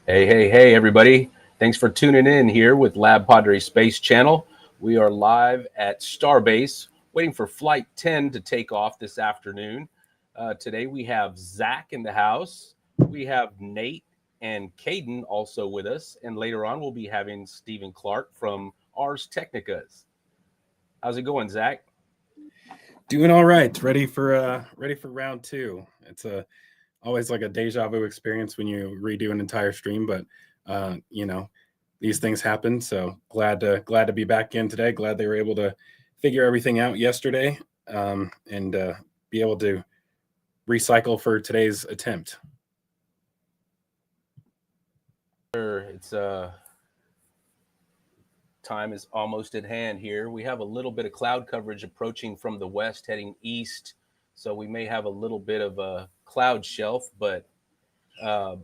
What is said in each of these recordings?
Hey, everybody. Thanks for tuning in here with LabPadre Space Channel. We are live at Starbase, waiting for Flight 10 to take off this afternoon. Today we have Zach in the house. We have Nate and Caden also with us. And later on, we'll be having Stephen Clark from Ars Technicas. How's it going, Zach? Doing all right. Ready for round two. It's always like a deja vu experience when you redo an entire stream, but uh, you know, these things happen. So glad to be back in today. Glad they were able to figure everything out yesterday, and be able to recycle for today's attempt. Sure, it's time is almost at hand here. We have a little bit of cloud coverage approaching from the west, heading east. So we may have a little bit of a cloud shelf, but uh,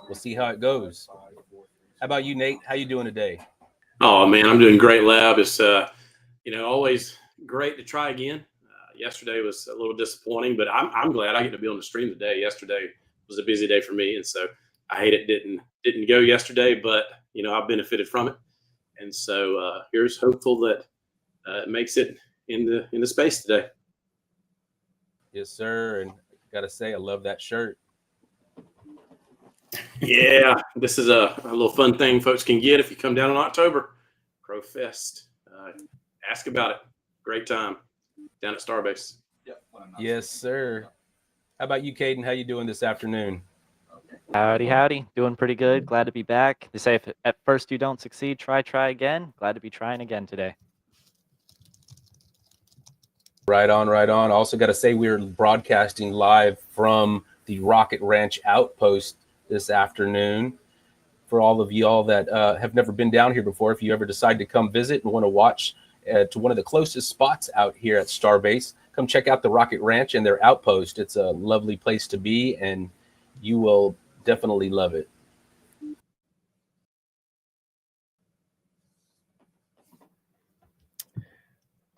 we'll see how it goes. How about you, Nate? How you doing today? Oh man, I'm doing great, Lab. It's always great to try again. Yesterday was a little disappointing, but I'm glad I get to be on the stream today. Yesterday was a busy day for me, and so I hate it didn't go yesterday, but I benefited from it, and so here's hopeful that it makes it in the space today. Yes, sir. And gotta say, I love that shirt. Yeah, this is a little fun thing folks can get if you come down in October. Crowfest. Ask about it. Great time down at Starbase. Yes, sir. How about you, Caden? How you doing this afternoon? Howdy. Doing pretty good. Glad to be back. They say if at first you don't succeed, try again. Glad to be trying again today. Right on, right on. Also, got to say, we're broadcasting live from the Rocket Ranch Outpost this afternoon. For all of y'all that have never been down here before, if you ever decide to come visit and want to watch to one of the closest spots out here at Starbase, come check out the Rocket Ranch and their outpost. It's a lovely place to be, and you will definitely love it.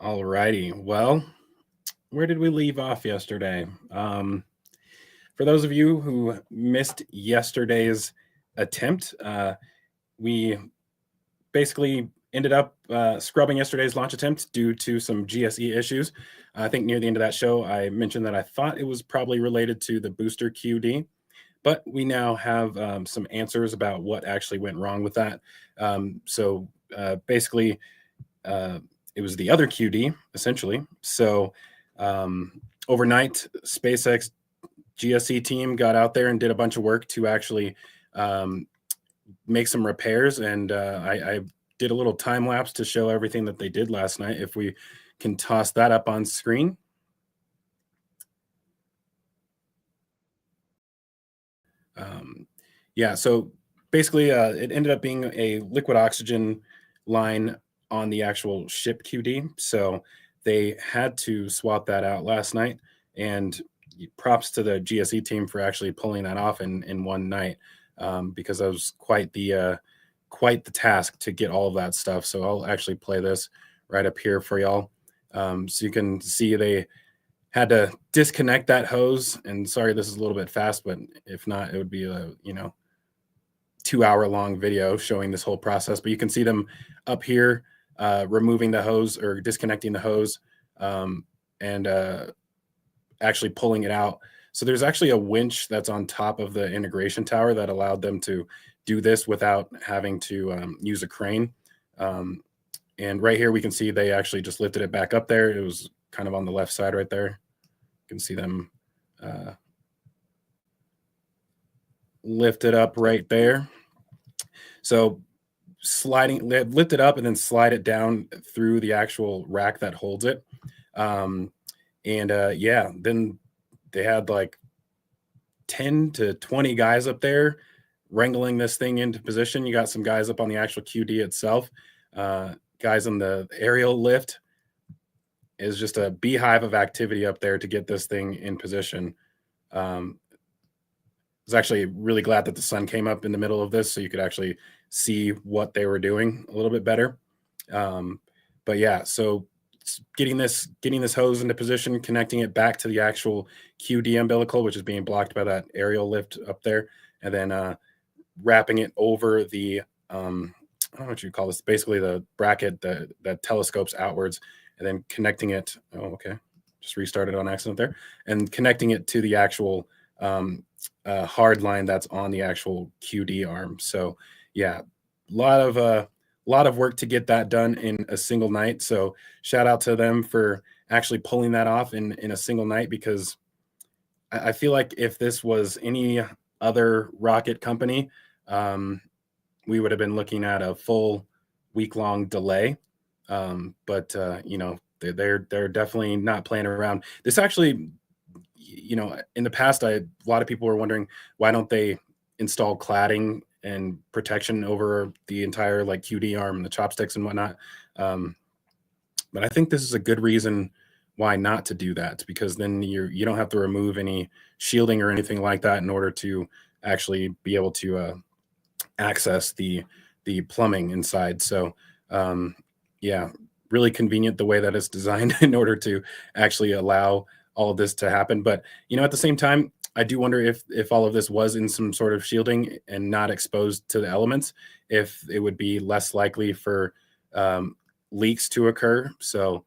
All righty. Well, where did we leave off yesterday? For those of you who missed yesterday's attempt, we basically ended up scrubbing yesterday's launch attempt due to some GSE issues. I think near the end of that show, I mentioned that I thought it was probably related to the booster QD, but we now have some answers about what actually went wrong with that. So basically, it was the other QD, essentially. So overnight, SpaceX GSE team got out there and did a bunch of work to actually make some repairs. And I did a little time lapse to show everything that they did last night. If we can toss that up on screen. Yeah, so basically it ended up being a liquid oxygen line on the actual ship QD. So they had to swap that out last night. And props to the GSE team for actually pulling that off in one night, because that was quite the task to get all of that stuff. So I'll actually play this right up here for y'all. So you can see they had to disconnect that hose. And sorry, this is a little bit fast, but if not, it would be a 2-hour long video showing this whole process. But you can see them up here removing the hose or disconnecting the hose, and actually pulling it out. So there's actually a winch that's on top of the integration tower that allowed them to do this without having to use a crane. And right here, we can see they actually just lifted it back up there. It was kind of on the left side right there. You can see them lift it up right there. So lift it up and then slide it down through the actual rack that holds it. Then they had like 10 to 20 guys up there wrangling this thing into position. You got some guys up on the actual QD itself. Guys on the aerial lift. Is just a beehive of activity up there to get this thing in position. I was actually really glad that the sun came up in the middle of this so you could actually see what they were doing a little bit better. But yeah, so getting this hose into position, connecting it back to the actual QD umbilical, which is being blocked by that aerial lift up there, and then wrapping it over the I don't know what you call this, basically the bracket that telescopes outwards, and then connecting it. Oh, okay, just restarted on accident there, and connecting it to the actual hard line that's on the actual QD arm. So yeah, a lot of work to get that done in a single night. So shout out to them for actually pulling that off in a single night, because I feel like if this was any other rocket company, we would have been looking at a full week-long delay. But you know, they're definitely not playing around. This actually, you know, in the past, a lot of people were wondering, why don't they install cladding and protection over the entire like QD arm and the chopsticks and whatnot. But I think this is a good reason why not to do that, because then you don't have to remove any shielding or anything like that in order to actually be able to access the plumbing inside. So yeah, really convenient the way that it's designed in order to actually allow all of this to happen. But you know, at the same time, I do wonder if all of this was in some sort of shielding and not exposed to the elements, if it would be less likely for leaks to occur. So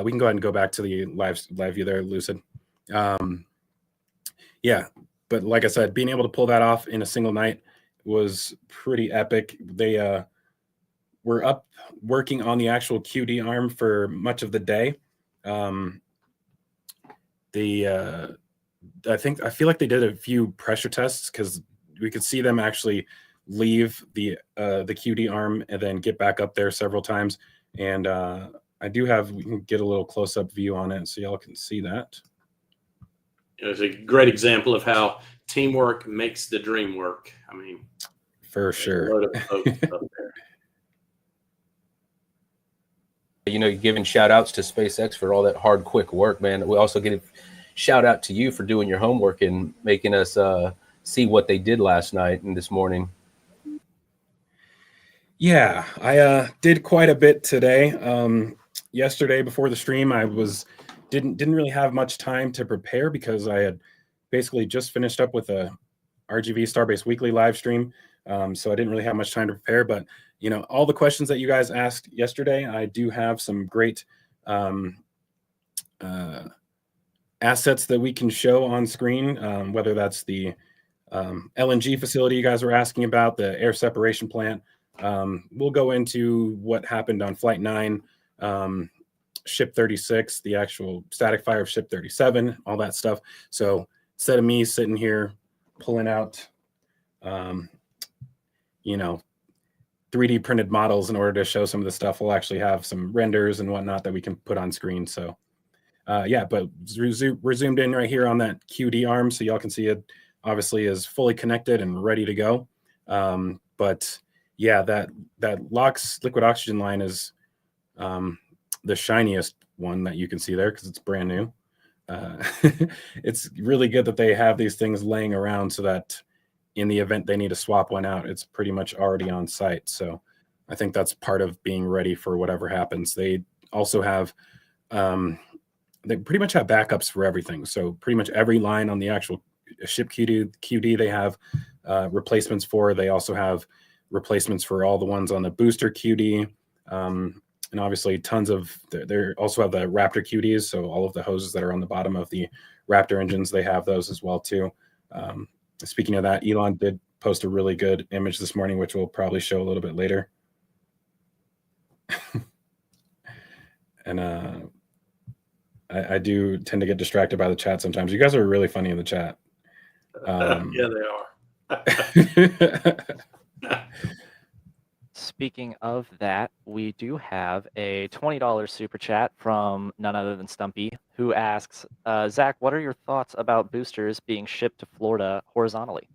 we can go ahead and go back to the live view there, Lucid. Yeah, but like I said, being able to pull that off in a single night was pretty epic. They were up working on the actual QD arm for much of the day. I feel like they did a few pressure tests, because we could see them actually leave the QD arm and then get back up there several times. And we can get a little close-up view on it so y'all can see that. It's a great example of how teamwork makes the dream work. I mean, for sure. You know, you're giving shout outs to SpaceX for all that hard, quick work, man. We also get a shout out to you for doing your homework and making us see what they did last night and this morning. Yeah, I did quite a bit today. Yesterday before the stream, I didn't really have much time to prepare, because I had basically just finished up with a RGV Starbase Weekly live stream. So I didn't really have much time to prepare, but you know, all the questions that you guys asked yesterday, I do have some great assets that we can show on screen, whether that's the LNG facility you guys were asking about, the air separation plant. We'll go into what happened on Flight 9, Ship 36, the actual static fire of Ship 37, all that stuff. So instead of me sitting here pulling out, you know, 3D printed models in order to show some of the stuff, we'll actually have some renders and whatnot that we can put on screen. So yeah, but we're zoomed in right here on that QD arm, so y'all can see it obviously is fully connected and ready to go. But yeah, that LOX liquid oxygen line is the shiniest one that you can see there, because it's brand new. It's really good that they have these things laying around so that in the event they need to swap one out, it's pretty much already on site. So I think that's part of being ready for whatever happens. They also have they pretty much have backups for everything. So pretty much every line on the actual ship QD they have replacements for. They also have replacements for all the ones on the booster QD. And obviously tons of, they also have the Raptor QDs. So all of the hoses that are on the bottom of the Raptor engines, they have those as well too. Speaking of that, Elon did post a really good image this morning, which we'll probably show a little bit later. And I do tend to get distracted by the chat sometimes. You guys are really funny in the chat. Yeah, they are. Speaking of that, we do have a $20 super chat from none other than Stumpy, who asks, Zach, what are your thoughts about boosters being shipped to Florida horizontally?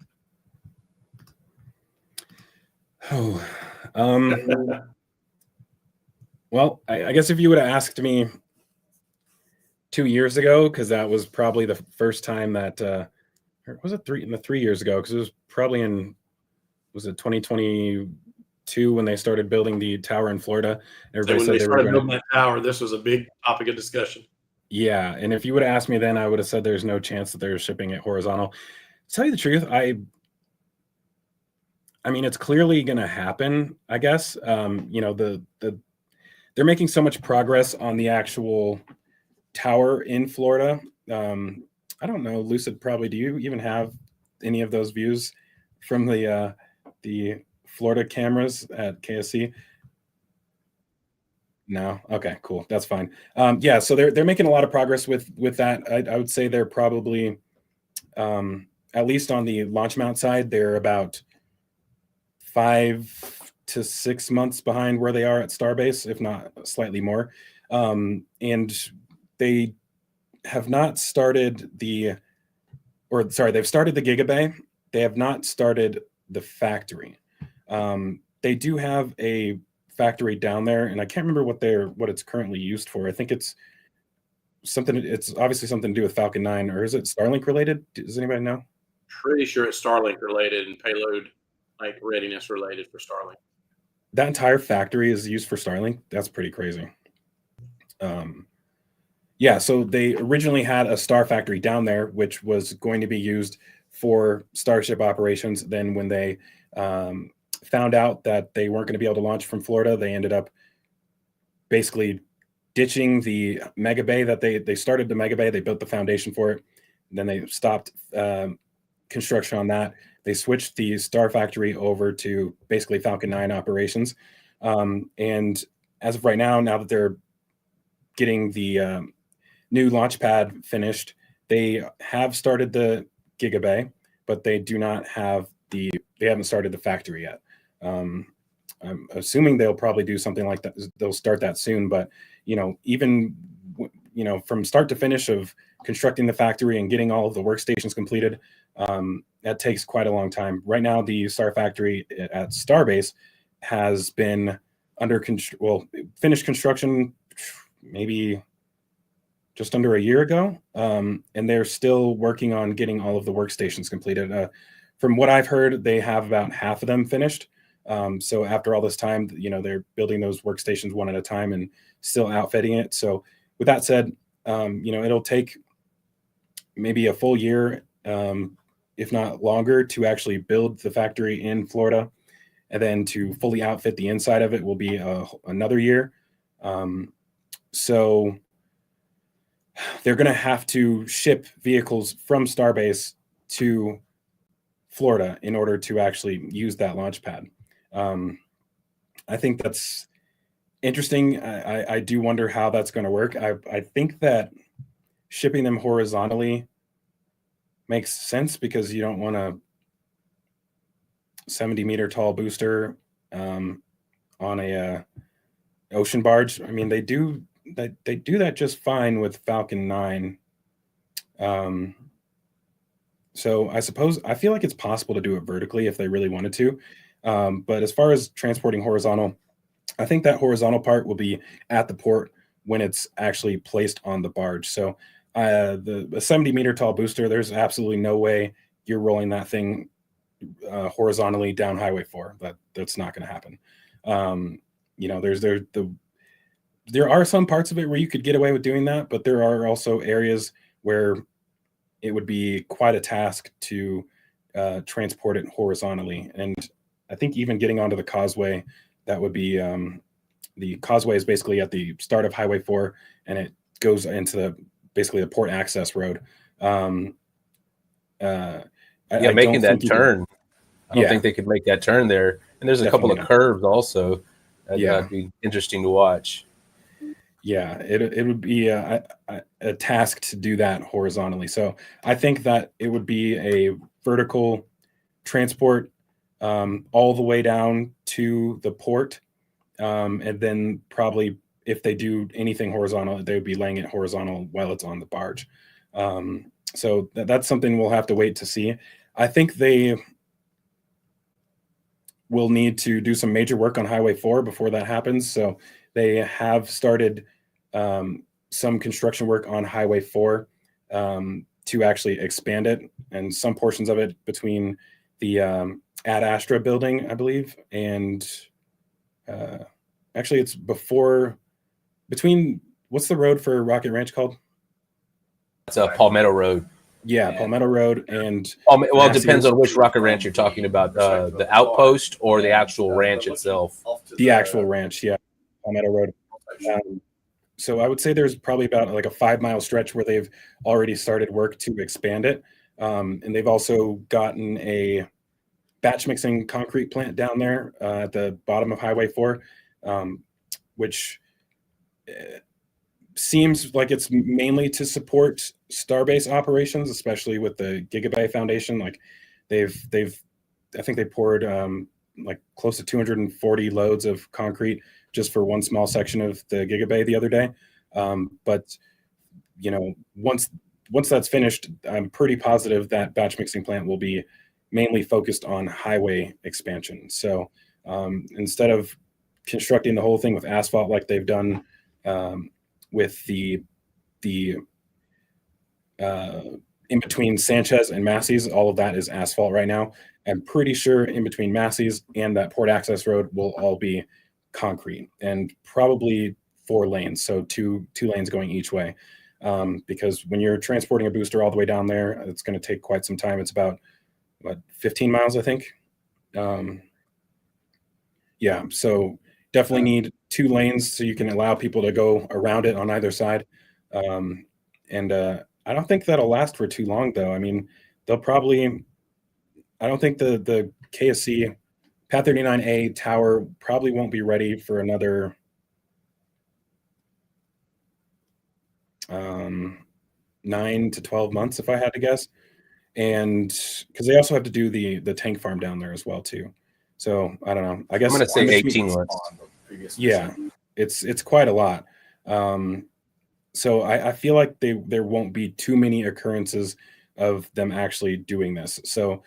Oh, well, I guess if you would have asked me 2 years ago, because that was probably the first time that, or was it 3 years ago? Because it was probably was it 2022 when they started building the tower in Florida? Everybody said they were building that tower. This was a big topic of discussion. Yeah, and if you would have asked me then, I would have said there's no chance that they're shipping it horizontal. To tell you the truth, I mean, it's clearly going to happen, I guess. They're making so much progress on the actual tower in Florida. I don't know, Lucid, probably, do you even have any of those views from the Florida cameras at KSC? No. Okay, cool. That's fine. Yeah, so they're making a lot of progress with that. I would say they're probably at least on the launch mount side, they're about 5 to 6 months behind where they are at Starbase, if not slightly more. And they have not started they've started the Gigabay. They have not started the factory. They do have a factory down there, and I can't remember what it's currently used for. I think it's obviously something to do with Falcon 9, or is it Starlink related? Does anybody know? Pretty sure it's Starlink related and payload like readiness related for Starlink. That entire factory is used for Starlink. That's pretty crazy. Yeah, so they originally had a Star factory down there, which was going to be used for Starship operations. Then when they found out that they weren't going to be able to launch from Florida, they ended up basically ditching the Mega Bay that they started the Mega Bay. They built the foundation for it. Then they stopped construction on that. They switched the Star factory over to basically Falcon 9 operations. And as of right now that they're getting the new launch pad finished, they have started the Gigabay, but they do not have they haven't started the factory yet. I'm assuming they'll probably do something like that. They'll start that soon, but even from start to finish of constructing the factory and getting all of the workstations completed, that takes quite a long time. Right now, the Star factory at Starbase has been finished construction maybe just under a year ago, and they're still working on getting all of the workstations completed. From what I've heard, they have about half of them finished. So after all this time, they're building those workstations one at a time and still outfitting it. So with that said, it'll take maybe a full year, if not longer, to actually build the factory in Florida. And then to fully outfit the inside of it will be another year. So they're going to have to ship vehicles from Starbase to Florida in order to actually use that launch pad. I think that's interesting. I do wonder how that's going to work. I think that shipping them horizontally makes sense because you don't want a 70-meter tall booster on a ocean barge. I mean, they do that just fine with Falcon 9. So I feel like it's possible to do it vertically if they really wanted to. But as far as transporting horizontal, I think that horizontal part will be at the port when it's actually placed on the barge. So the 70-meter tall booster, there's absolutely no way you're rolling that thing horizontally down Highway 4. That's not going to happen. There are some parts of it where you could get away with doing that, but there are also areas where it would be quite a task to transport it horizontally. And I think even getting onto the causeway, that would be the causeway is basically at the start of Highway 4, and it goes into basically the port access road. Making that turn. I don't think they could make that turn there. And there's a couple of curves also. That'd be interesting to watch. Yeah, it would be a task to do that horizontally. So I think that it would be a vertical transport all the way down to the port. And then probably if they do anything horizontal, they would be laying it horizontal while it's on the barge. So that's something we'll have to wait to see. I think they will need to do some major work on Highway 4 before that happens. So they have started some construction work on Highway 4 to actually expand it, and some portions of it between the Ad Astra building, I believe, and actually it's between what's the road for Rocket Ranch called? It's a Palmetto Road. Yeah, Palmetto Road and well, it depends on which rocket ranch you're talking about, the outpost or the actual ranch itself. The actual ranch, yeah, Palmetto Road. So I would say there's probably about like a 5-mile stretch where they've already started work to expand it. And they've also gotten a batch mixing concrete plant down there at the bottom of Highway 4, which seems like it's mainly to support Starbase operations, especially with the Gigabay Foundation. Like I think they poured like close to 240 loads of concrete just for one small section of the Gigabay the other day. But once that's finished, I'm pretty positive that batch mixing plant will be mainly focused on highway expansion. So instead of constructing the whole thing with asphalt like they've done with the in between Sanchez and Massey's, all of that is asphalt right now. I'm pretty sure in between Massey's and that port access road will all be concrete, and probably 4 lanes, so two lanes going each way. Because when you're transporting a booster all the way down there, it's going to take quite some time. It's about 15 miles, I think. Yeah, so definitely need 2 lanes so you can allow people to go around it on either side. And I don't think that'll last for too long, though. I mean, I don't think the KSC Pad 39A tower probably won't be ready for another 9 to 12 months, if I had to guess. And because they also have to do the tank farm down there as well, too. So I don't know. I guess I'm going to say 18 months. Yeah, it's quite a lot. So I feel like there won't be too many occurrences of them actually doing this. So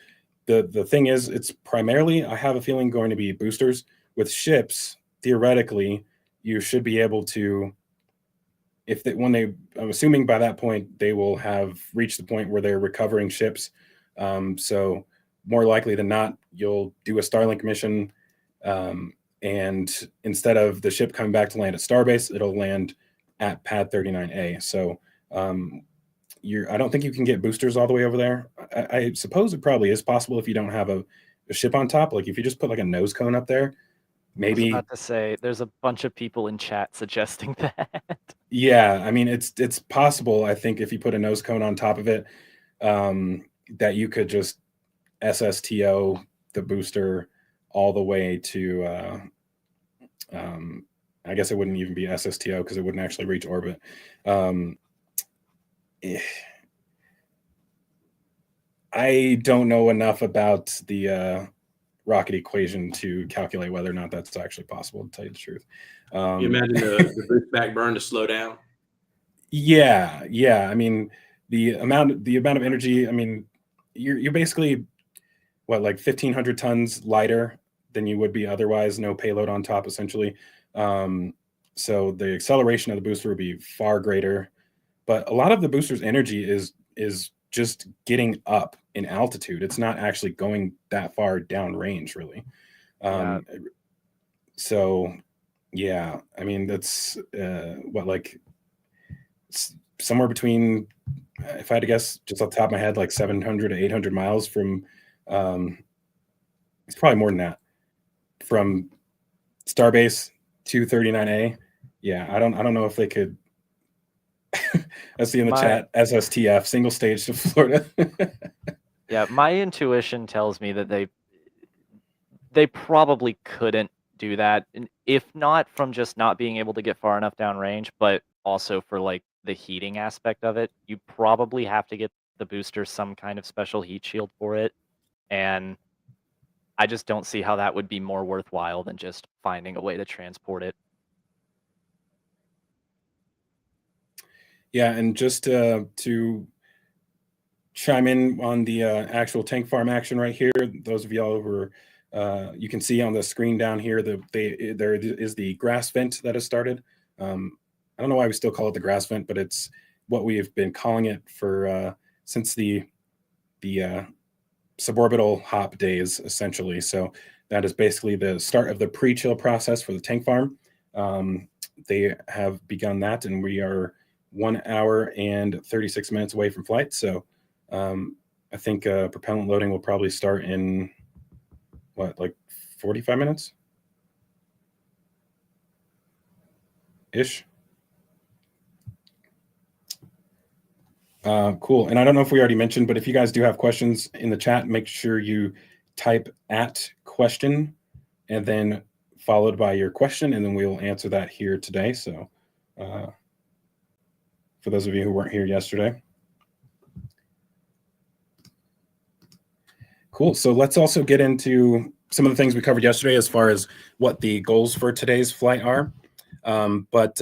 the thing is, it's primarily, I have a feeling, going to be boosters. With ships, theoretically, you should be able to, I'm assuming by that point they will have reached the point where they're recovering ships. So more likely than not, you'll do a Starlink mission, and instead of the ship coming back to land at Starbase, it'll land at Pad 39A. So I don't think you can get boosters all the way over there. I suppose it probably is possible if you don't have a ship on top. Like if you just put like a nose cone up there, maybe. I was about to say, there's a bunch of people in chat suggesting that. Yeah, I mean, it's possible, I think, if you put a nose cone on top of it, that you could just SSTO the booster all the way to, I guess it wouldn't even be SSTO because it wouldn't actually reach orbit. I don't know enough about the rocket equation to calculate whether or not that's actually possible, to tell you the truth. You imagine the boost back burn to slow down? Yeah. I mean, the amount of energy. I mean, you're basically like 1,500 tons lighter than you would be otherwise. No payload on top, essentially. So the acceleration of the booster would be far greater. But a lot of the booster's energy is just getting up in altitude. It's not actually going that far down range, really. So, yeah, I mean, that's somewhere between, if I had to guess, just off the top of my head, like 700 to 800 miles from, it's probably more than that, from Starbase to 39A. Yeah, I don't know if they could. I see in the chat SSTF, single stage to Florida. Yeah, my intuition tells me that they probably couldn't do that, and if not from just not being able to get far enough downrange, but also for like the heating aspect of it. You probably have to get the booster some kind of special heat shield for it, and I just don't see how that would be more worthwhile than just finding a way to transport it. Yeah, and just to chime in on the actual tank farm action right here, those of y'all who are, you can see on the screen down here, there is the grass vent that has started. I don't know why we still call it the grass vent, but it's what we have been calling it for since the suborbital hop days, essentially. So that is basically the start of the pre-chill process for the tank farm. They have begun that, and we are 1 hour and 36 minutes away from flight. So I think propellant loading will probably start in like 45 minutes ish. Cool. And I don't know if we already mentioned, but if you guys do have questions in the chat, make sure you type @question and then followed by your question, and then we'll answer that here today. So for those of you who weren't here yesterday. Cool. So let's also get into some of the things we covered yesterday as far as what the goals for today's flight are. But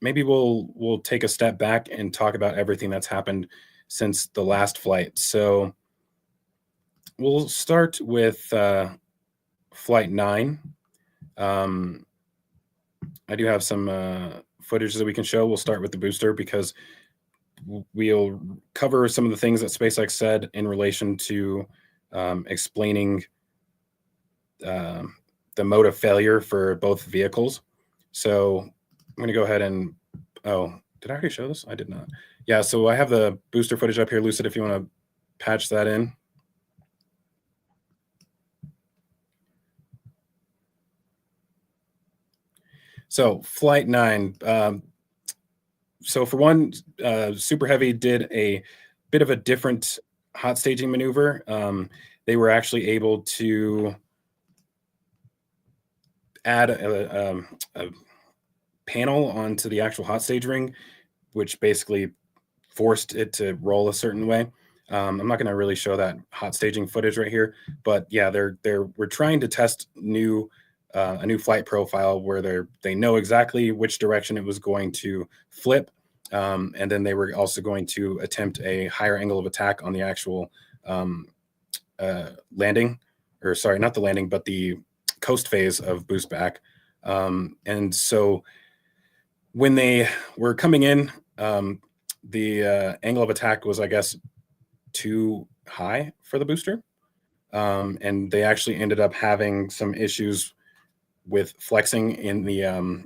maybe we'll take a step back and talk about everything that's happened since the last flight. So we'll start with Flight 9. I do have some footage that we can show. We'll start with the booster because we'll cover some of the things that SpaceX said in relation to explaining the mode of failure for both vehicles. So I'm going to go ahead and, did I already show this? I did not. Yeah, so I have the booster footage up here, Lucid, if you want to patch that in. So Flight 9. So for one, Super Heavy did a bit of a different hot staging maneuver. They were actually able to add a panel onto the actual hot stage ring, which basically forced it to roll a certain way. I'm not going to really show that hot staging footage right here, but yeah, we're trying to test a new flight profile where they know exactly which direction it was going to flip, and then they were also going to attempt a higher angle of attack on the actual landing, or sorry, not the landing, but the coast phase of boost back. And so when they were coming in, the angle of attack was, I guess, too high for the booster. And they actually ended up having some issues with flexing in the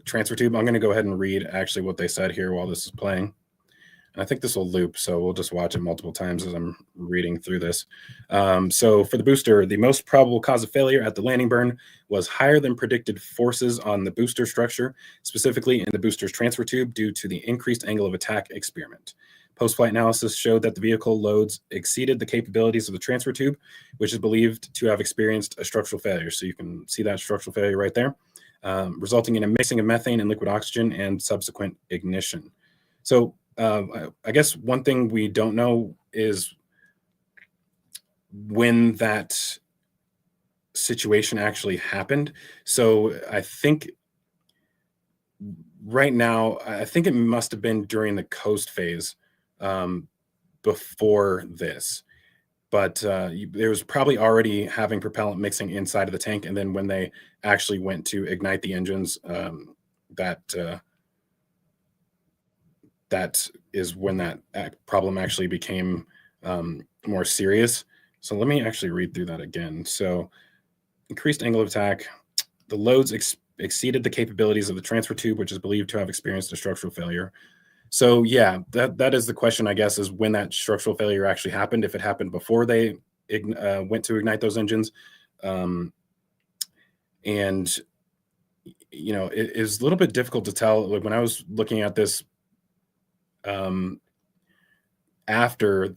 transfer tube. I'm going to go ahead and read actually what they said here while this is playing. And I think this will loop, so we'll just watch it multiple times as I'm reading through this. So for the booster, the most probable cause of failure at the landing burn was higher than predicted forces on the booster structure, specifically in the booster's transfer tube due to the increased angle of attack experiment. Post-flight analysis showed that the vehicle loads exceeded the capabilities of the transfer tube, which is believed to have experienced a structural failure. So you can see that structural failure right there, resulting in a mixing of methane and liquid oxygen and subsequent ignition. So I guess one thing we don't know is when that situation actually happened. So I think right now, I think it must have been during the coast phase before this. But there was probably already having propellant mixing inside of the tank. And then when they actually went to ignite the engines, that is when that problem actually became more serious. So let me actually read through that again. So increased angle of attack, the loads exceeded the capabilities of the transfer tube, which is believed to have experienced a structural failure. So yeah, that is the question, I guess, is when that structural failure actually happened, if it happened before they went to ignite those engines. And, you know, it is a little bit difficult to tell. Like when I was looking at this after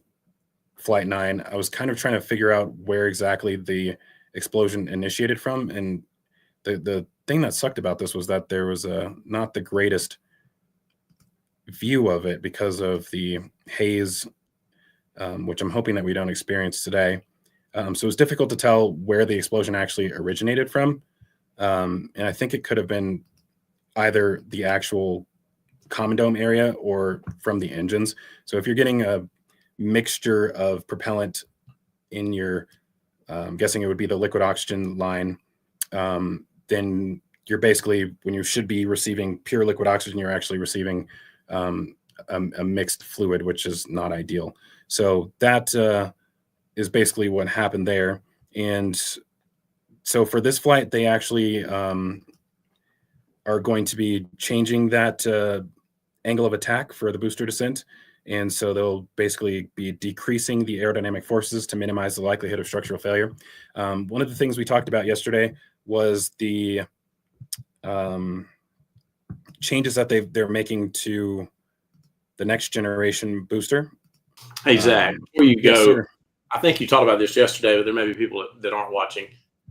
Flight 9, I was kind of trying to figure out where exactly the explosion initiated from. And the thing that sucked about this was that there was not the greatest view of it because of the haze, which I'm hoping that we don't experience today. So it's difficult to tell where the explosion actually originated from. And I think it could have been either the actual common dome area or from the engines. So if you're getting a mixture of propellant in your, I'm guessing it would be the liquid oxygen line, then you're basically, when you should be receiving pure liquid oxygen, you're actually receiving a mixed fluid, which is not ideal. So that is basically what happened there. And so for this flight, they actually are going to be changing that angle of attack for the booster descent. And so they'll basically be decreasing the aerodynamic forces to minimize the likelihood of structural failure. One of the things we talked about yesterday was the changes that they're making to the next generation booster. Hey, Zach, before you yes, go, sir. I think you talked about this yesterday, but there may be people that aren't watching.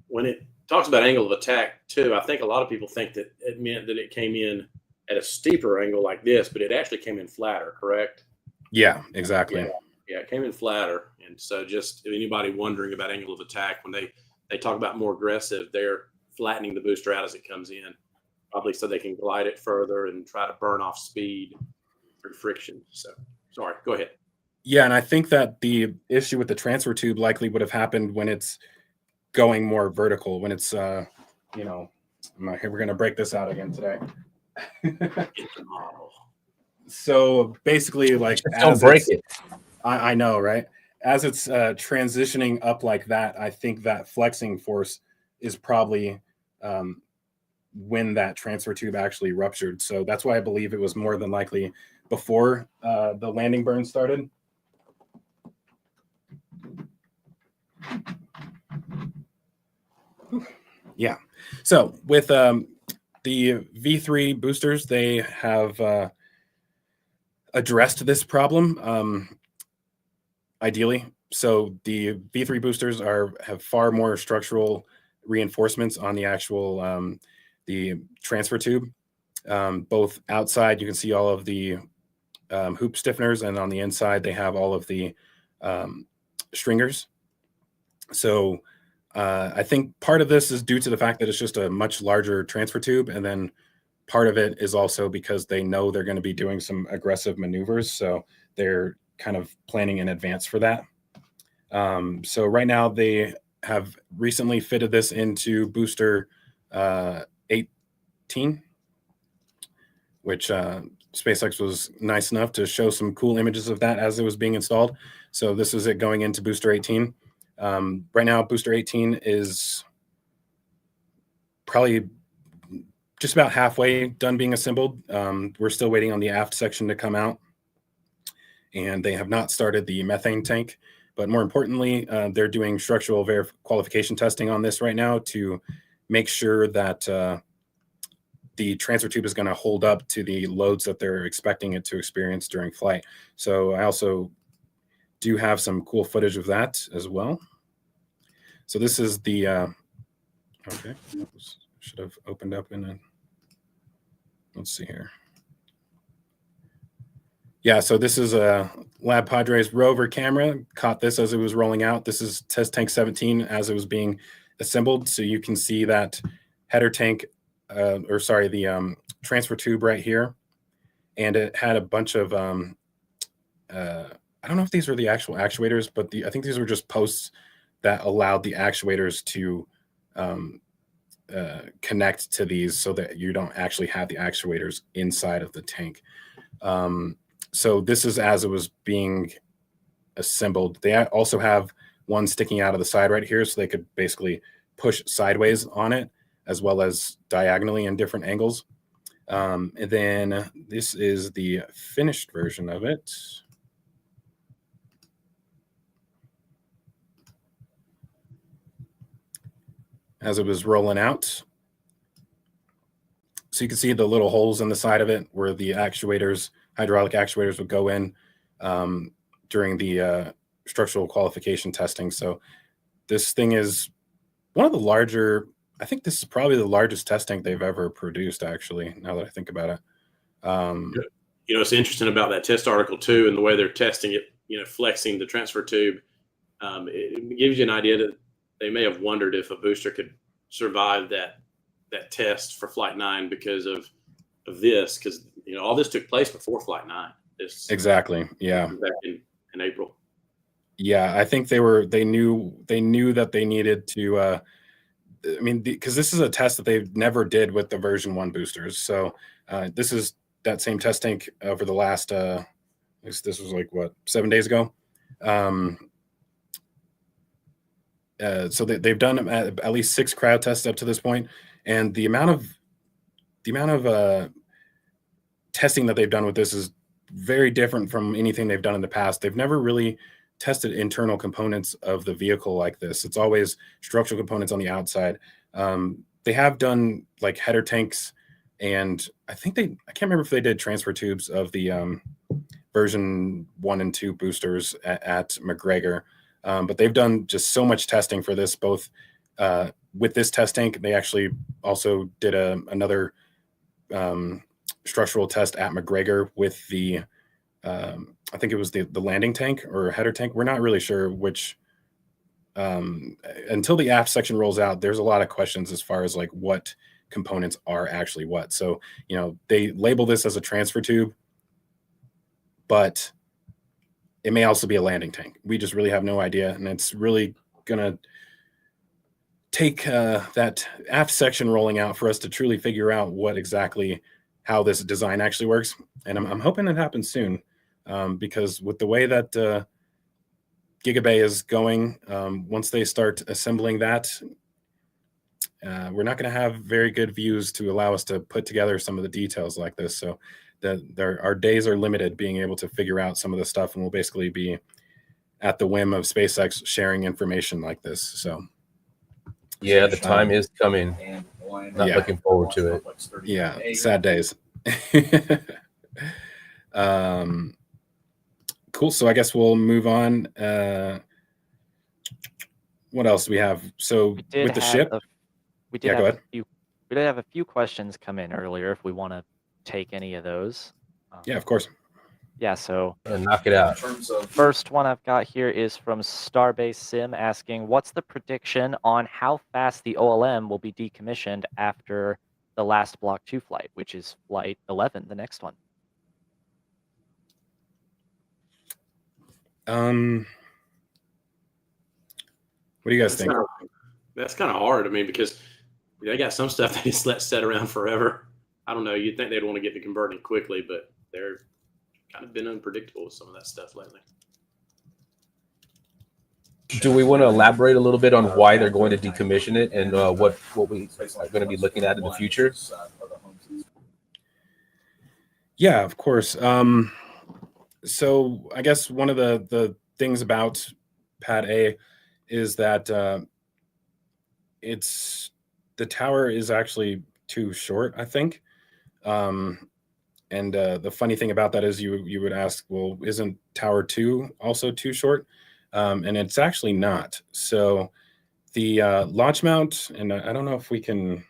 When it talks about angle of attack too, I think a lot of people think that it meant that it came in at a steeper angle like this, but it actually came in flatter, correct? Yeah, exactly. Yeah, it came in flatter. And so just anybody wondering about angle of attack, when they talk about more aggressive, they're flattening the booster out as it comes in, probably so they can glide it further and try to burn off speed through friction. So sorry, go ahead. Yeah, and I think that the issue with the transfer tube likely would have happened when it's going more vertical, when it's, we're going to break this out again today. So basically, like, just don't break it. I know, right? As it's transitioning up like that, I think that flexing force is probably when that transfer tube actually ruptured. So that's why I believe it was more than likely before the landing burn started. Yeah. So with the V3 boosters, they have addressed this problem ideally. So the V3 boosters have far more structural reinforcements on the actual the transfer tube. Both outside, you can see all of the hoop stiffeners, and on the inside, they have all of the stringers. So I think part of this is due to the fact that it's just a much larger transfer tube, and then part of it is also because they know they're going to be doing some aggressive maneuvers, so they're kind of planning in advance for that. So right now they have recently fitted this into booster 18, which SpaceX was nice enough to show some cool images of that as it was being installed. So this is it going into booster 18. Right now, booster 18 is probably just about halfway done being assembled. We're still waiting on the aft section to come out, and they have not started the methane tank. But more importantly, they're doing structural qualification testing on this right now to make sure that the transfer tube is going to hold up to the loads that they're expecting it to experience during flight. So I also do have some cool footage of that as well. So this is the, okay, should have opened up in a, let's see here. Yeah, so this is a LabPadre's rover camera, caught this as it was rolling out. This is test tank 17 as it was being assembled. So you can see that header tank, the transfer tube right here. And it had a bunch of, I don't know if these were the actual actuators, but I think these were just posts that allowed the actuators to connect to these so that you don't actually have the actuators inside of the tank. So this is as it was being assembled. They also have one sticking out of the side right here, so they could basically push sideways on it as well as diagonally in different angles. And then this is the finished version of it. As it was rolling out. So you can see the little holes in the side of it where the actuators, hydraulic actuators, would go in during the structural qualification testing. So this thing is one of the larger, I think this is probably the largest test tank they've ever produced, actually, now that I think about it. It's interesting about that test article too, and the way they're testing it, flexing the transfer tube. It gives you an idea that they may have wondered if a booster could survive that test for Flight 9 because of this, because all this took place before Flight 9. Exactly. Yeah. Back in April. Yeah, I think they knew that they needed to. Because this is a test that they never did with the version 1 boosters. So this is that same test tank over the last. This was like 7 days ago. So they've done at least 6 crowd tests up to this point, and the amount of testing that they've done with this is very different from anything they've done in the past. They've never really tested internal components of the vehicle like this. It's always structural components on the outside. They have done like header tanks, and I can't remember if they did transfer tubes of the version 1 and 2 boosters at McGregor. But they've done just so much testing for this, both with this test tank. They actually also did another structural test at McGregor with the, I think it was the landing tank or header tank. We're not really sure which, until the aft section rolls out, there's a lot of questions as far as like what components are actually what. So, they label this as a transfer tube, but it may also be a landing tank. We just really have no idea. And it's really going to take that aft section rolling out for us to truly figure out what exactly how this design actually works. And I'm hoping it happens soon, because with the way that Gigabay is going, once they start assembling that, we're not going to have very good views to allow us to put together some of the details like this. So our days are limited being able to figure out some of the stuff, and we'll basically be at the whim of SpaceX sharing information like this. So yeah, the time is coming. Not looking forward to it. Yeah, sad days. Cool. So I guess we'll move on. What else do we have? So with the ship, we did go ahead. We did have a few questions come in earlier. If we want to take any of those. Yeah, of course. Yeah, so knock it out. First one I've got here is from Starbase Sim asking, what's the prediction on how fast the OLM will be decommissioned after the last Block 2 flight, which is Flight 11, the next one? What do you guys think? That's kind of hard. I mean, because they got some stuff they just let set around forever. I don't know. You'd think they'd want to get to converting quickly, but they're kind of been unpredictable with some of that stuff lately. Do we want to elaborate a little bit on why they're going to decommission it and what we are going to be looking at in the future? Yeah, of course. So I guess one of the things about Pad A is that the tower is actually too short, I think. And the funny thing about that is you would ask, well, isn't Tower 2 also too short? And it's actually not. So the launch mount, and I don't know if we can,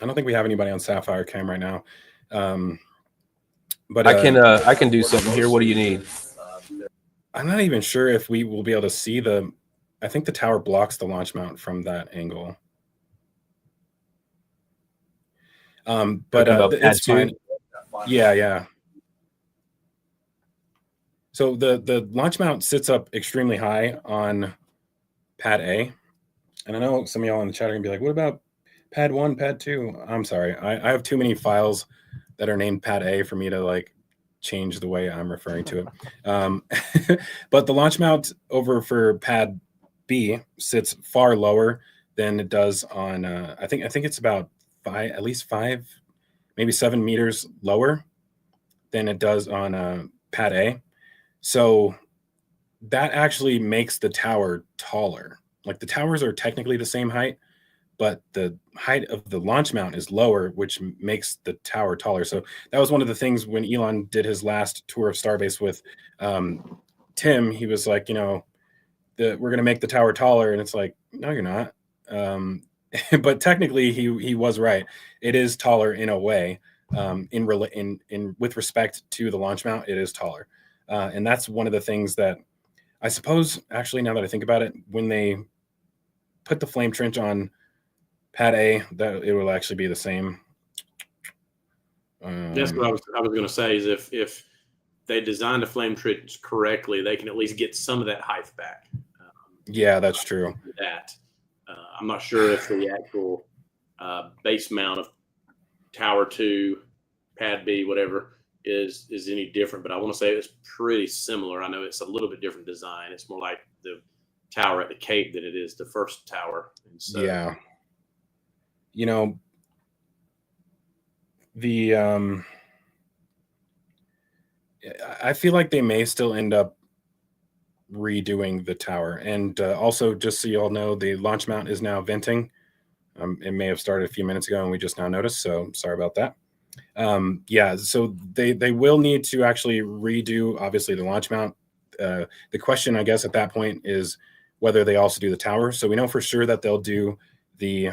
I don't think we have anybody on Sapphire Cam right now. But I can do something here. What do you need? I'm not even sure if we will be able to see I think the tower blocks the launch mount from that angle. But it's fine. Yeah. So the launch mount sits up extremely high on Pad A. And I know some of y'all in the chat are gonna be like, what about Pad 1, Pad 2? I'm sorry. I have too many files that are named Pad A for me to like change the way I'm referring to it. But the launch mount over for Pad B sits far lower than it does on I think it's about at least 5, maybe 7 meters lower than it does on Pad A. So that actually makes the tower taller. Like the towers are technically the same height, but the height of the launch mount is lower, which makes the tower taller. So that was one of the things when Elon did his last tour of Starbase with Tim. He was like, we're going to make the tower taller. And it's like, no, you're not. But technically he was right. It is taller in a way. With respect to the launch mount, it is taller. And that's one of the things that I suppose, actually, now that I think about it, when they put the flame trench on Pad A, that it will actually be the same. That's what I was going to say is if they designed a flame trench correctly, they can at least get some of that height back. Yeah, that's true. I'm not sure if the actual base mount of Tower 2, Pad B, whatever, is any different, but I want to say it's pretty similar. I know it's a little bit different design. It's more like the tower at the Cape than it is the first tower. And so, yeah. The I feel like they may still end up redoing the tower. And also, just so you all know, the launch mount is now venting. It may have started a few minutes ago and we just now noticed, so sorry about that. Yeah, so they will need to actually redo, obviously, the launch mount. The question, I guess, at that point is whether they also do the tower. So we know for sure that they'll do the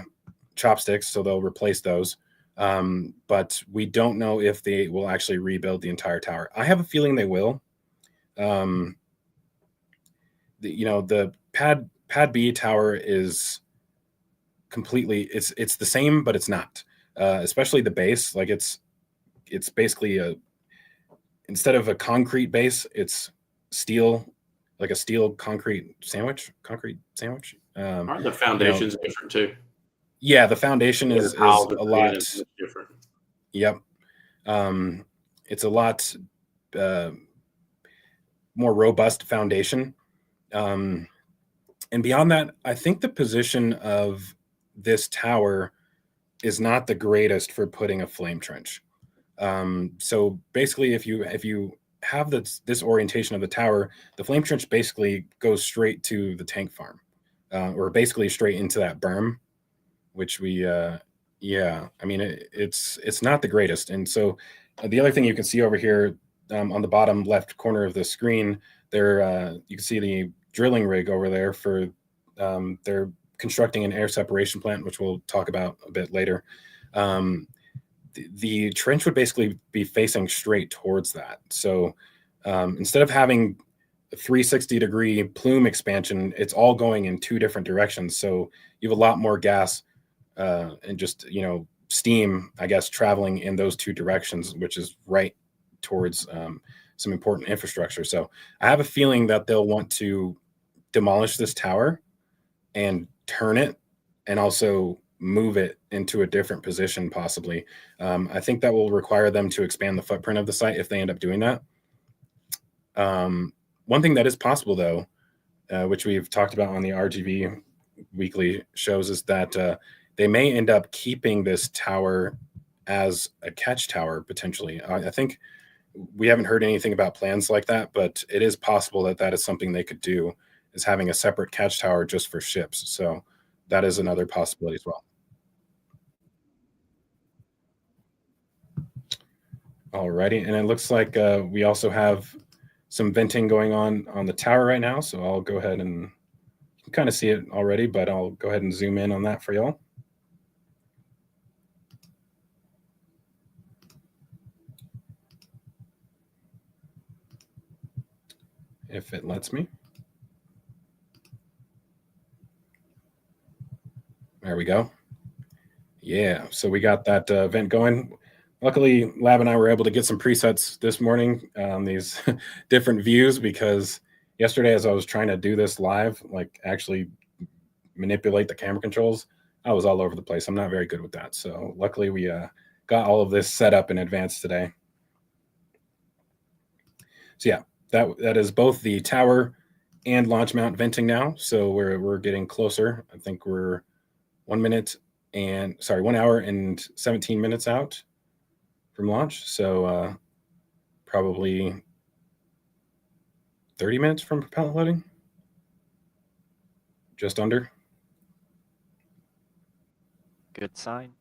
chopsticks, so they'll replace those. But we don't know if they will actually rebuild the entire tower. I have a feeling they will. The pad B tower is completely, it's the same, but it's not. Especially the base, like it's basically instead of a concrete base, it's steel, like a steel concrete sandwich. Aren't the foundations different too? Yeah, the foundation is a lot different. Yep. It's a lot more robust foundation. And beyond that, I think the position of this tower is not the greatest for putting a flame trench. So basically, if you have this orientation of the tower, the flame trench basically goes straight to the tank farm, or basically straight into that berm, which it's not the greatest. And so the other thing you can see over here on the bottom left corner of the screen, there you can see the drilling rig over there for they're constructing an air separation plant, which we'll talk about a bit later. The trench would basically be facing straight towards that. So instead of having a 360-degree plume expansion, it's all going in two different directions. So you have a lot more gas and just, steam, I guess, traveling in those two directions, which is right towards some important infrastructure. So I have a feeling that they'll want to demolish this tower and turn it and also move it into a different position, possibly. I think that will require them to expand the footprint of the site if they end up doing that. One thing that is possible, though, which we've talked about on the RGV weekly shows, is that they may end up keeping this tower as a catch tower, potentially. I think we haven't heard anything about plans like that, but it is possible that that is something they could do, is having a separate catch tower just for ships. So that is another possibility as well. Alrighty, and it looks like we also have some venting going on the tower right now. So I'll go ahead and, you can kind of see it already, but I'll go ahead and zoom in on that for y'all. If it lets me. There we go. Yeah, so we got that vent going. Luckily, Lab and I were able to get some presets this morning on these different views, because yesterday, as I was trying to do this live, like actually manipulate the camera controls, I was all over the place. I'm not very good with that. So luckily, we got all of this set up in advance today. So yeah, that is both the tower and launch mount venting now. So we're getting closer. I think we're 1 hour and 17 minutes out from launch. So probably 30 minutes from propellant loading, just under. Good sign.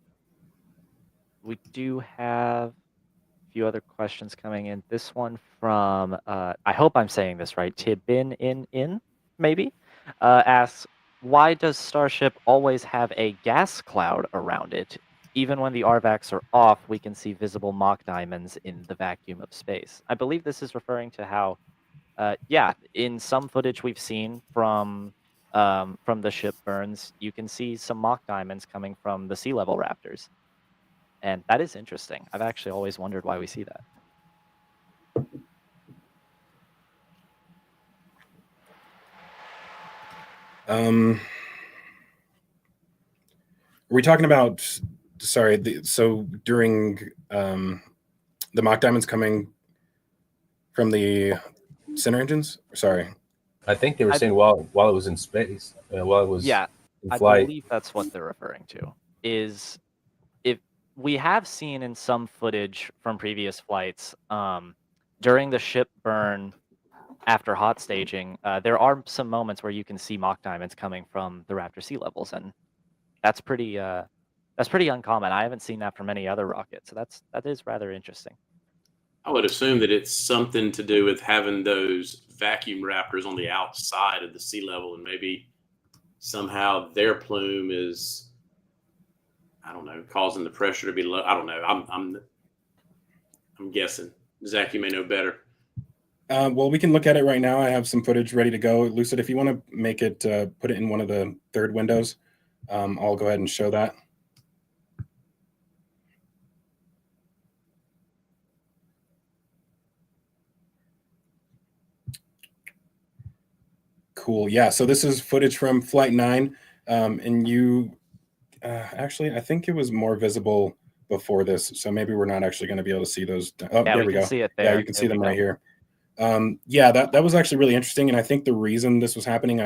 We do have a few other questions coming in. This one from, I hope I'm saying this right, Tibin in maybe, asks, why does Starship always have a gas cloud around it? Even when the RVACs are off, we can see visible mock diamonds in the vacuum of space. I believe this is referring to how, in some footage we've seen from the ship burns, you can see some mock diamonds coming from the sea level raptors. And that is interesting. I've actually always wondered why we see that. Are we talking about, so during the mock diamonds coming from the center engines? Sorry. I think they were saying while it was in space, while it was in flight. I believe that's what they're referring to. Is if we have seen in some footage from previous flights, during the ship burn after hot staging, there are some moments where you can see mock diamonds coming from the Raptor sea levels, and that's pretty uncommon. I haven't seen that from any other rocket, so that is rather interesting. I would assume that it's something to do with having those vacuum Raptors on the outside of the sea level, and maybe somehow their plume is, I don't know, causing the pressure to be low. I don't know. I'm guessing. Zach, you may know better. Well, we can look at it right now. I have some footage ready to go. Lucid, if you want to make it, put it in one of the third windows, I'll go ahead and show that. Cool. Yeah. So this is footage from Flight 9. And you actually, I think it was more visible before this. So maybe we're not actually going to be able to see those. Oh, Yeah, there we go. See it there. Yeah, you can see them right here. Yeah, that was actually really interesting. And I think the reason this was happening,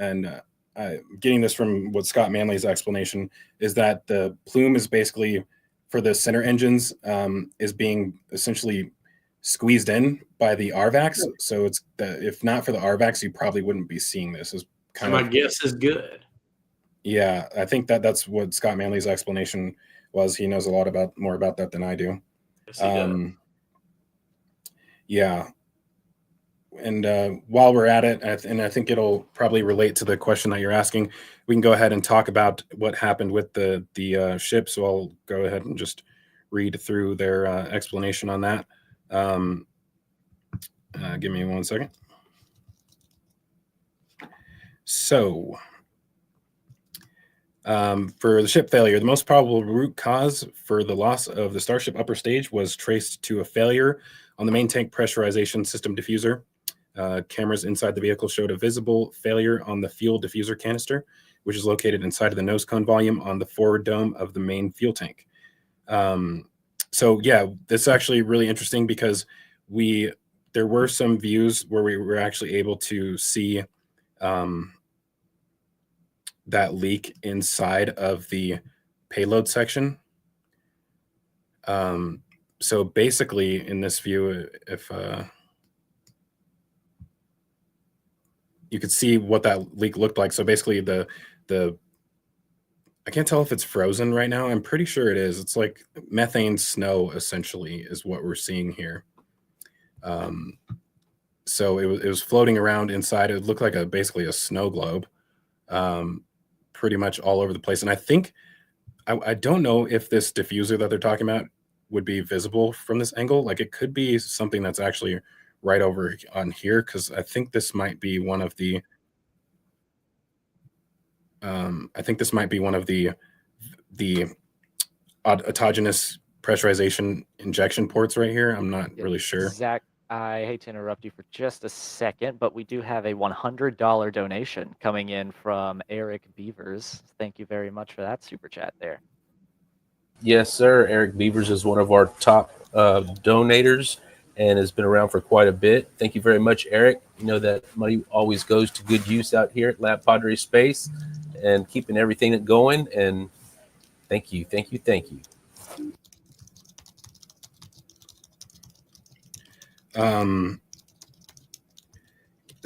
getting this from what Scott Manley's explanation is that the plume is basically for the center engines is being essentially squeezed in by the RVACs. So it's if not for the RVACs, you probably wouldn't be seeing this. Is kind of my guess is good. Yeah, I think that's what Scott Manley's explanation was. He knows a lot more about that than I do. Yes, he does. Yeah. And while we're at it, and I think it'll probably relate to the question that you're asking, we can go ahead and talk about what happened with the ship. So I'll go ahead and just read through their explanation on that. Give me 1 second. So for the ship failure, the most probable root cause for the loss of the Starship upper stage was traced to a failure on the main tank pressurization system diffuser. Cameras inside the vehicle showed a visible failure on the fuel diffuser canister, which is located inside of the nose cone volume on the forward dome of the main fuel tank. So yeah, this is actually really interesting because there were some views where we were actually able to see that leak inside of the payload section. So basically in this view, if you could see what that leak looked like. So basically I can't tell if it's frozen right now. I'm pretty sure it is. It's like methane snow essentially is what we're seeing here. So it was floating around inside. It looked like basically a snow globe, pretty much all over the place. And I think, I don't know if this diffuser that they're talking about would be visible from this angle. Like it could be something that's actually right over on here, because I think this might be one of the autogenous pressurization injection ports right here. I'm not really sure. Zach, I hate to interrupt you for just a second, but we do have a $100 donation coming in from Eric Beavers. Thank you very much for that super chat there. Yes, sir. Eric Beavers is one of our top donators and has been around for quite a bit. Thank you very much, Eric. You know that money always goes to good use out here at LabPadre Space and keeping everything going. And thank you.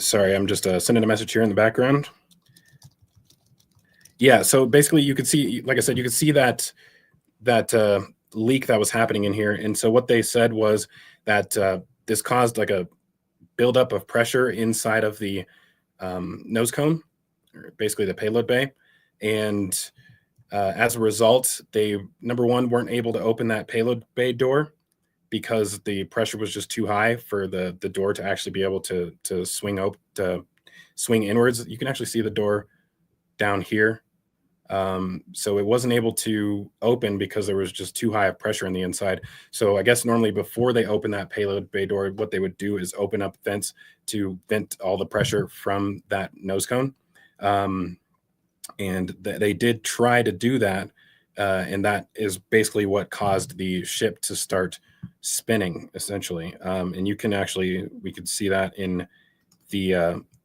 Sorry, I'm just sending a message here in the background. Yeah, so basically you could see, like I said, you could see that leak that was happening in here. And so what they said was that this caused like a buildup of pressure inside of the nose cone, or basically the payload bay. And as a result, they, number one, weren't able to open that payload bay door because the pressure was just too high for the door to actually be able to swing inwards. You can actually see the door down here. So it wasn't able to open because there was just too high of pressure in the inside. So I guess normally before they open that payload bay door, what they would do is open up vents to vent all the pressure from that nose cone. And they did try to do that. And that is basically what caused the ship to start spinning, essentially. And you can actually, we could see that in the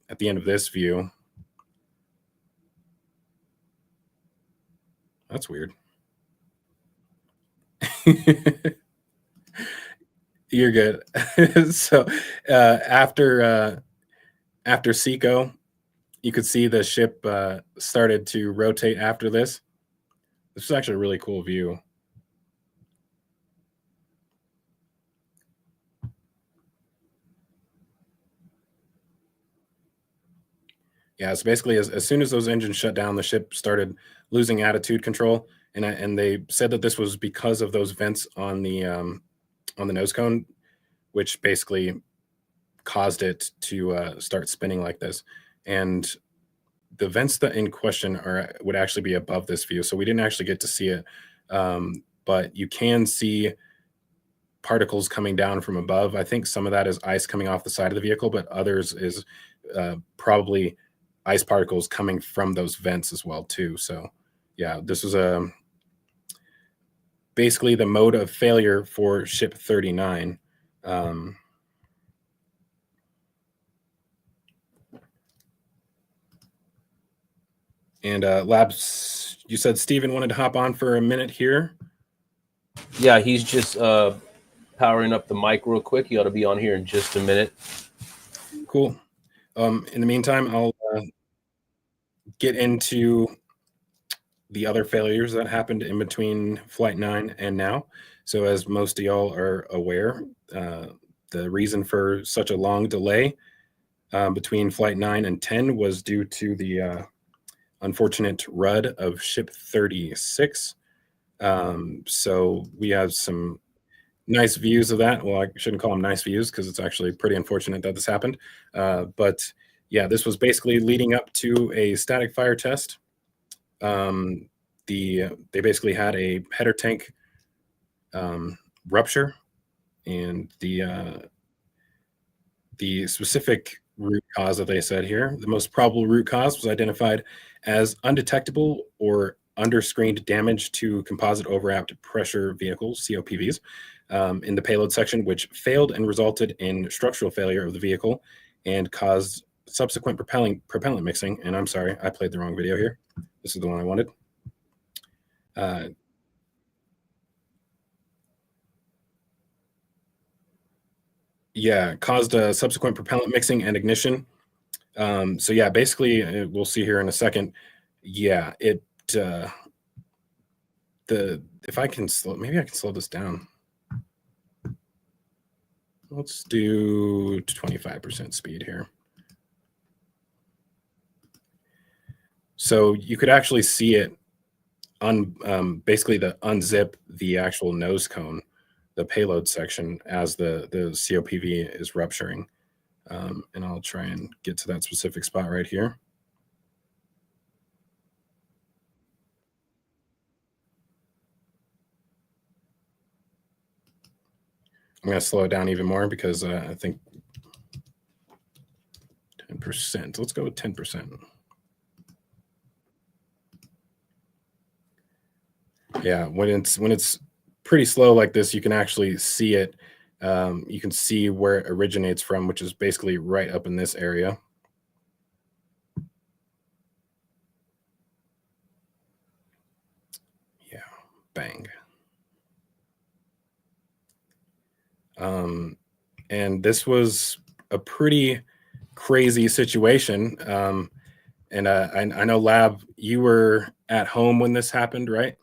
at the end of this view. That's weird. You're good. So after Seco, you could see the ship started to rotate after this. This is actually a really cool view. Yeah, so basically, as soon as those engines shut down, the ship started losing attitude control, and they said that this was because of those vents on the nose cone, which basically caused it to start spinning like this. And the vents that in question would actually be above this view, so we didn't actually get to see it, but you can see particles coming down from above. I think some of that is ice coming off the side of the vehicle, but others is probably ice particles coming from those vents as well too. So yeah, this was basically the mode of failure for ship 39. And Labs, you said Steven wanted to hop on for a minute here. Yeah, he's just powering up the mic real quick. He ought to be on here in just a minute. Cool. In the meantime, I'll get into the other failures that happened in between Flight 9 and now. So as most of y'all are aware, the reason for such a long delay between Flight 9 and 10 was due to the unfortunate RUD of ship 36. So we have some nice views of that. Well, I shouldn't call them nice views because it's actually pretty unfortunate that this happened. But yeah, this was basically leading up to a static fire test. They basically had a header tank rupture, and the specific root cause that they said here, the most probable root cause was identified as undetectable or underscreened damage to composite overwrapped pressure vehicles, COPVs, in the payload section, which failed and resulted in structural failure of the vehicle and caused subsequent propellant mixing. And I'm sorry, I played the wrong video here. This is the one I wanted. Yeah, caused a subsequent propellant mixing and ignition. So yeah, basically, we'll see here in a second. Yeah, if I can maybe I can slow this down. Let's do 25% speed here. So you could actually see it basically unzip the actual nose cone, the payload section, as the COPV is rupturing. And I'll try and get to that specific spot right here. I'm going to slow it down even more because I think 10%. Let's go with 10%. Yeah, when it's pretty slow like this, you can actually see it. You can see where it originates from, which is basically right up in this area. Yeah, bang. And this was a pretty crazy situation. And I know, Lab, you were at home when this happened, right?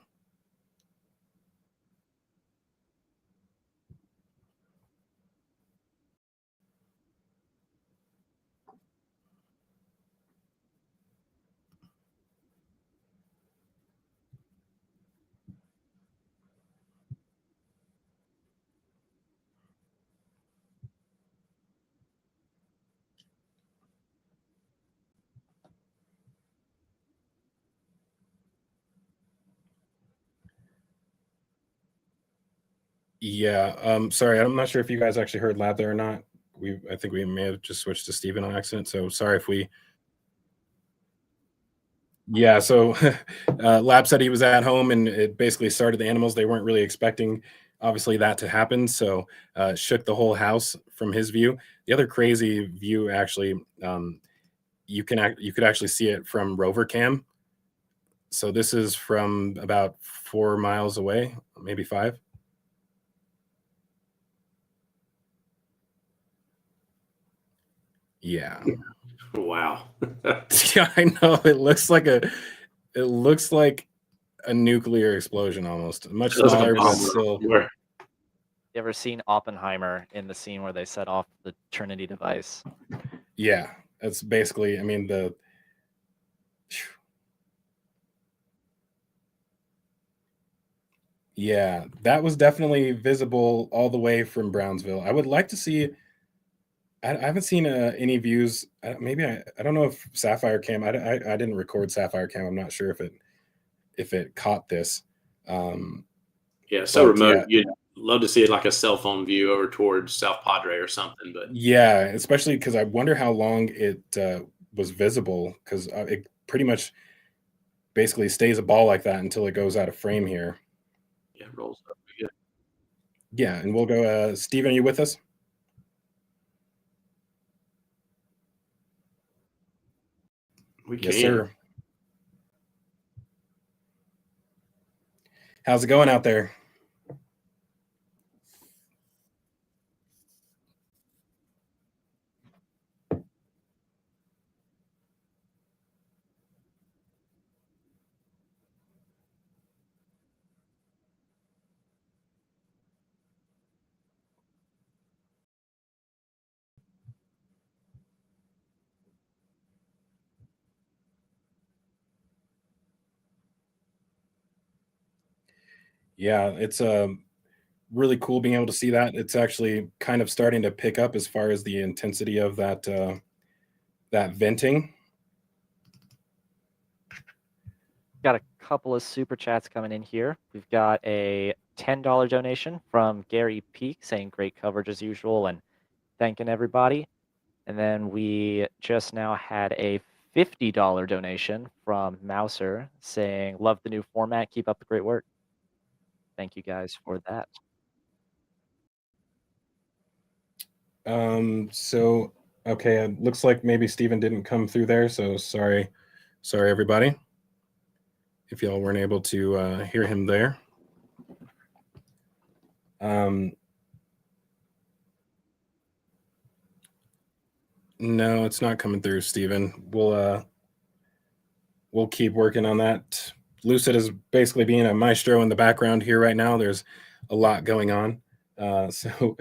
Yeah. Sorry, I'm not sure if you guys actually heard Lab there or not. I think we may have just switched to Steven on accident. So sorry if we. Yeah. So Lab said he was at home and it basically started the animals. They weren't really expecting, obviously, that to happen. So shook the whole house from his view. The other crazy view, actually, you could actually see it from rover cam. So this is from about 4 miles away, maybe 5. Yeah. Wow. Yeah, I know. It looks like a nuclear explosion almost. Much It looks like a smaller, bomb but went off still. somewhere. You ever seen Oppenheimer in the scene where they set off the Trinity device? Yeah, that's basically. I mean the. Yeah, that was definitely visible all the way from Brownsville. I would like to see. I haven't seen any views. Maybe I don't know if Sapphire Cam. I didn't record Sapphire Cam. I'm not sure if it caught this. Yeah, so But remote. yeah, You'd love to see like a cell phone view over towards South Padre or something. But yeah, especially because I wonder how long it was visible because it pretty much basically stays a ball like that until it goes out of frame here. yeah, it rolls up. Yeah, Yeah, and we'll go. Steven, are you with us? we Yes, can. sir. How's it going out there? Yeah, it's really cool being able to see that. It's actually kind of starting to pick up as far as the intensity of that venting. Got a couple of super chats coming in here. We've got a $10 donation from Gary Peak saying great coverage as usual and thanking everybody. And then we just now had a $50 donation from Mouser saying, love the new format. Keep up the great work. Thank you guys for that. So okay, it looks like maybe Steven didn't come through there, so sorry everybody if y'all weren't able to hear him there. No, it's not coming through, Steven. We'll keep working on that. Lucid is basically being a maestro in the background here right now. There's a lot going on. So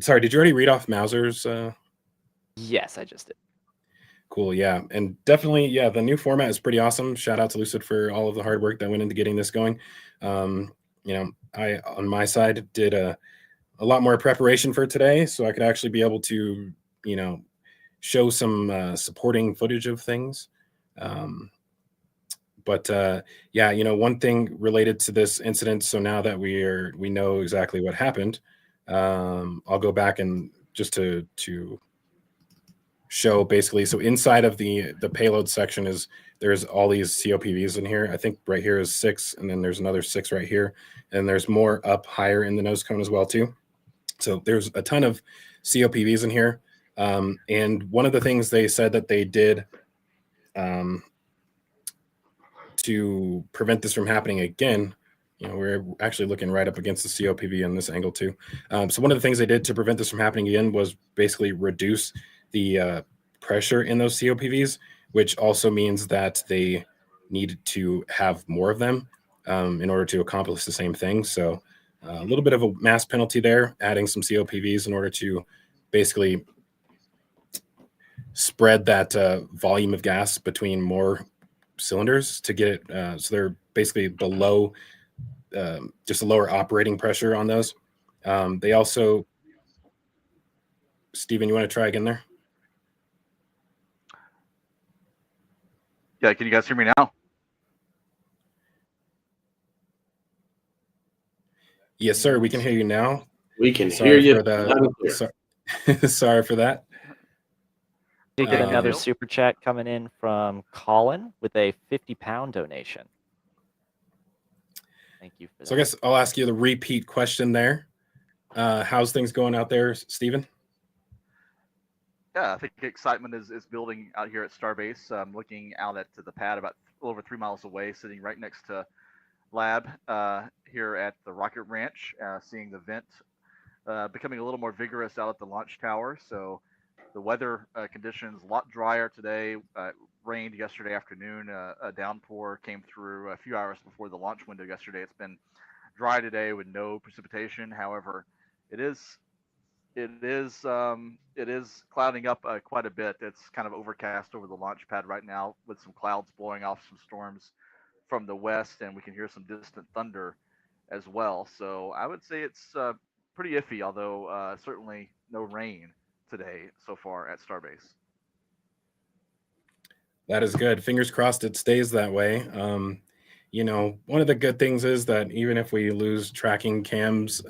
sorry, did you already read off Mauser's? Yes, I just did. Cool, yeah, and definitely, yeah, the new format is pretty awesome. Shout out to Lucid for all of the hard work that went into getting this going. I on my side did a lot more preparation for today, so I could actually be able to, show some supporting footage of things. But yeah, one thing related to this incident. So now that we know exactly what happened, I'll go back and just to show basically. So inside of the payload section there's all these COPVs in here. I think right here is 6, and then there's another 6 right here, and there's more up higher in the nose cone as well too. So there's a ton of COPVs in here. And one of the things they said that they did to prevent this from happening again, we're actually looking right up against the COPV in this angle too. So one of the things they did to prevent this from happening again was basically reduce the pressure in those COPVs, which also means that they need to have more of them in order to accomplish the same thing. So a little bit of a mass penalty there, adding some COPVs in order to basically spread that volume of gas between more cylinders to get it so they're basically below just a lower operating pressure on those. They also, Steven, you want to try again there? Yeah, can you guys hear me now? Yes, sir. We can hear you now. We can Sorry hear you. for that. Sorry for that. Did get another Nope. super chat coming in from Colin with a £50 donation. Thank you for that. So I guess I'll ask you the repeat question there. How's things going out there, Steven? Yeah, I think excitement is building out here at Starbase. I'm looking out at the pad about a little over 3 miles away, sitting right next to Lab here at the Rocket Ranch, seeing the vent becoming a little more vigorous out at the launch tower. So the weather conditions a lot drier today. Rained yesterday afternoon. A downpour came through a few hours before the launch window yesterday. It's been dry today with no precipitation. However, it is it is clouding up quite a bit. It's kind of overcast over the launch pad right now with some clouds blowing off some storms from the west, and we can hear some distant thunder as well. So I would say it's pretty iffy, although certainly no rain today so far at Starbase. That is good. Fingers crossed it stays that way. One of the good things is that even if we lose tracking cams,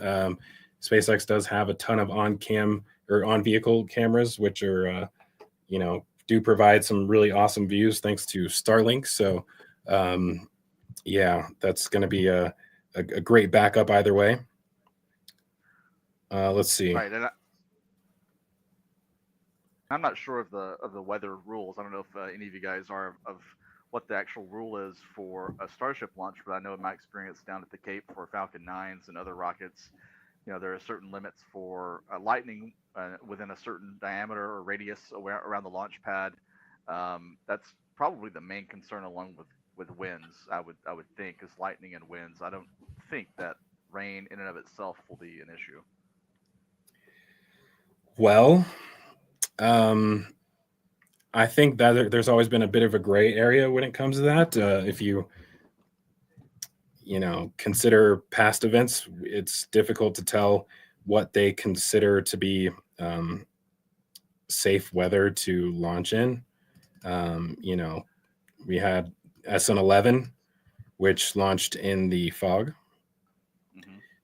SpaceX does have a ton of on-cam or on-vehicle cameras, which are, do provide some really awesome views thanks to Starlink. So, that's going to be a great backup either way. Let's see. Right, and I'm not sure of the weather rules. I don't know if any of you guys are of what the actual rule is for a Starship launch, but I know in my experience down at the Cape for Falcon 9s and other rockets, there are certain limits for lightning within a certain diameter or radius around the launch pad. That's probably the main concern, along with winds. I would think is lightning and winds. I don't think that rain in and of itself will be an issue. Well, I think that there's always been a bit of a gray area when it comes to that. If you consider past events, it's difficult to tell what they consider to be safe weather to launch in. We had SN11, which launched in the fog.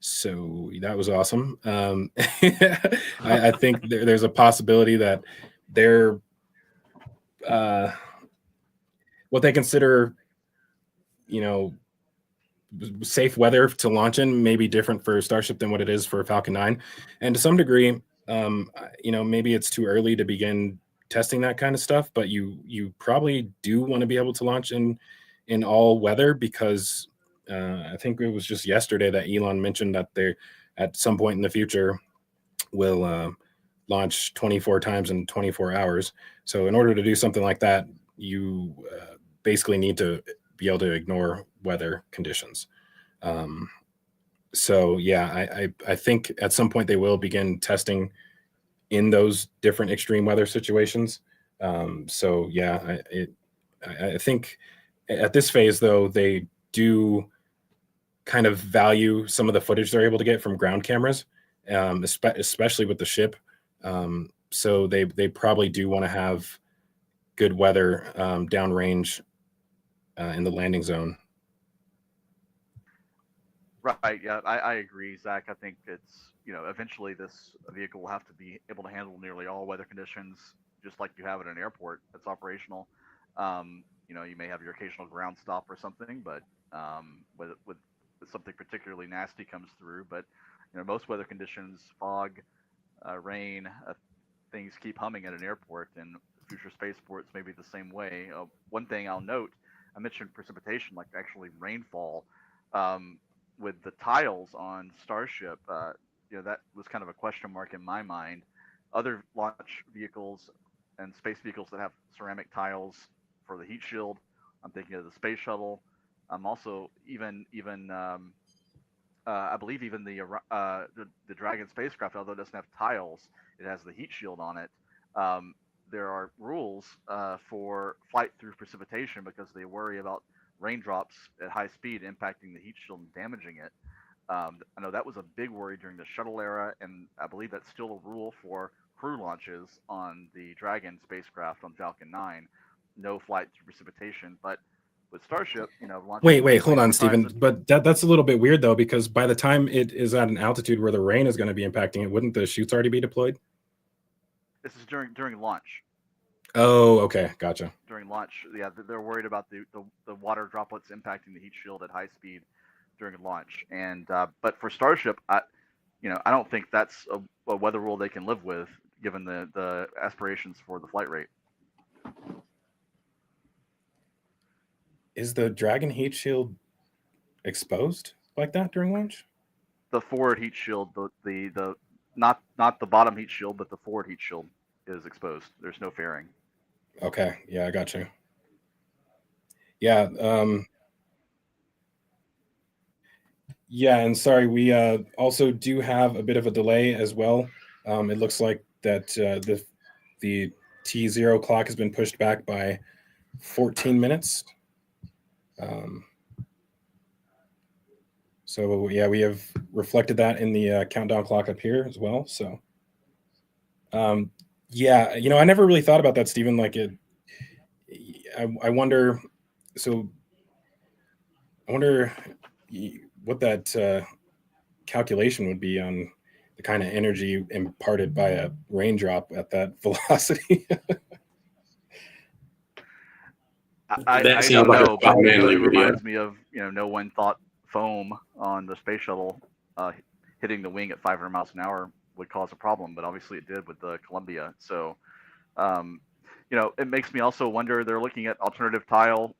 So that was awesome. I think there's a possibility that they're what they consider, safe weather to launch in may be different for Starship than what it is for Falcon 9. And to some degree, maybe it's too early to begin testing that kind of stuff, but you probably do want to be able to launch in all weather, because I think it was just yesterday that Elon mentioned that they at some point in the future will launch 24 times in 24 hours. So in order to do something like that, you basically need to be able to ignore weather conditions. I think at some point they will begin testing in those different extreme weather situations. I think at this phase, though, they do kind of value some of the footage they're able to get from ground cameras, especially with the ship. So they probably do want to have good weather downrange in the landing zone. Right. Yeah, I agree, Zach. I think it's, eventually this vehicle will have to be able to handle nearly all weather conditions, just like you have at an airport that's operational. You may have your occasional ground stop or something, but with something particularly nasty comes through. But, most weather conditions, fog, rain, things keep humming at an airport, and future spaceports may be the same way. One thing I'll note, I mentioned precipitation, like actually rainfall. With the tiles on Starship, that was kind of a question mark in my mind. Other launch vehicles and space vehicles that have ceramic tiles for the heat shield, I'm thinking of the space shuttle. I'm also I believe even the Dragon spacecraft, although it doesn't have tiles, it has the heat shield on it. There are rules for flight through precipitation because they worry about raindrops at high speed impacting the heat shield and damaging it. I know that was a big worry during the shuttle era, and I believe that's still a rule for crew launches on the Dragon spacecraft on Falcon 9. No flight through precipitation, but with Starship, Wait, hold on, Stephen. But that's a little bit weird though, because by the time it is at an altitude where the rain is going to be impacting it, wouldn't the chutes already be deployed? This is during launch. Oh, okay, gotcha. During launch, yeah, they're worried about the water droplets impacting the heat shield at high speed during launch. And but for Starship, I don't think that's a weather rule they can live with, given the aspirations for the flight rate. Is the Dragon heat shield exposed like that during launch? The forward heat shield, the Not the bottom heat shield, but the forward heat shield is exposed. There's no fairing. Okay, yeah, I got you. Yeah, yeah, and sorry, we also do have a bit of a delay as well. It looks like that the T0 clock has been pushed back by 14 minutes. So yeah, we have reflected that in the countdown clock up here as well. So yeah, I never really thought about that, Stephen. Like I wonder. So I wonder what that calculation would be on the kind of energy imparted by a raindrop at that velocity. I don't know, but it reminds me of no one thought foam on the space shuttle hitting the wing at 500 miles an hour would cause a problem, but obviously it did with the Columbia. So it makes me also wonder, they're looking at alternative tile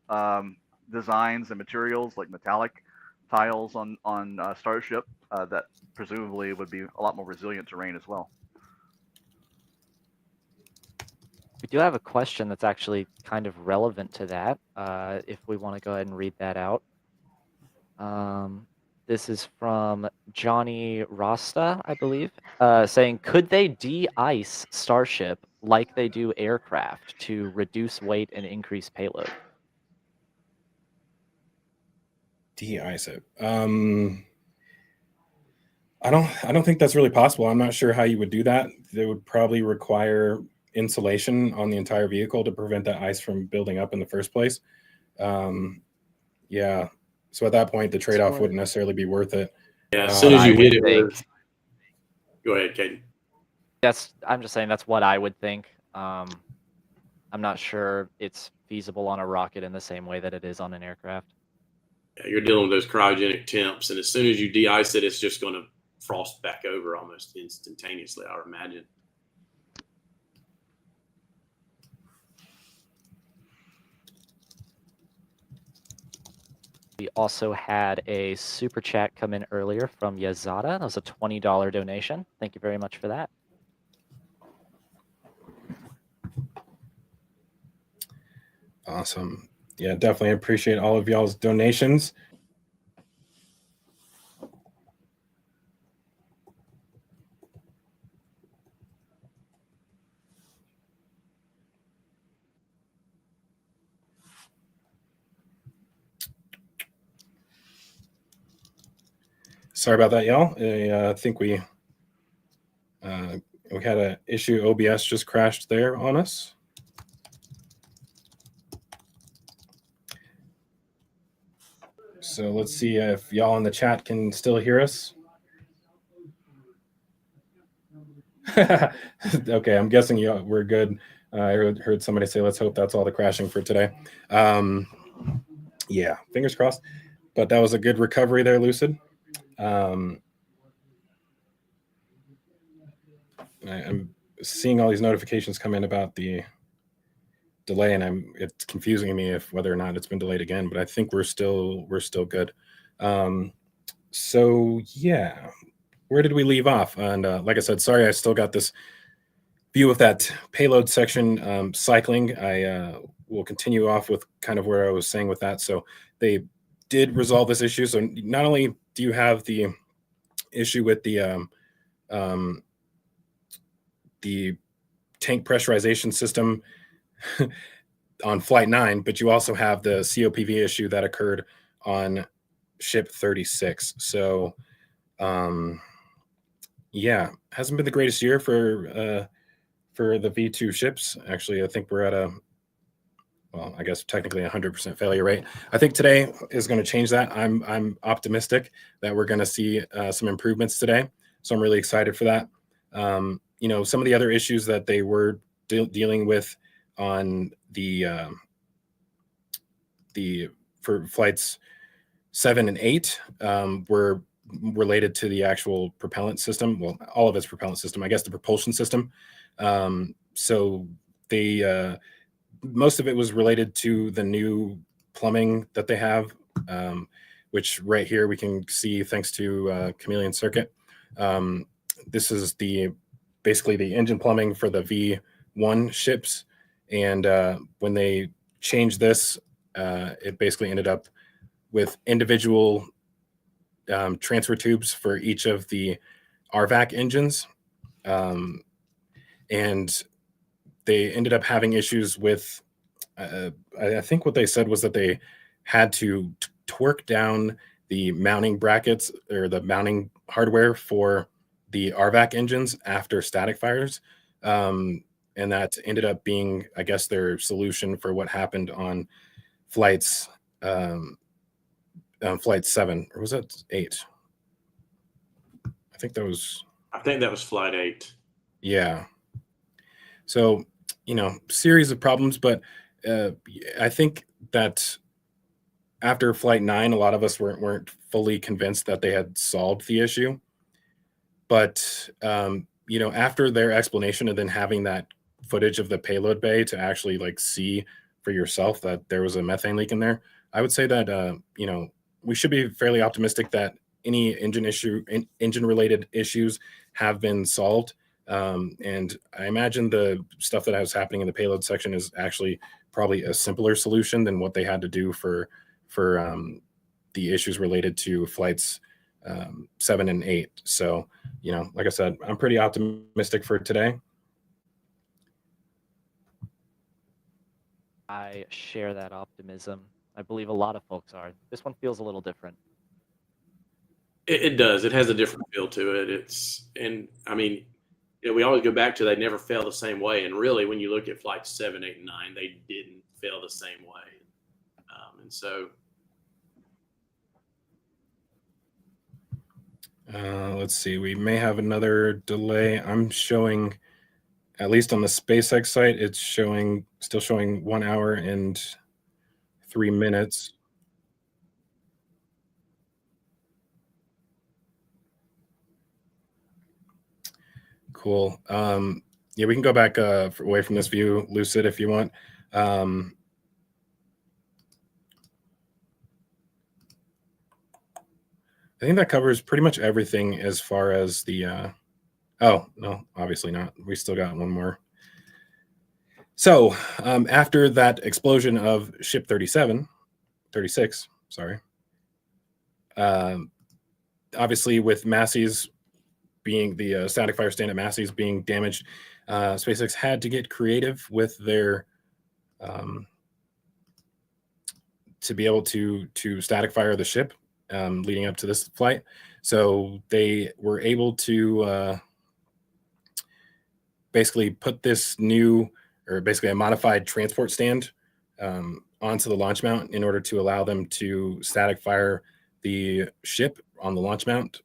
designs and materials like metallic tiles on Starship that presumably would be a lot more resilient to rain as well. We do have a question that's actually kind of relevant to that, if we want to go ahead and read that out. This is from Johnny Rasta, I believe, saying, could they de-ice Starship like they do aircraft to reduce weight and increase payload? De-ice it. I don't think that's really possible. I'm not sure how you would do that. They would probably require insulation on the entire vehicle to prevent that ice from building up in the first place. Yeah. So at that point, the trade-off wouldn't necessarily be worth it. Yeah, as soon as you hit it, go ahead, Caden. I'm just saying that's what I would think. I'm not sure it's feasible on a rocket in the same way that it is on an aircraft. Yeah, you're dealing with those cryogenic temps, and as soon as you de-ice it, it's just going to frost back over almost instantaneously, I would imagine. We also had a super chat come in earlier from Yazada. That was a $20 donation. Thank you very much for that. Awesome. Yeah, definitely appreciate all of y'all's donations. Sorry about that, y'all. I think we had an issue. OBS just crashed there on us. So let's see if y'all in the chat can still hear us. Okay, I'm guessing we're good. I heard somebody say, let's hope that's all the crashing for today. Yeah, fingers crossed. But that was a good recovery there, Lucid. I'm seeing all these notifications come in about the delay, and it's confusing me if whether or not it's been delayed again, but I think we're still good. So yeah, where did we leave off? And like I said, sorry, I still got this view of that payload section cycling. I will continue off with kind of where I was saying with that. So they did resolve this issue. So not only do you have the issue with the tank pressurization system on Flight 9, but you also have the COPV issue that occurred on Ship 36. So, yeah, hasn't been the greatest year for the V2 ships. Actually, I think we're at I guess technically 100% failure rate. I think today is going to change that. I'm optimistic that we're going to see some improvements today. So I'm really excited for that. Some of the other issues that they were dealing with on for flights 7 and 8 were related to the actual propellant system. Well, all of its propellant system, I guess the propulsion system. So they most of it was related to the new plumbing that they have, which right here we can see thanks to Chameleon Circuit. this is basically the engine plumbing for the V1 ships. And when they changed this, it basically ended up with individual transfer tubes for each of the RVAC engines. And they ended up having issues with, I think what they said was that they had to torque down the mounting brackets or the mounting hardware for the RVAC engines after static fires. And that ended up being, I guess, their solution for what happened on flights, flight 7, or was that 8? I think that was flight 8. Yeah. So, series of problems, but I think that after flight 9, a lot of us weren't fully convinced that they had solved the issue. But, after their explanation and then having that footage of the payload bay to actually see for yourself that there was a methane leak in there, I would say that, we should be fairly optimistic that any engine related issues have been solved. And I imagine the stuff that was happening in the payload section is actually probably a simpler solution than what they had to do for the issues related to flights 7 and 8. So, like I said, I'm pretty optimistic for today. I share that optimism. I believe a lot of folks are. This one feels a little different. It does. It has a different feel to it. We always go back to they never fail the same way. And really, when you look at flights 7, 8, and 9, they didn't fail the same way. And so. Let's see. We may have another delay. I'm showing, at least on the SpaceX site, it's still showing 1 hour and 3 minutes. Cool. Yeah, we can go back away from this view, Lucid, if you want. I think that covers pretty much everything as far as the. Oh, no, obviously not. We still got one more. So after that explosion of ship 36, sorry. Obviously, with Massey's being the static fire stand at Massey's being damaged, SpaceX had to get creative with their to be able to static fire the ship leading up to this flight. So they were able to basically put this new, or basically a modified transport stand onto the launch mount in order to allow them to static fire the ship on the launch mount.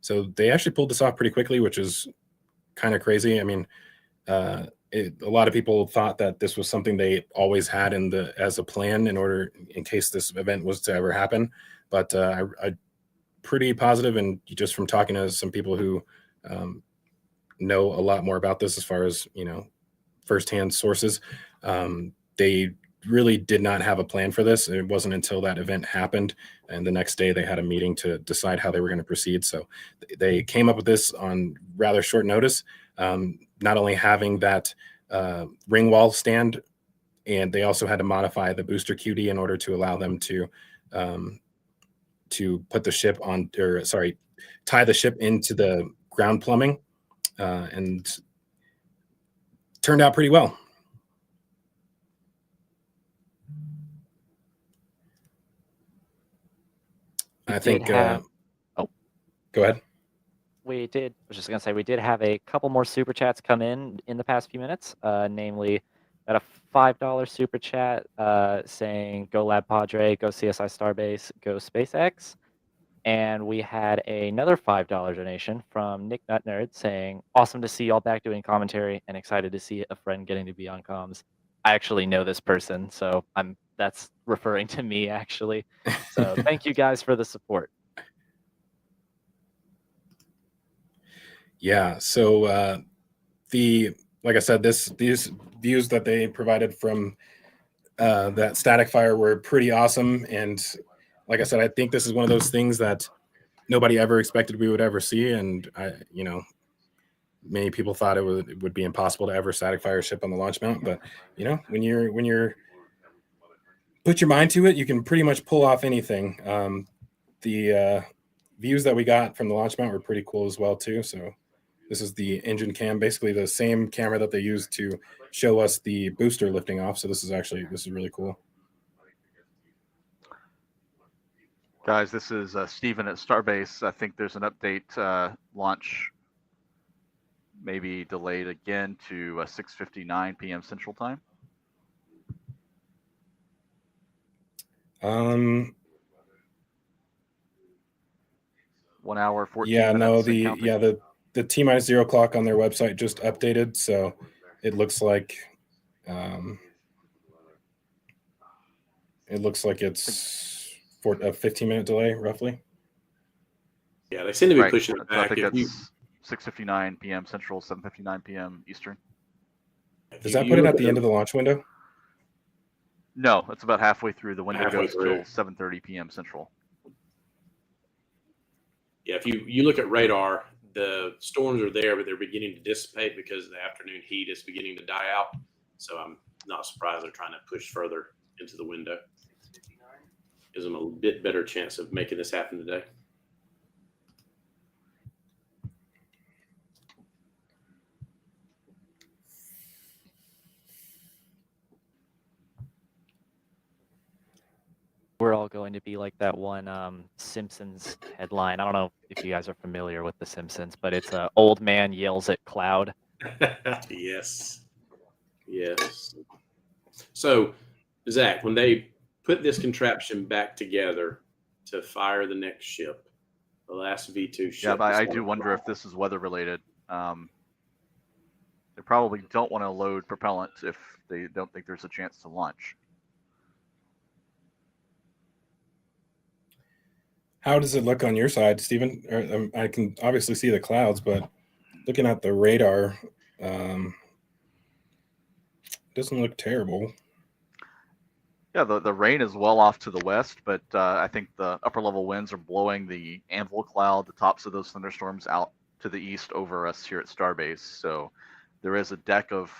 So they actually pulled this off pretty quickly, which is kind of crazy. I mean, a lot of people thought that this was something they always had as a plan in case this event was to ever happen. But I'm pretty positive, and just from talking to some people who know a lot more about this as far as, firsthand sources, they really did not have a plan for this. It wasn't until that event happened, and the next day they had a meeting to decide how they were going to proceed. So they came up with this on rather short notice, not only having that ring wall stand, and they also had to modify the booster QD in order to allow them to put the ship on, or sorry, tie the ship into the ground plumbing, and turned out pretty well. I think. Go ahead. I was just going to say, we did have a couple more super chats come in the past few minutes, namely at a $5 super chat saying, go LabPadre, go CSI Starbase, go SpaceX. And we had another $5 donation from Nick Nutnerd saying, awesome to see y'all back doing commentary and excited to see a friend getting to be on comms. I actually know this person, so that's referring to me, actually. So thank you guys for the support. Yeah, so like I said, these views that they provided from that static fire were pretty awesome. And like I said, I think this is one of those things that nobody ever expected we would ever see. And many people thought it would be impossible to ever static fire a ship on the launch mount. But when you're put your mind to it, you can pretty much pull off anything. The views that we got from the launch mount were pretty cool as well too. So this is the engine cam, basically the same camera that they used to show us the booster lifting off. So this is really cool. Guys, this is Steven at Starbase. I think there's an update. Launch maybe delayed again to 6:59 p.m. Central Time. 1 hour 14 yeah, minutes. No, the T-minus 0 clock on their website just updated, so it looks like it's for a 15-minute delay, roughly. Yeah, they seem to be pushing it back. I think that's 6:59 p.m. Central, 7:59 p.m. Eastern. Does that put it at the end of the launch window? No, it's about halfway through. The window Halfway goes through. till 7:30 p.m. Central. Yeah, if you look at radar, the storms are there, but they're beginning to dissipate because the afternoon heat is beginning to die out. So I'm not surprised they're trying to push further into the window. Gives them a bit better chance of making this happen today. We're all going to be like that one Simpsons headline. I don't know if you guys are familiar with The Simpsons, but it's a old man yells at cloud. Yes. So, Zach, when they put this contraption back together to fire the next ship, the last V2 ship. Yeah, but I do wonder if this is weather related. They probably don't want to load propellant if they don't think there's a chance to launch. How does it look on your side, Stephen? I can obviously see the clouds, but looking at the radar, it doesn't look terrible. Yeah, the rain is well off to the west, but I think the upper level winds are blowing the anvil cloud, the tops of those thunderstorms, out to the east over us here at Starbase. So there is a deck of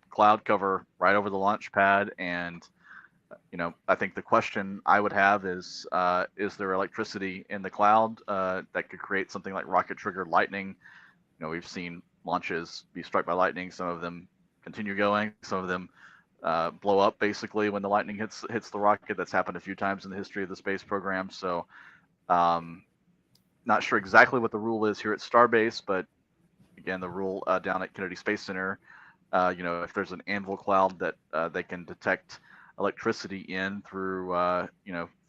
cloud cover right over the launch pad, and I think the question I would have is there electricity in the cloud that could create something like rocket triggered lightning? We've seen launches be struck by lightning. Some of them continue going. Some of them blow up basically when the lightning hits the rocket. That's happened a few times in the history of the space program. So not sure exactly what the rule is here at Starbase, but again, the rule down at Kennedy Space Center, if there's an anvil cloud that they can detect electricity in through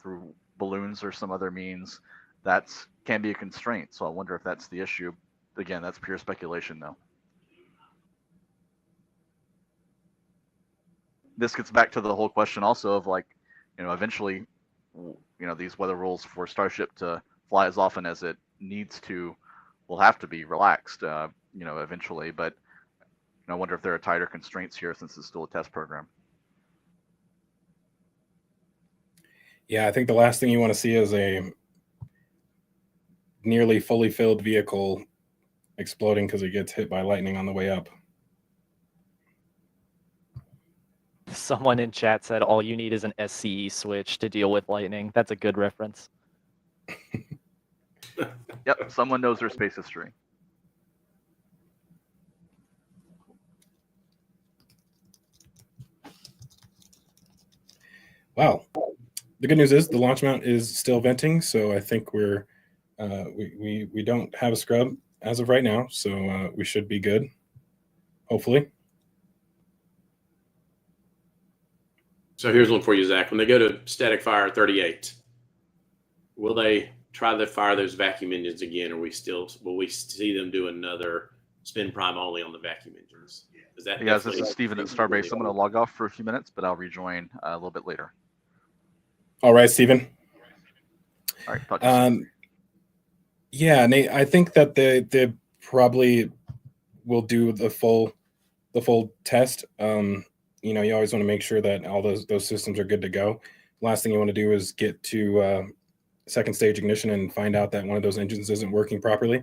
through balloons or some other means, that can be a constraint. So I wonder if that's the issue. Again, that's pure speculation though. This gets back to the whole question also of eventually these weather rules for Starship to fly as often as it needs to will have to be relaxed eventually, but I wonder if there are tighter constraints here since it's still a test program. Yeah, I think the last thing you want to see is a nearly fully filled vehicle exploding because it gets hit by lightning on the way up. Someone in chat said all you need is an SCE switch to deal with lightning. That's a good reference. Yep, someone knows their space history. Wow. The good news is the launch mount is still venting, so I think we don't have a scrub as of right now, so we should be good, hopefully. So here's one for you, Zach. When they go to static fire 38, will they try to fire those vacuum engines again, or will we see them do another spin prime only on the vacuum engines? This is Steven at Starbase. I'm going to log off for a few minutes, but I'll rejoin a little bit later. All right, Steven. All right, talk to you soon. Yeah, Nate, I think that they probably will do the full test. You always want to make sure that all those systems are good to go. Last thing you want to do is get to second stage ignition and find out that one of those engines isn't working properly.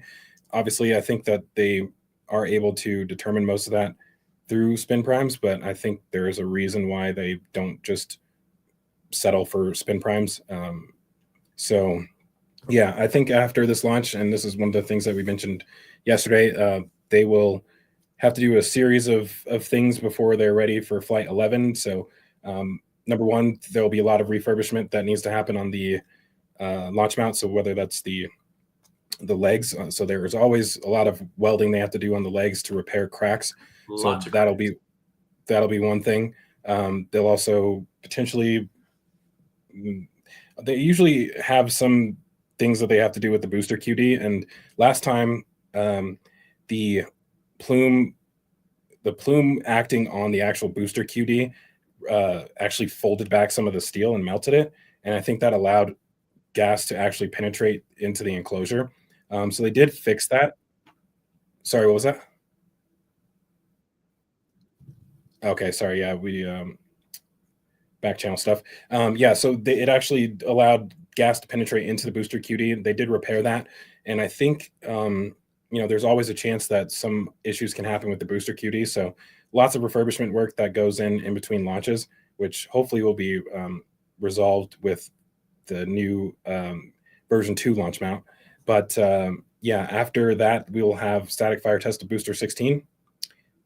Obviously, I think that they are able to determine most of that through spin primes, but I think there is a reason why they don't just settle for spin primes. So yeah, I think after this launch, and this is one of the things that we mentioned yesterday, they will have to do a series of things before they're ready for Flight 11. So number one, there'll be a lot of refurbishment that needs to happen on the launch mount. So whether that's the legs, so there is always a lot of welding they have to do on the legs to repair cracks. So that'll be one thing. They'll also potentially, they usually have some things that they have to do with the booster QD. And last time, the plume acting on the actual booster QD actually folded back some of the steel and melted it. And I think that allowed gas to actually penetrate into the enclosure. So they did fix that. Sorry, what was that? Okay, sorry. Yeah, we back channel stuff. Yeah, so it actually allowed gas to penetrate into the booster QD. They did repair that, and I think there's always a chance that some issues can happen with the booster QD. So lots of refurbishment work that goes in between launches, which hopefully will be resolved with the new version 2 launch mount. But yeah, after that, we will have static fire test of booster 16,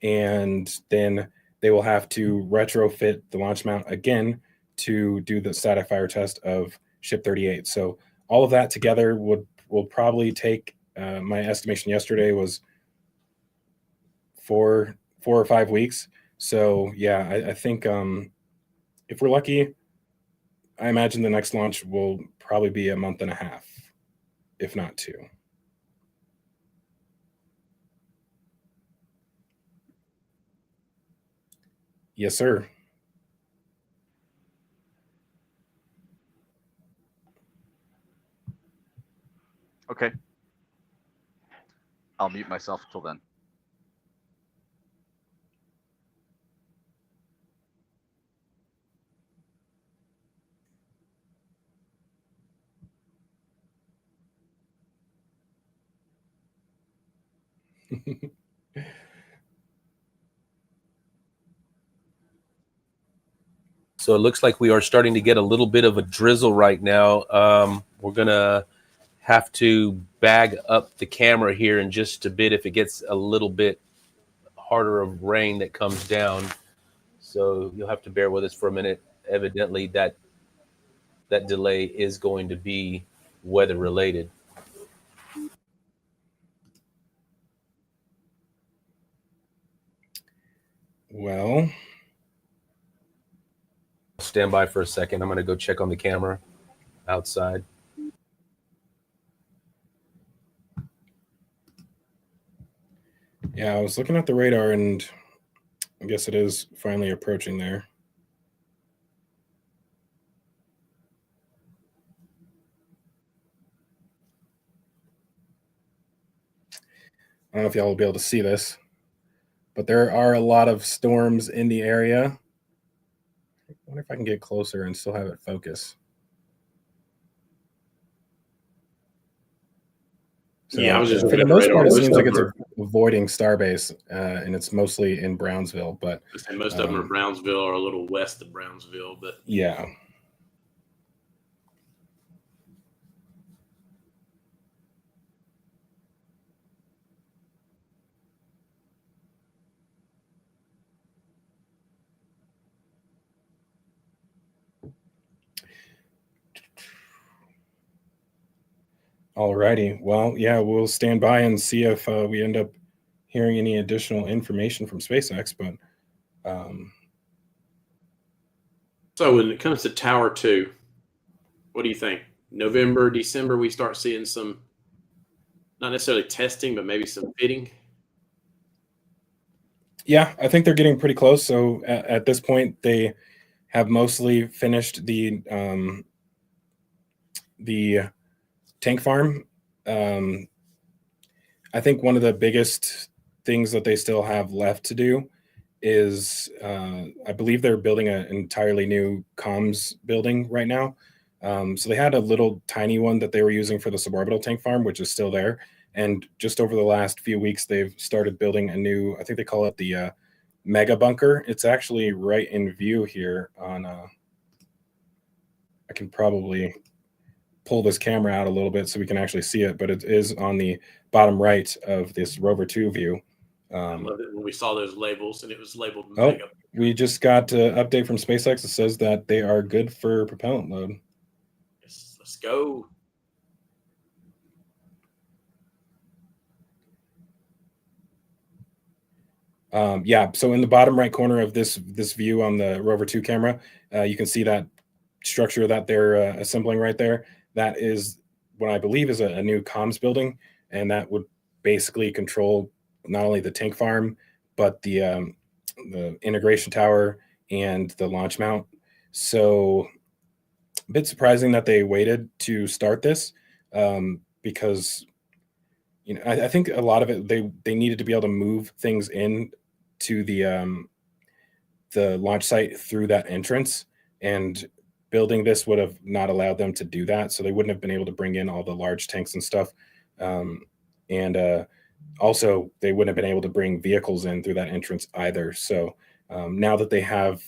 and then they will have to retrofit the launch mount again to do the static fire test of ship 38. So all of that together will probably take, my estimation yesterday was 4 or 5 weeks. So yeah, I think if we're lucky, I imagine the next launch will probably be a month and a half, if not 2. Yes, sir. Okay. I'll mute myself until then. So it looks like we are starting to get a little bit of a drizzle right now. We're going to have to bag up the camera here in just a bit if it gets a little bit harder of rain that comes down. So you'll have to bear with us for a minute. Evidently, that delay is going to be weather related. Well, stand by for a second. I'm going to go check on the camera outside. Yeah, I was looking at the radar, and I guess it is finally approaching there. I don't know if y'all will be able to see this, but there are a lot of storms in the area. I wonder if I can get closer and still have it focus. So yeah, I was just for the most part, it seems like it's avoiding Starbase, and it's mostly in Brownsville. But most of them are Brownsville or a little west of Brownsville. But yeah. Alrighty. Well, yeah, we'll stand by and see if we end up hearing any additional information from SpaceX. But so when it comes to Tower 2, what do you think? November, December, we start seeing some, not necessarily testing, but maybe some fitting? Yeah, I think they're getting pretty close. So at this point, they have mostly finished the tank farm. I think one of the biggest things that they still have left to do is I believe they're building an entirely new comms building right now. So they had a little tiny one that they were using for the suborbital tank farm, which is still there. And just over the last few weeks, they've started building a new, I think they call it the mega bunker. It's actually right in view here on, I can probably pull this camera out a little bit so we can actually see it, but it is on the bottom right of this Rover 2 view. I love it when we saw those labels and it was labeled Oh, mega. we just got an update from SpaceX that says that they are good for propellant load. Yes, let's go. Yeah, so in the bottom right corner of this view on the Rover 2 camera, you can see that structure that they're assembling right there. That is what I believe is a new comms building, and that would basically control not only the tank farm, but the integration tower and the launch mount. So a bit surprising that they waited to start this, because I think a lot of it they needed to be able to move things in to the launch site through that entrance, and building this would have not allowed them to do that. So they wouldn't have been able to bring in all the large tanks and stuff. And also they wouldn't have been able to bring vehicles in through that entrance either. So now that they have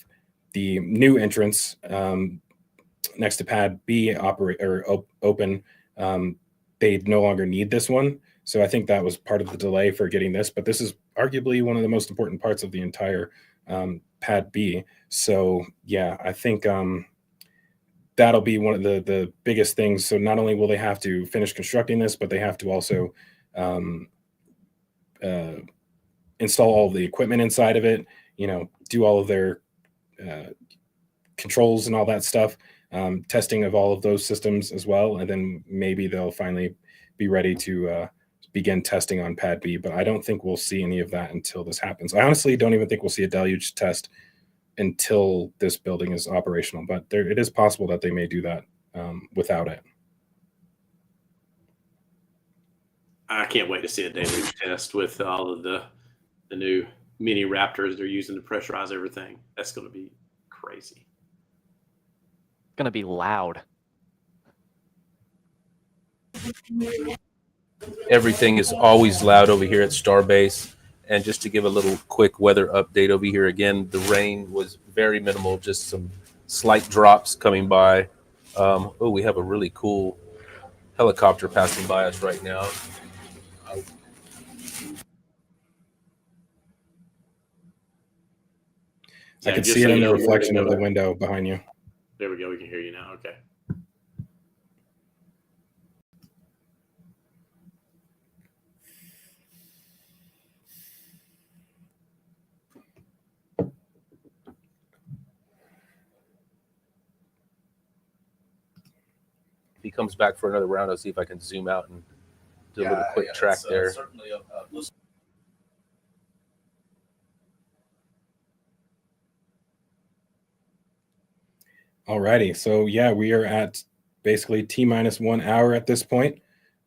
the new entrance next to pad B open, they no longer need this one. So I think that was part of the delay for getting this, but this is arguably one of the most important parts of the entire pad B. So yeah, I think that'll be one of the biggest things. So not only will they have to finish constructing this, but they have to also install all the equipment inside of it, do all of their controls and all that stuff, testing of all of those systems as well. And then maybe they'll finally be ready to begin testing on pad B, but I don't think we'll see any of that until this happens. I honestly don't even think we'll see a deluge test until this building is operational, but it is possible that they may do that without it. I can't wait to see a deluge test with all of the new mini Raptors they're using to pressurize everything. That's going to be crazy. It's going to be loud. Everything is always loud over here at Starbase. And just to give a little quick weather update over here again, the rain was very minimal, just some slight drops coming by. We have a really cool helicopter passing by us right now. I can see it in the reflection of the window behind you. There we go. We can hear you now. Okay. If he comes back for another round, I'll see if I can zoom out and do a little quick track there. Certainly Alrighty, so yeah, we are at basically T-1 hour at this point.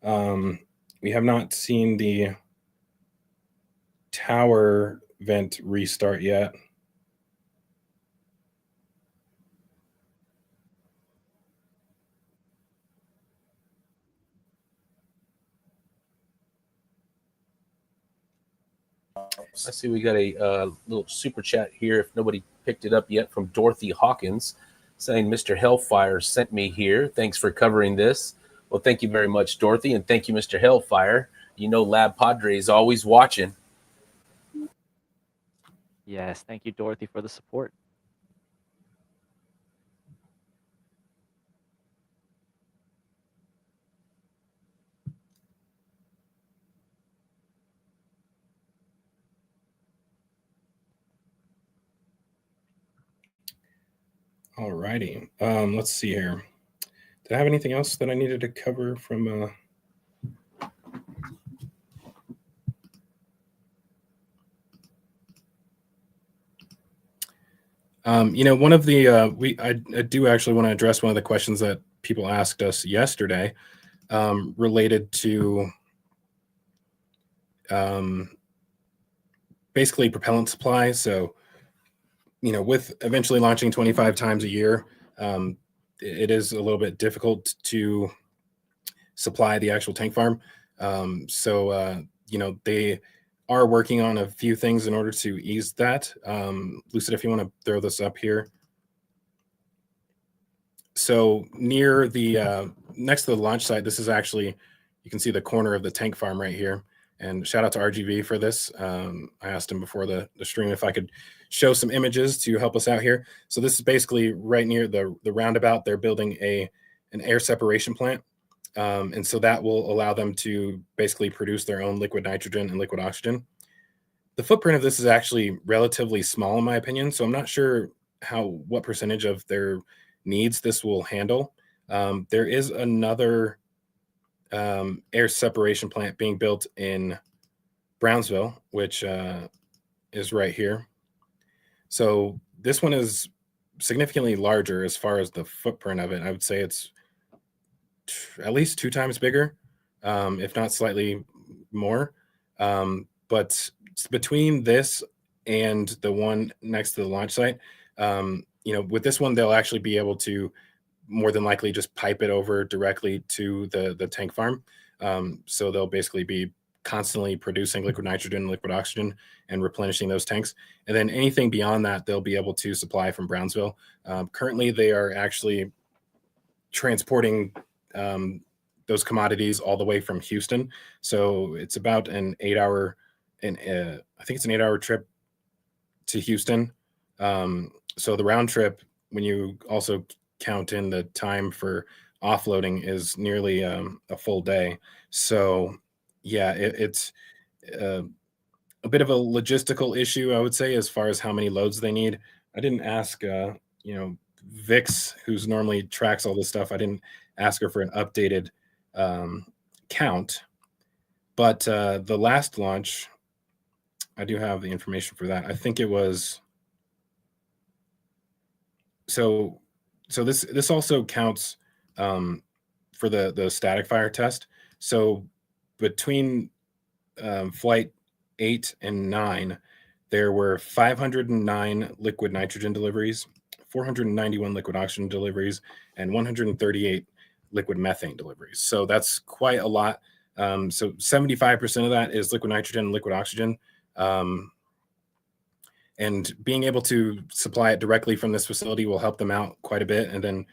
We have not seen the tower vent restart yet. I see we got a little super chat here, if nobody picked it up yet, from Dorothy Hawkins, saying, Mr. Hellfire sent me here. Thanks for covering this. Well, thank you very much, Dorothy, and thank you, Mr. Hellfire. LabPadre is always watching. Yes, thank you, Dorothy, for the support. All righty. Let's see here. Did I have anything else that I needed to cover from one of the I do actually want to address one of the questions that people asked us yesterday, related to basically propellant supply. So with eventually launching 25 times a year, it is a little bit difficult to supply the actual tank farm. They are working on a few things in order to ease that. Lucid, if you want to throw this up here. So near the next to the launch site, this is actually, you can see the corner of the tank farm right here. And shout out to RGV for this. I asked him before the stream if I could show some images to help us out here. So this is basically right near the roundabout. They're building an air separation plant. And so that will allow them to basically produce their own liquid nitrogen and liquid oxygen. The footprint of this is actually relatively small in my opinion. So I'm not sure what percentage of their needs this will handle. There is another air separation plant being built in Brownsville, which is right here. So this one is significantly larger as far as the footprint of it. I would say it's at least 2 times bigger, if not slightly more. But between this and the one next to the launch site, with this one, they'll actually be able to more than likely just pipe it over directly to the tank farm. So they'll basically be constantly producing liquid nitrogen and liquid oxygen and replenishing those tanks. And then anything beyond that, they'll be able to supply from Brownsville. Currently, they are actually transporting those commodities all the way from Houston. So it's about an 8-hour, I think it's an 8-hour trip to Houston. So the round trip, when you also count in the time for offloading, is nearly a full day. So yeah, it's a bit of a logistical issue, I would say, as far as how many loads they need. I didn't ask, Vix, who's normally tracks all this stuff, I didn't ask her for an updated count. But the last launch, I do have the information for that. I think it was. So this also counts for the static fire test. So between flight 8 and 9, there were 509 liquid nitrogen deliveries, 491 liquid oxygen deliveries, and 138 liquid methane deliveries. So that's quite a lot. So 75% of that is liquid nitrogen and liquid oxygen. And being able to supply it directly from this facility will help them out quite a bit. And then,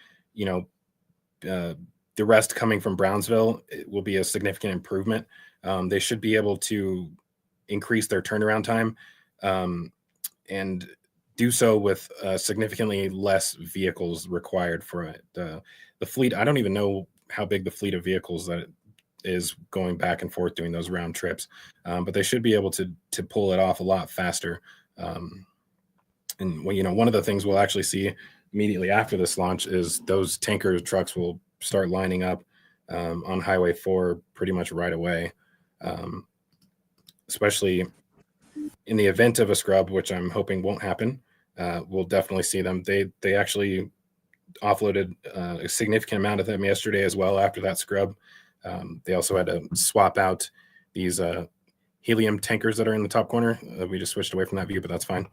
the rest coming from Brownsville, it will be a significant improvement. They should be able to increase their turnaround time and do so with significantly less vehicles required for it. The fleet, I don't even know how big the fleet of vehicles that is going back and forth doing those round trips, but they should be able to pull it off a lot faster. And one of the things we'll actually see immediately after this launch is those tanker trucks will start lining up on Highway 4 pretty much right away, especially in the event of a scrub, which I'm hoping won't happen. We'll definitely see them. They actually offloaded a significant amount of them yesterday as well after that scrub. They also had to swap out these helium tankers that are in the top corner. We just switched away from that view, but that's fine.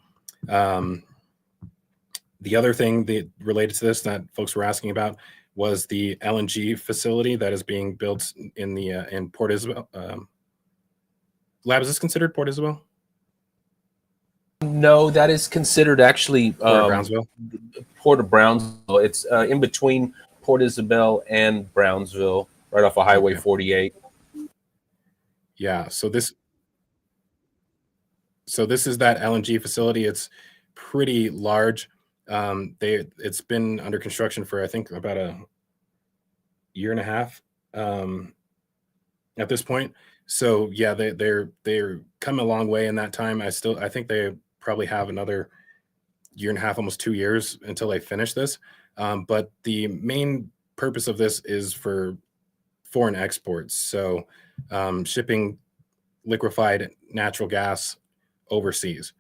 The other thing that related to this that folks were asking about was the LNG facility that is being built in Port Isabel. Lab, is this considered Port Isabel? No, that is considered actually Port of Brownsville. Port of Brownsville. It's in between Port Isabel and Brownsville, right off of Highway 48. Yeah, so this is that LNG facility. It's pretty large. It's been under construction for I think about a year and a half at this point. So yeah, they're come a long way in that time. I think they probably have another year and a half, almost 2 years until they finish this. But the main purpose of this is for foreign exports. So shipping liquefied natural gas overseas.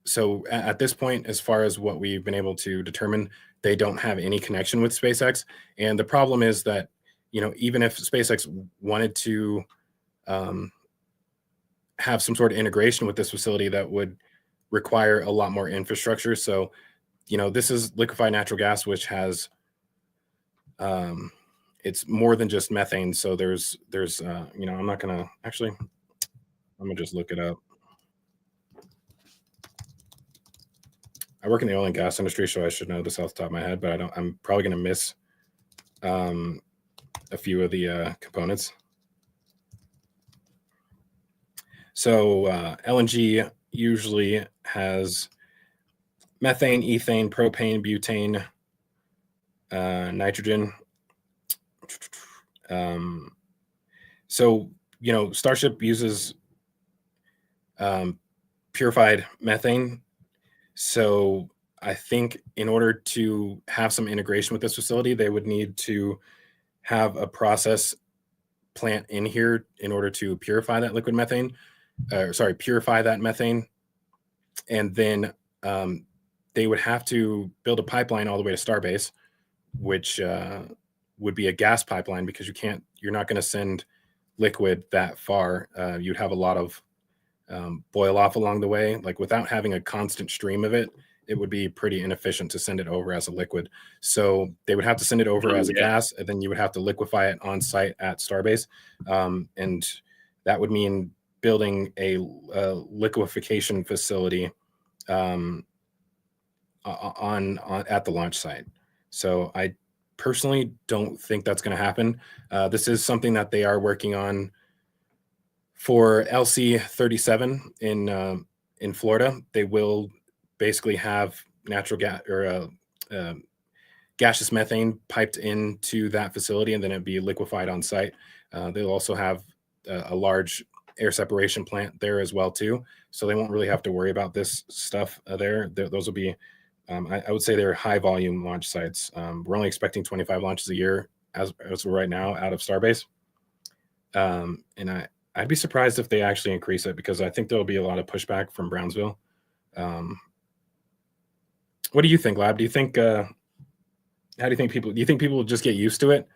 So at this point, as far as what we've been able to determine, they don't have any connection with SpaceX. And the problem is that, even if SpaceX wanted to have some sort of integration with this facility, that would require a lot more infrastructure. So this is liquefied natural gas, which has it's more than just methane. So there's I'm not gonna actually. I'm gonna just look it up. I work in the oil and gas industry, so I should know this off the top of my head, but I don't. I'm probably gonna miss a few of the components. So LNG usually has methane, ethane, propane, butane, nitrogen. So Starship uses purified methane. So I think in order to have some integration with this facility, they would need to have a process plant in here in order to purify that liquid methane, purify that methane. And then they would have to build a pipeline all the way to Starbase, which would be a gas pipeline, because you're not going to send liquid that far. You'd have a lot of boil off along the way. Like, without having a constant stream of it, it would be pretty inefficient to send it over as a liquid. So they would have to send it over as a gas, and then you would have to liquefy it on site at Starbase. And that would mean building a liquefaction facility on at the launch site. So I personally don't think that's going to happen. This is something that they are working on for LC-37 in Florida. They will basically have natural gas or gaseous methane piped into that facility, and then it'd be liquefied on site. They'll also have a large air separation plant there as well too, so they won't really have to worry about this stuff there. Those will be, I would say, they're high volume launch sites. We're only expecting 25 launches a year as we're right now out of Starbase, and I'd be surprised if they actually increase it, because I think there'll be a lot of pushback from Brownsville. What do you think, Lab? Do you think how do you think people will just get used to it?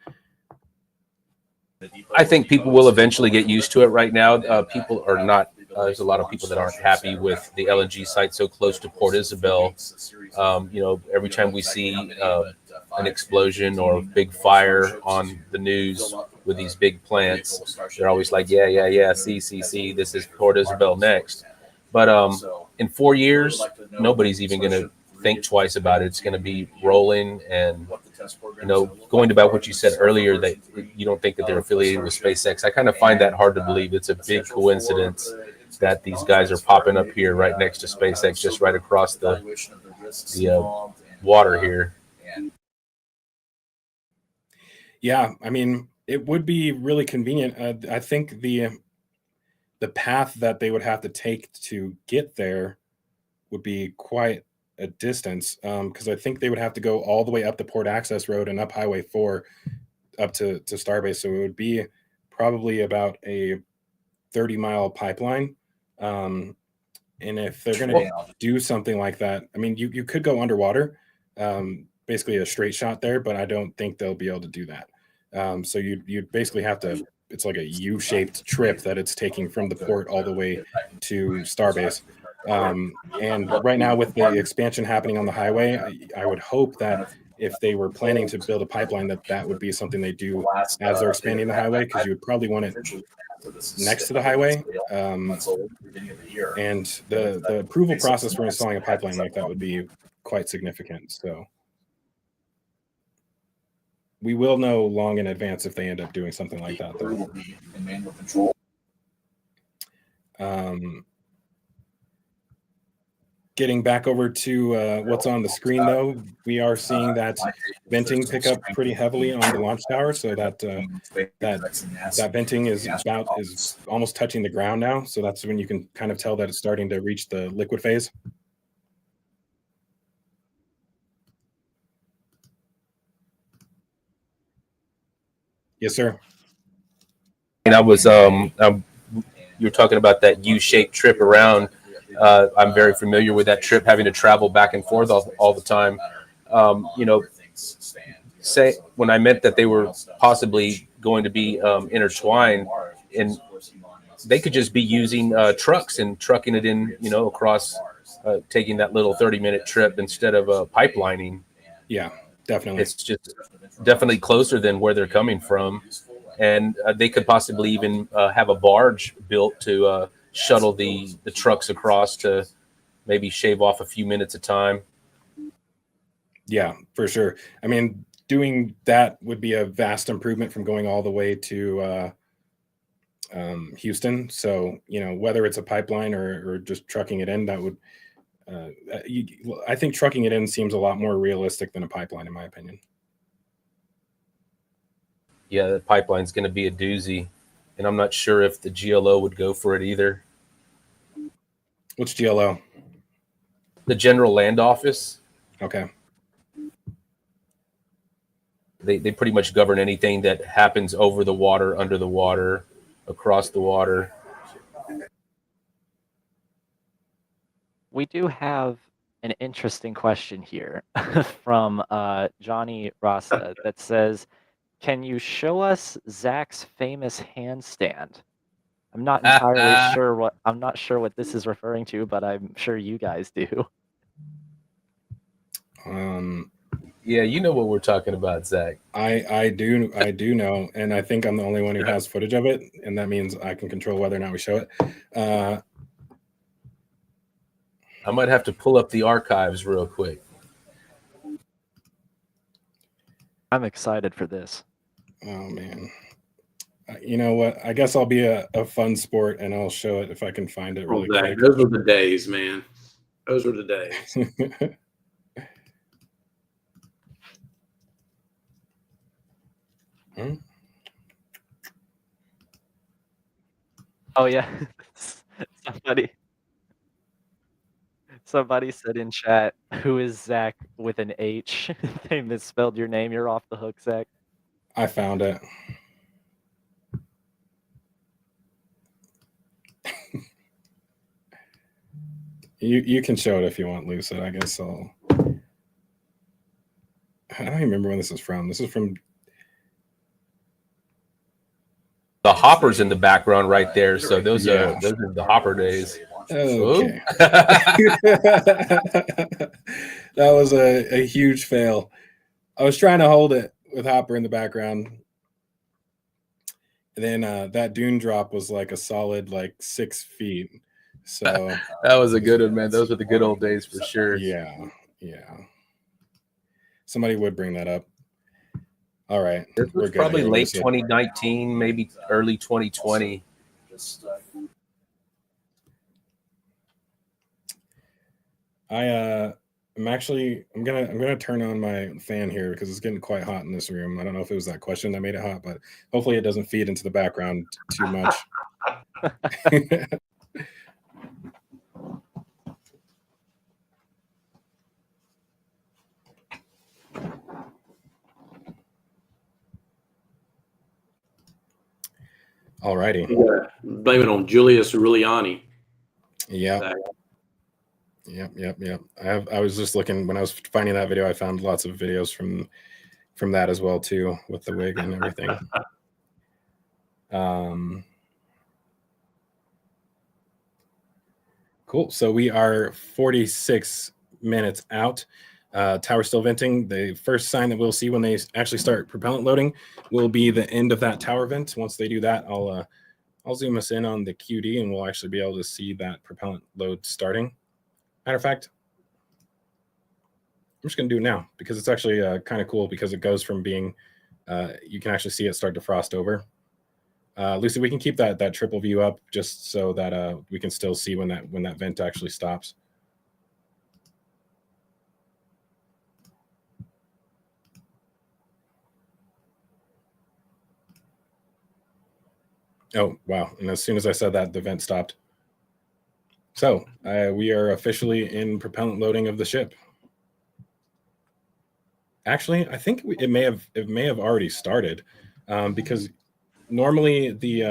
I think people will eventually get used to it. Right now, people are not. There's a lot of people that aren't happy with the LNG site so close to Port Isabel. Every time we see an explosion or a big fire on the news with these big plants, they're always like, yeah, see, this is Port Isabel next. But in 4 years, nobody's even going to think twice about it. It's going to be rolling. And going about what you said earlier, that you don't think that they're affiliated with SpaceX, I kind of find that hard to believe. It's a big coincidence that these guys are popping up here right next to SpaceX, just right across the water here. Yeah, I mean, it would be really convenient. I think the path that they would have to take to get there would be quite a distance, because I think they would have to go all the way up the Port Access Road and up Highway 4 up to Starbase. So it would be probably about a 30-mile pipeline. And if they're going to do something like that, I mean, you could go underwater, basically a straight shot there, but I don't think they'll be able to do that. So you'd basically have to, it's like a U-shaped trip that it's taking from the port all the way to Starbase. And right now, with the expansion happening on the highway, I would hope that if they were planning to build a pipeline, that would be something they do as they're expanding the highway, because you would probably want it next to the highway. And the approval process for installing a pipeline like that would be quite significant. So we will know long in advance if they end up doing something like that, though. Getting back over to what's on the screen, though, we are seeing that venting pick up pretty heavily on the launch tower. So that venting is almost touching the ground now. So that's when you can kind of tell that it's starting to reach the liquid phase. Yes, sir. And I was you were talking about that U-shaped trip around. I'm very familiar with that trip, having to travel back and forth all the time. Say when I meant that they were possibly going to be intertwined, and they could just be using trucks and trucking it in, across taking that little 30-minute trip instead of pipelining. Yeah, definitely. It's just definitely closer than where they're coming from. And they could possibly even have a barge built to shuttle the trucks across to maybe shave off a few minutes of time. Yeah, for sure. I mean, doing that would be a vast improvement from going all the way to Houston. So, whether it's a pipeline or just trucking it in, that would, I think trucking it in seems a lot more realistic than a pipeline, in my opinion. Yeah, the pipeline's going to be a doozy. And I'm not sure if the GLO would go for it either. What's GLO? The General Land Office. Okay. They pretty much govern anything that happens over the water, under the water, across the water. We do have an interesting question here from Johnny Rasta that says, "Can you show us Zach's famous handstand?" I'm not entirely sure what this is referring to, but I'm sure you guys do. Yeah, you know what we're talking about, Zach. I do know, and I think I'm the only one who has footage of it, and that means I can control whether or not we show it. I might have to pull up the archives real quick. I'm excited for this. Oh man. You know what? I guess I'll be a fun sport and I'll show it if I can find it really quick. Those were the days, man. Those were the days. Oh yeah. Somebody said in chat, "Who is Zach with an H?" They misspelled your name. You're off the hook, Zach. I found it. You can show it if you want, Lucid. I guess I'll. I don't remember when this is from. This is from the Hopper's in the background right there. So those are the Hopper days. Okay. That was a huge fail. I was trying to hold it with Hopper in the background. And then that dune drop was like a solid 6 feet. So that was a good one, man. Those were the good old days for sure. Yeah. Somebody would bring that up. All right. This was probably late 2019, maybe early 2020. I'm gonna turn on my fan here because it's getting quite hot in this room. I don't know if it was that question that made it hot, but hopefully it doesn't feed into the background too much. Alrighty. Blame it on Julius Aureliani. Yeah. Yep. I was just looking when I was finding that video. I found lots of videos from that as well too, with the wig and everything. Cool. So we are 46 minutes out. Tower still venting. The first sign that we'll see when they actually start propellant loading will be the end of that tower vent. Once they do that, I'll zoom us in on the QD and we'll actually be able to see that propellant load starting. Matter of fact, I'm just going to do it now because it's actually kind of cool because it goes from being, you can actually see it start to frost over. Lucy, we can keep that triple view up just so that we can still see when that vent actually stops. Oh, wow. And as soon as I said that, the vent stopped. So we are officially in propellant loading of the ship. Actually, I think it may have already started because normally they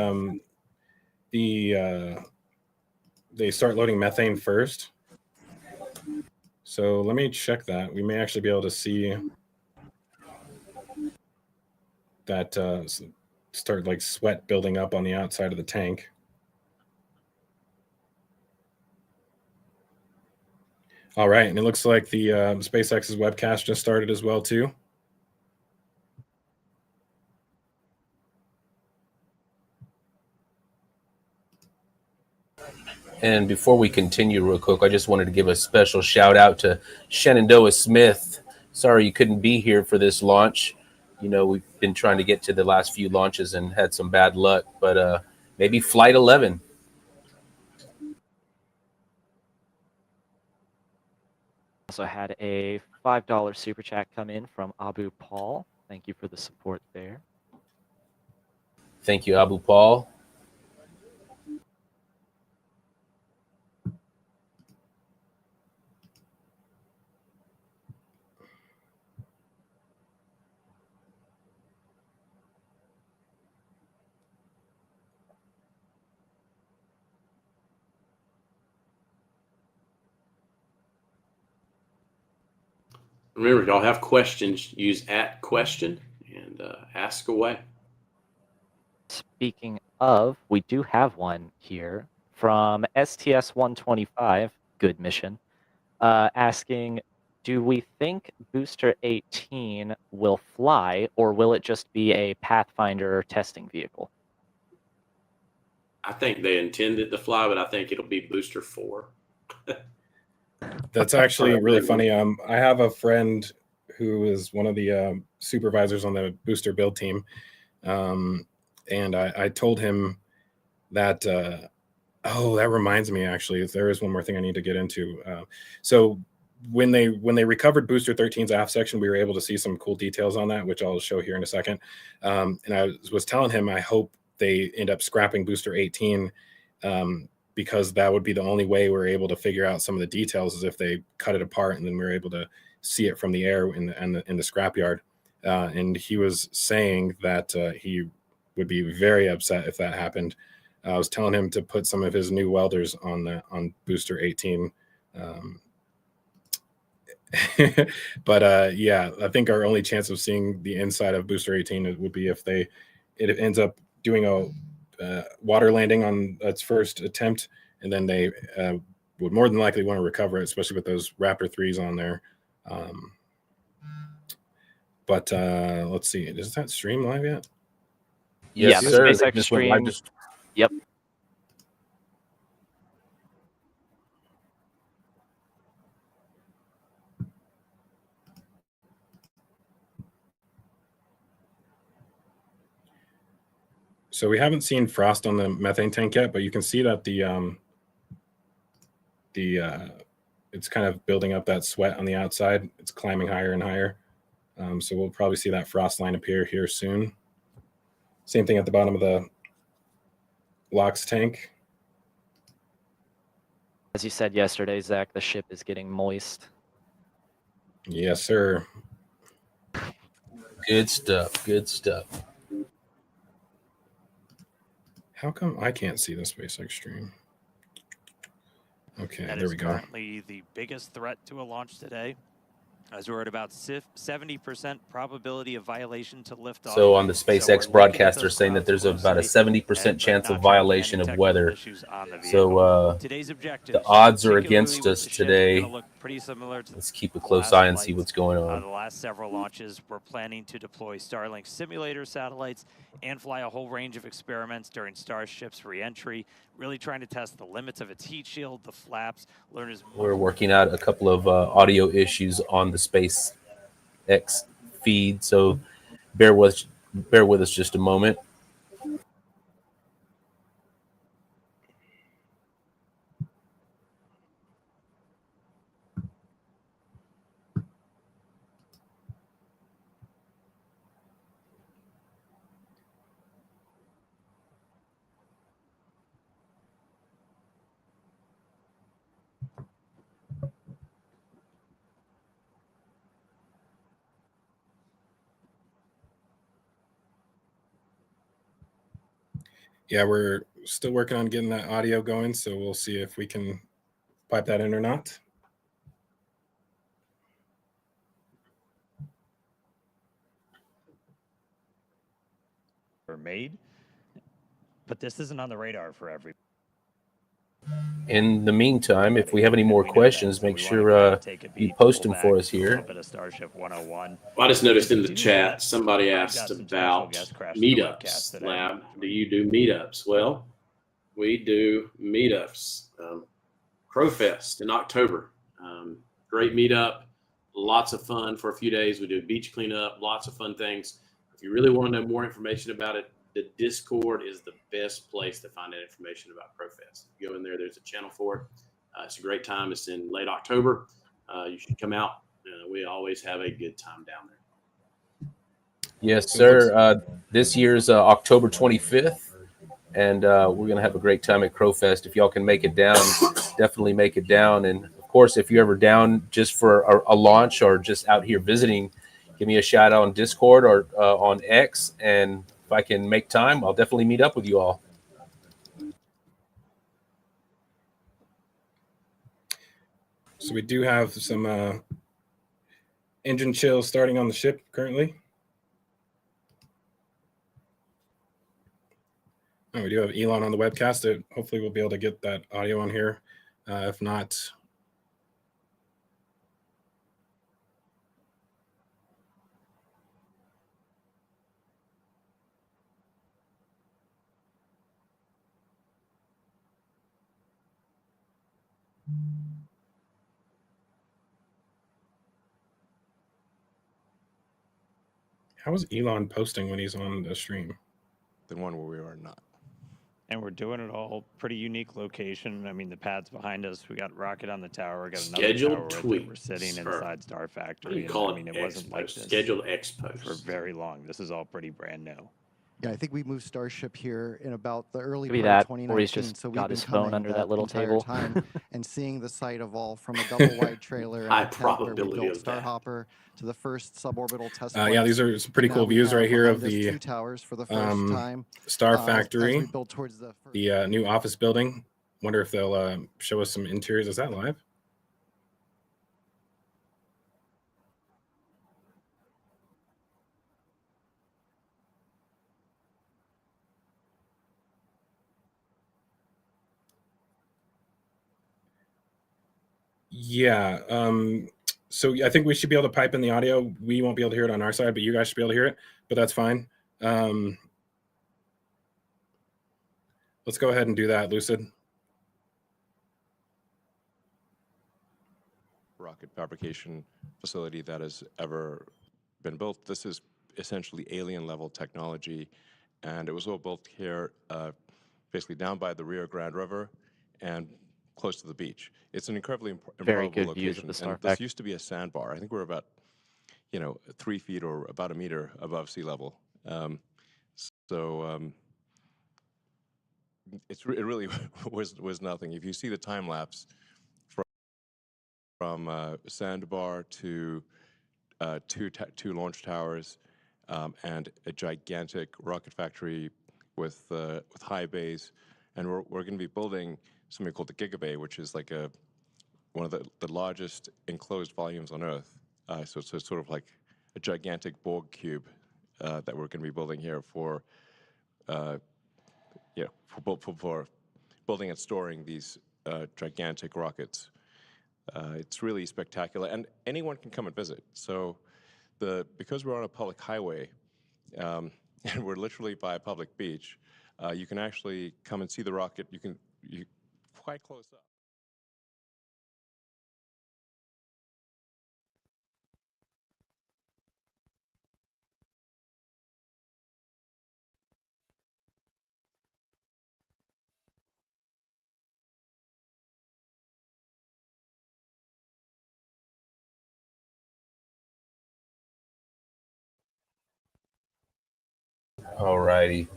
start loading methane first. So let me check that. We may actually be able to see that start sweat building up on the outside of the tank. All right, and it looks like the SpaceX's webcast just started as well too. And before we continue real quick, I just wanted to give a special shout out to Shenandoah Smith. Sorry you couldn't be here for this launch. You know, we've been trying to get to the last few launches and had some bad luck, but maybe Flight 11. Also had a $5 super chat come in from Abu Paul. Thank you for the support there. Thank you, Abu Paul. Remember, if y'all have questions, use @question and ask away. Speaking of, we do have one here from STS 125, good mission, asking, do we think Booster 18 will fly, or will it just be a Pathfinder testing vehicle? I think they intend it to fly, but I think it'll be Booster 4. That's actually really funny. I have a friend who is one of the supervisors on the booster build team, and I told him that. Oh, that reminds me. Actually, there is one more thing I need to get into. So when they recovered Booster 13's aft section, we were able to see some cool details on that, which I'll show here in a second. And I was telling him I hope they end up scrapping Booster 18. Because that would be the only way we're able to figure out some of the details is if they cut it apart and then we're able to see it from the air in the scrapyard. And he was saying that he would be very upset if that happened. I was telling him to put some of his new welders on Booster 18. But yeah, I think our only chance of seeing the inside of Booster 18 would be if it ends up doing a water landing on its first attempt, and then they would more than likely want to recover it, especially with those Raptor 3s on there. But let's see, is that stream live yet? Yes, the sir. SpaceX Just went live. stream. Yep. So we haven't seen frost on the methane tank yet, but you can see that it's kind of building up that sweat on the outside. It's climbing higher and higher. So we'll probably see that frost line appear here soon. Same thing at the bottom of the LOX tank. As you said yesterday, Zach, the ship is getting moist. Yes, sir. Good stuff. Good stuff. How come I can't see the SpaceX stream? Okay, That there is we go. currently the biggest threat to a launch today, as we're at about 70% probability of violation to liftoff. So on the SpaceX broadcast, they're saying that there's about a 70% chance of violation of weather. So today's objective, the odds are against us today. look pretty similar to Let's keep a close eye and see what's going on. the last several launches. We're planning to deploy Starlink simulator satellites and fly a whole range of experiments during Starship's re-entry, really trying to test the limits of its heat shield, the flaps, learn as We're working out a couple of audio issues on the SpaceX feed, so bear with us just a moment. Yeah, we're still working on getting that audio going, so we'll see if we can pipe that in or not. made, but this isn't on the radar for every. In the meantime, if we have any more We know that, questions, so make we wanna sure kinda take a you beat, post pull them for back, us do a little here. bit of Starship 101. I just noticed And in the to do chat that, somebody I've asked got some special about guests crashing the webcast meetups. today. Lab, do you do meetups? Well, we do meetups. Crowfest in October. Great meetup, lots of fun for a few days. We do beach cleanup, lots of fun things. If you really want to know more information about it, the Discord is the best place to find that information about Crowfest. Go in there, there's a channel for it. It's a great time. It's in late October. You should come out. We always have a good time down there. Yes, sir. This year's October 25th, and we're going to have a great time at Crowfest. If y'all can make it down, definitely make it down. And of course, if you're ever down just for a launch or just out here visiting, give me a shout out on Discord or on X. And if I can make time, I'll definitely meet up with you all. So we do have some engine chill starting on the ship currently. Oh, we do have Elon on the webcast. Hopefully we'll be able to get that audio on here. If not, how is Elon posting when he's on the stream? The one where we are not. And we're doing it all pretty unique location. I mean, the pad's behind us. We got rocket on the tower. We got another Scheduled tower right there. tweets, We're sitting or inside Star What do Factory. you call And, I mean, it wasn't like this Scheduled X for posts. very long. This is all pretty brand new. Yeah, I think we moved Starship here in about the early Could be part that, of 2019. or he's just so we've got been his phone coming under that little entire table. time and seeing the site evolve from a double wide trailer and High a tent where we probability built of that. Starhopper to the first suborbital test Yeah, flights. these are some pretty Now cool we views have right here of behind us the two towers for the first time. Star as Factory, we build towards the first. the new office building. Wonder if they'll show us some interiors. Is that live? Yeah. So I think we should be able to pipe in the audio. We won't be able to hear it on our side, but you guys should be able to hear it. But that's fine. Let's go ahead and do that, Lucid. Rocket fabrication facility that has ever been built. This is essentially alien level technology, and it was all built here basically down by the Rio Grande River and close to the beach. It's an incredibly Very improbable good views of location. the Star And this Factory. used to be a sandbar. I think we're about 3 feet or about a meter above sea level. It really was nothing. If you see the time lapse from sandbar to two launch towers and a gigantic rocket factory with high bays, and we're going to be building something called the Gigabay, which is like one of the largest enclosed volumes on Earth. So it's sort of like a gigantic Borg cube that we're going to be building here for building and storing these gigantic rockets. It's really spectacular, and anyone can come and visit. So because we're on a public highway and we're literally by a public beach, you can actually come and see the rocket. You quite close up. All righty.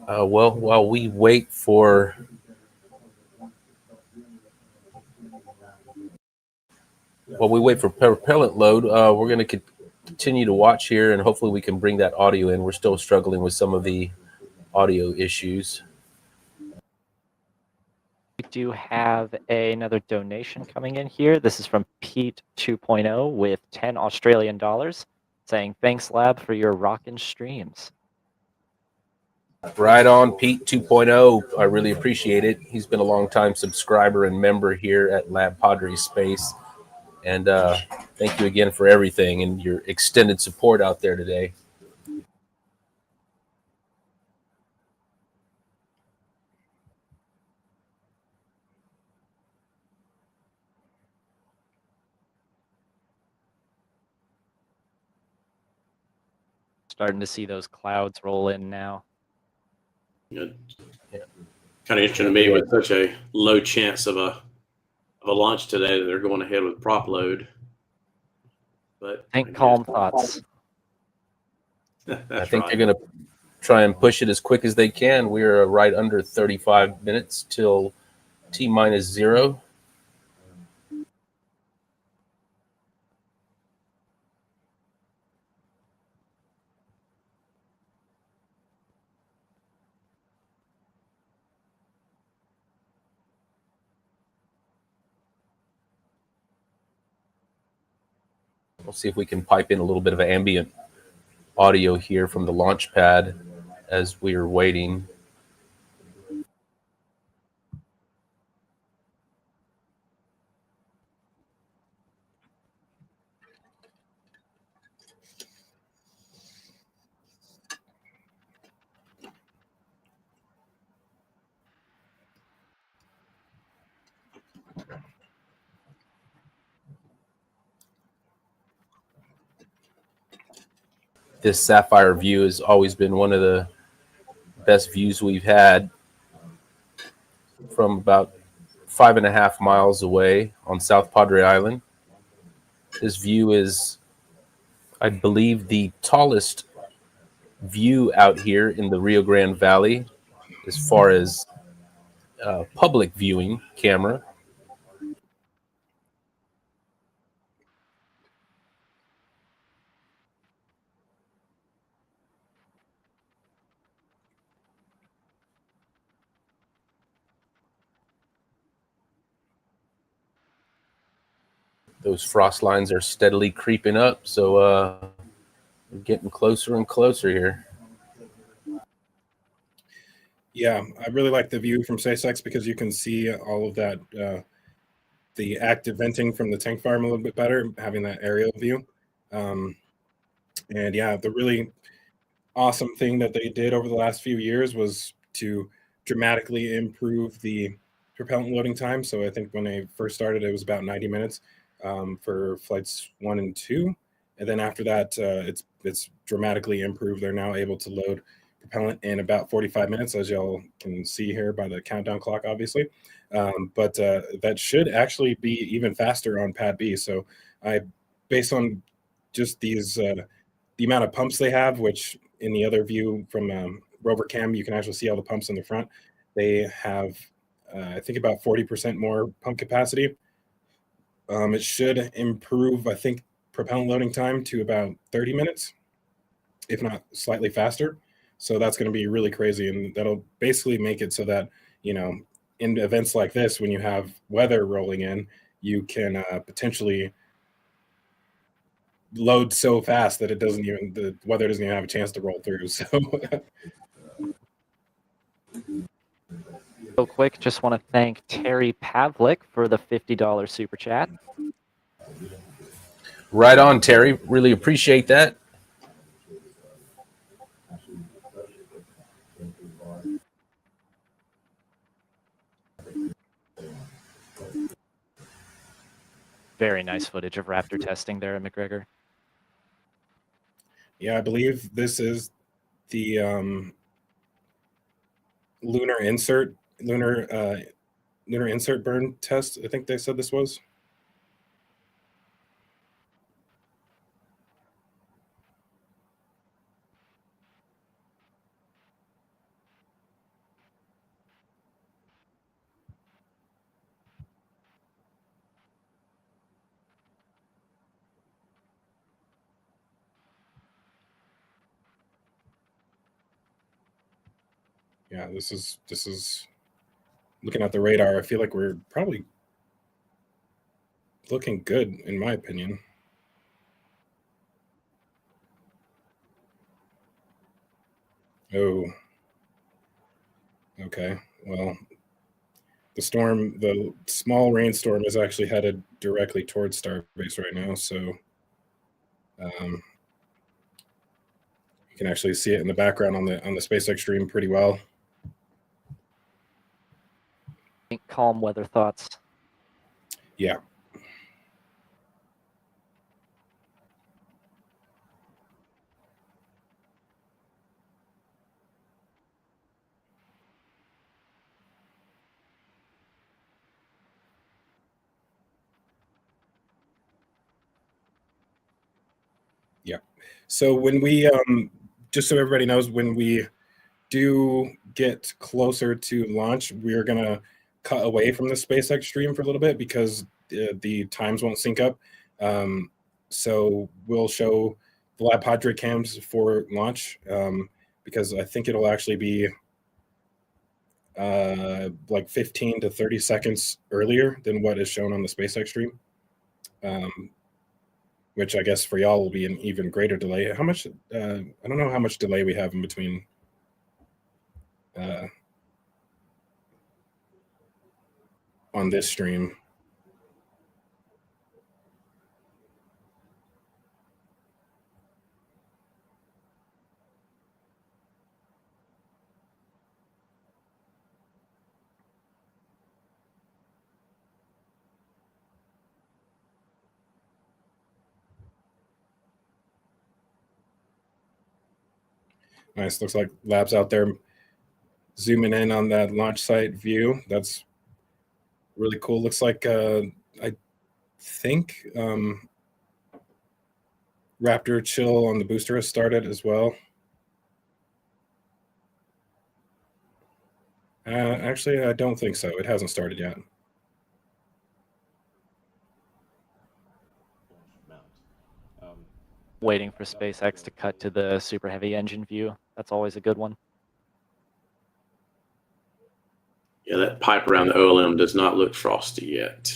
Well, while we wait for propellant load, we're going to continue to watch here, and hopefully we can bring that audio in. We're still struggling with some of the audio issues. We do have another donation coming in here. This is from Pete 2.0 with 10 Australian dollars saying, "Thanks, Lab, for your rockin' streams." Right on, Pete 2.0. I really appreciate it. He's been a long time subscriber and member here at LabPadre Space. And thank you again for everything and your extended support out there today. Starting to see those clouds roll in now. Yeah. Yeah. Kind of interesting to me with such a low chance of a launch today that they're going ahead with prop load. But Think calm thoughts. That's I think right. they're going to try and push it as quick as they can. We're right under 35 minutes till T-0. We'll see if we can pipe in a little bit of ambient audio here from the launch pad as we are waiting. This sapphire view has always been one of the best views we've had from about 5.5 miles away on South Padre Island. This view is, I believe, the tallest view out here in the Rio Grande Valley as far as public viewing camera. Those frost lines are steadily creeping up, so we're getting closer and closer here. Yeah, I really like the view from SpaceX because you can see all of that, the active venting from the tank farm a little bit better, having that aerial view. And yeah, the really awesome thing that they did over the last few years was to dramatically improve the propellant loading time. So I think when they first started, it was about 90 minutes for flights 1 and 2, and then after that, it's dramatically improved. They're now able to load propellant in about 45 minutes, as y'all can see here by the countdown clock, obviously. But that should actually be even faster on Pad B. So based on just these, the amount of pumps they have, which in the other view from rover cam, you can actually see all the pumps in the front. They have, I think, about 40% more pump capacity. It should improve, I think, propellant loading time to about 30 minutes, if not slightly faster. So that's going to be really crazy, and that'll basically make it so that, in events like this, when you have weather rolling in, you can potentially load so fast that the weather doesn't even have a chance to roll through. So Real quick, just want to thank Terry Pavlik for the $50 super chat. Right on, Terry. Really appreciate that. Very nice footage of Raptor testing there at McGregor. yeah, I believe this is the lunar insert burn test. I think they said this was. Yeah, this is looking at the radar. I feel like we're probably looking good, in my opinion. Oh, Okay, well, the small rainstorm is actually headed directly towards Starbase right now, so you can actually see it in the background on the SpaceX stream pretty well. Calm weather thoughts. Yeah. Yeah. So when we just so everybody knows, when we do get closer to launch, we're gonna cut away from the SpaceX stream for a little bit because the times won't sync up. So we'll show the LabPadre cams for launch because I think it'll actually be like 15 to 30 seconds earlier than what is shown on the SpaceX stream. Which I guess for y'all will be an even greater delay. How much? I don't know how much delay we have in between. On this stream. Nice. Looks like labs out there zooming in on that launch site view. That's really cool. Looks like I think Raptor chill on the booster has started as well. Actually, I don't think so. It hasn't started yet. Waiting for SpaceX to cut to the super heavy engine view. That's always a good one. Yeah, that pipe around the OLM does not look frosty yet.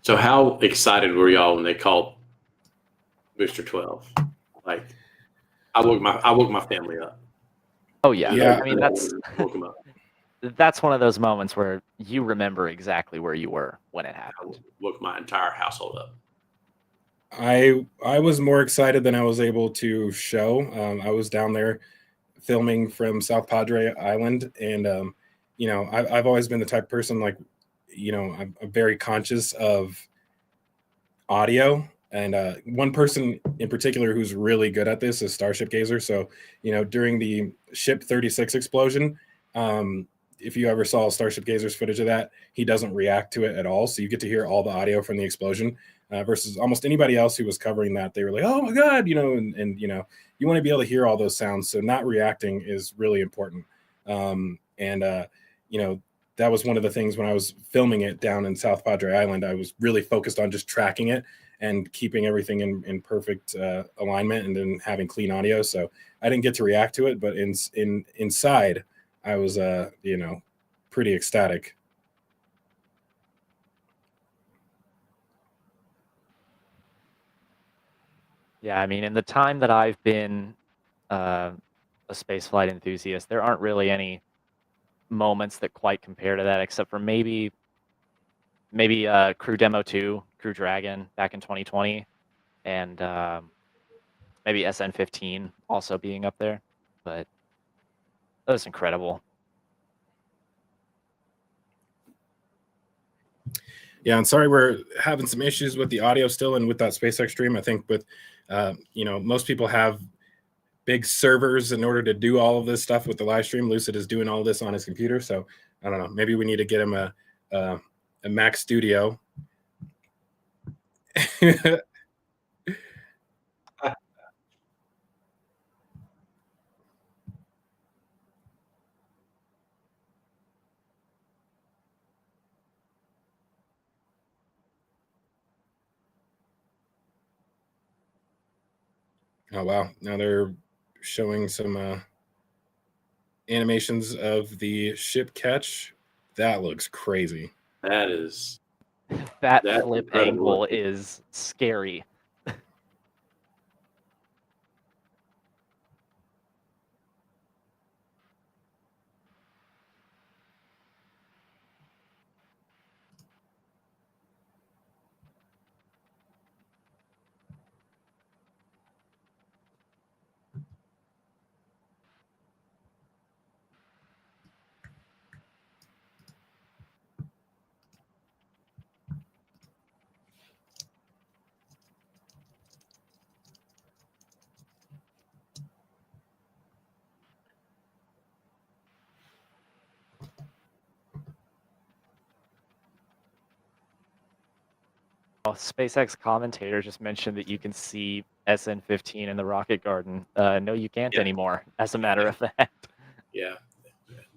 So how excited were y'all when they called Booster 12? Like, I woke my family up. Oh yeah. Yeah. I mean, woke them up. that's one of those moments where you remember exactly where you were when it happened. Woke my entire household up. I was more excited than I was able to show. I was down there filming from South Padre Island, and you know, I've always been the type of person, like, you know, I'm very conscious of audio, and one person in particular who's really good at this is Starship Gazer. So, you know, during the Ship 36 explosion, if you ever saw Starship Gazer's footage of that, he doesn't react to it at all. So you get to hear all the audio from the explosion versus almost anybody else who was covering that. They were like, oh my God, you know, and you know, you want to be able to hear all those sounds. So not reacting is really important. You know, that was one of the things when I was filming it down in South Padre Island. I was really focused on just tracking it and keeping everything in perfect alignment and then having clean audio. So I didn't get to react to it, but inside I was, you know, pretty ecstatic. Yeah, I mean, in the time that I've been a spaceflight enthusiast, there aren't really any moments that quite compare to that, except for maybe Crew Demo 2, Crew Dragon back in 2020, and maybe SN15 also being up there. But that was incredible. Yeah, I'm sorry we're having some issues with the audio still and with that SpaceX stream. I think with, you know, most people have big servers in order to do all of this stuff with the live stream. Lucid is doing all this on his computer. So I don't know, maybe we need to get him a Mac Studio. Oh, wow. Now they're showing some animations of the ship catch. That looks crazy. That is That that's flip incredible angle looking. is scary. SpaceX commentator just mentioned that you can see SN15 in the Rocket Garden. No, you can't Yeah. anymore, as a matter of fact. Yeah.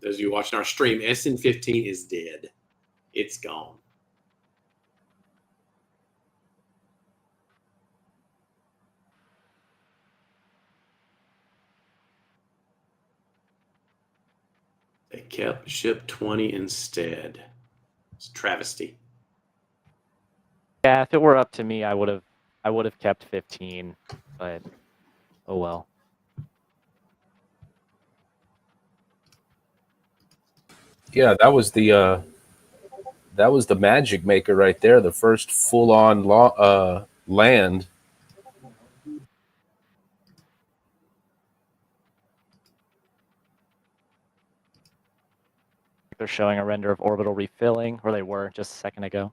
Those of you watching our stream, SN15 is dead. It's gone. They kept ship 20 instead. It's a travesty. Yeah, if it were up to me, I would have kept 15, but oh well. Yeah, that was the magic maker right there. The first full on land. They're showing a render of orbital refilling, or they were just a second ago.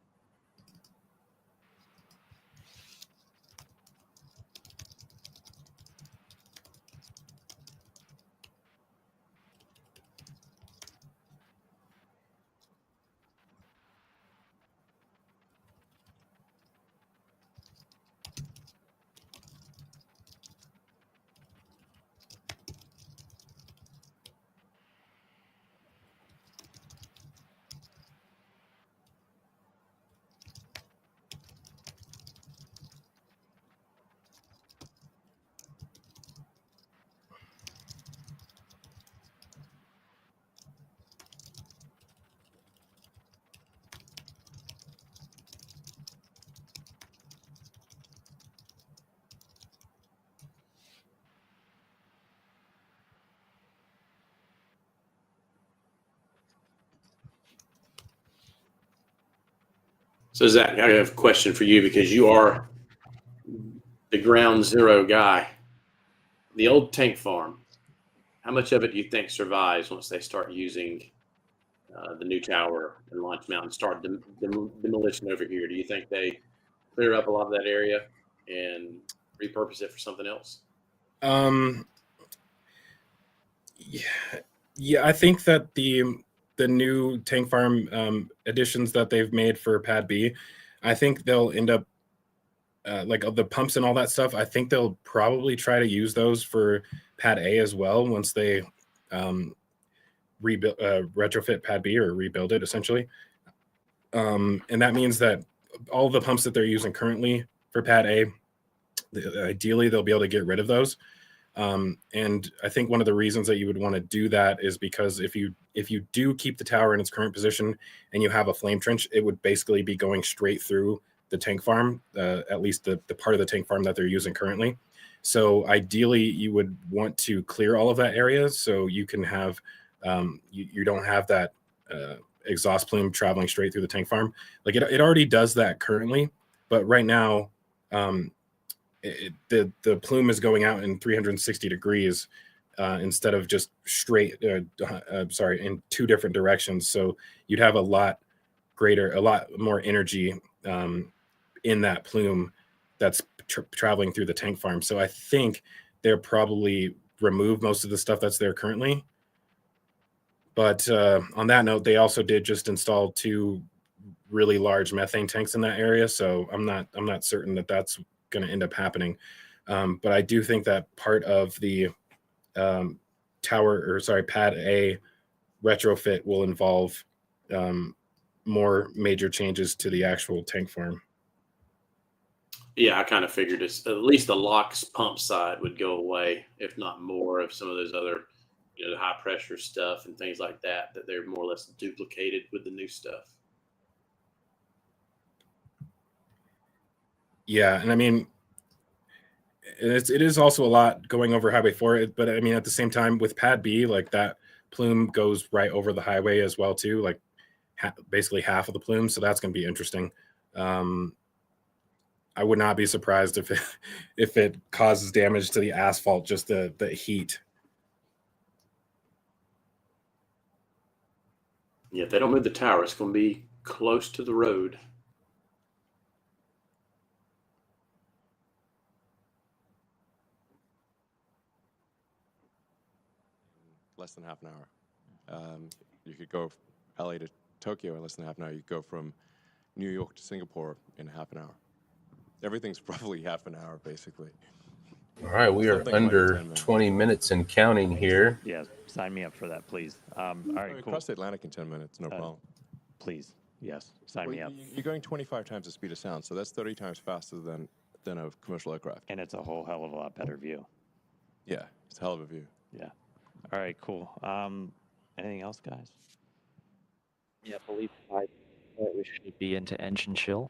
So Zach, I have a question for you because you are the ground zero guy. The old tank farm, how much of it do you think survives once they start using the new tower and Launch Mountain, start demolition over here? Do you think they clear up a lot of that area and repurpose it for something else? Yeah, I think that the new tank farm additions that they've made for Pad B, I think they'll end up like the pumps and all that stuff. I think they'll probably try to use those for Pad A as well once they rebuild retrofit Pad B or rebuild it essentially. And that means that all the pumps that they're using currently for Pad A, ideally they'll be able to get rid of those. And I think one of the reasons that you would want to do that is because if you do keep the tower in its current position and you have a flame trench, it would basically be going straight through the tank farm, at least the part of the tank farm that they're using currently. So ideally, you would want to clear all of that area so you can have you don't have that exhaust plume traveling straight through the tank farm. Like it already does that currently, but right now. The plume is going out in 360 degrees instead of just straight, in two different directions. So you'd have a lot more energy in that plume that's traveling through the tank farm. So I think they'll probably remove most of the stuff that's there currently. But on that note, they also did just install 2 really large methane tanks in that area. So I'm not certain that that's going to end up happening. But I do think that part of the Pad A retrofit will involve more major changes to the actual tank farm. Yeah, I kind of figured at least the LOX pump side would go away, if not more of some of those other, the high pressure stuff and things like that, that they're more or less duplicated with the new stuff. Yeah, and I mean, it is also a lot going over Highway 4, but I mean, at the same time, with Pad B, like that plume goes right over the highway as well too, like basically half of the plume. So that's going to be interesting. I would not be surprised if it causes damage to the asphalt, just the heat. Yeah, if they don't move the tower, it's going to be close to the road. Less than half an hour. You could go LA to Tokyo in less than half an hour. You could go from New York to Singapore in half an hour. Everything's probably half an hour, basically. All right, we are under 20 minutes and counting here. Yeah, sign me up for that, please. All right, cool. Cross the Atlantic in 10 minutes, no problem. Please, yes, sign me up. You're going 25 times the speed of sound, so that's 30 times faster than a commercial aircraft. And it's a whole hell of a lot better view. Yeah, it's a hell of a view. Yeah. All right, cool. Anything else, guys? Yeah, I believe we should be into engine chill.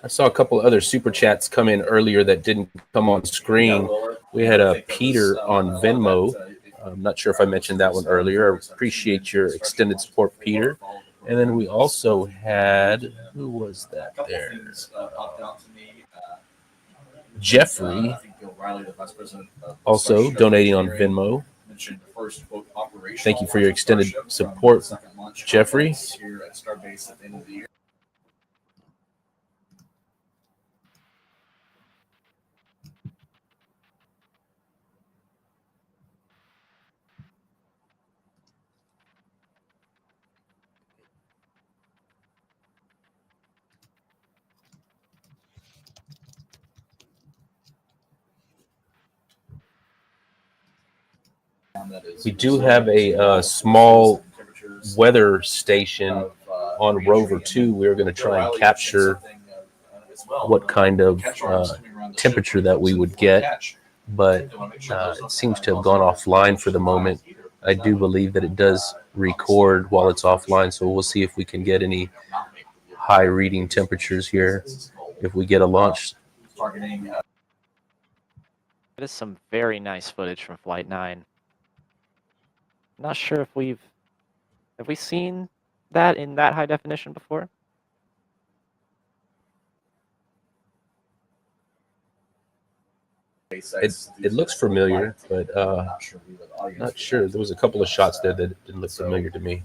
I saw a couple of other super chats come in earlier that didn't come on screen. We had a Peter on Venmo. I'm not sure if I mentioned that one earlier. I appreciate your extended support, Peter. And then we also had, who was that there? Jeffrey, also donating on Venmo. Thank you for your extended support, Jeffrey. We do have a small weather station on Rover 2. We're going to try and capture what kind of temperature that we would get, but it seems to have gone offline for the moment. I do believe that it does record while it's offline, so we'll see if we can get any high reading temperatures here if we get a launch. It is some very nice footage from Flight 9. Not sure if have we seen that in that high definition before? It looks familiar, but not sure. There was a couple of shots there that didn't look familiar to me.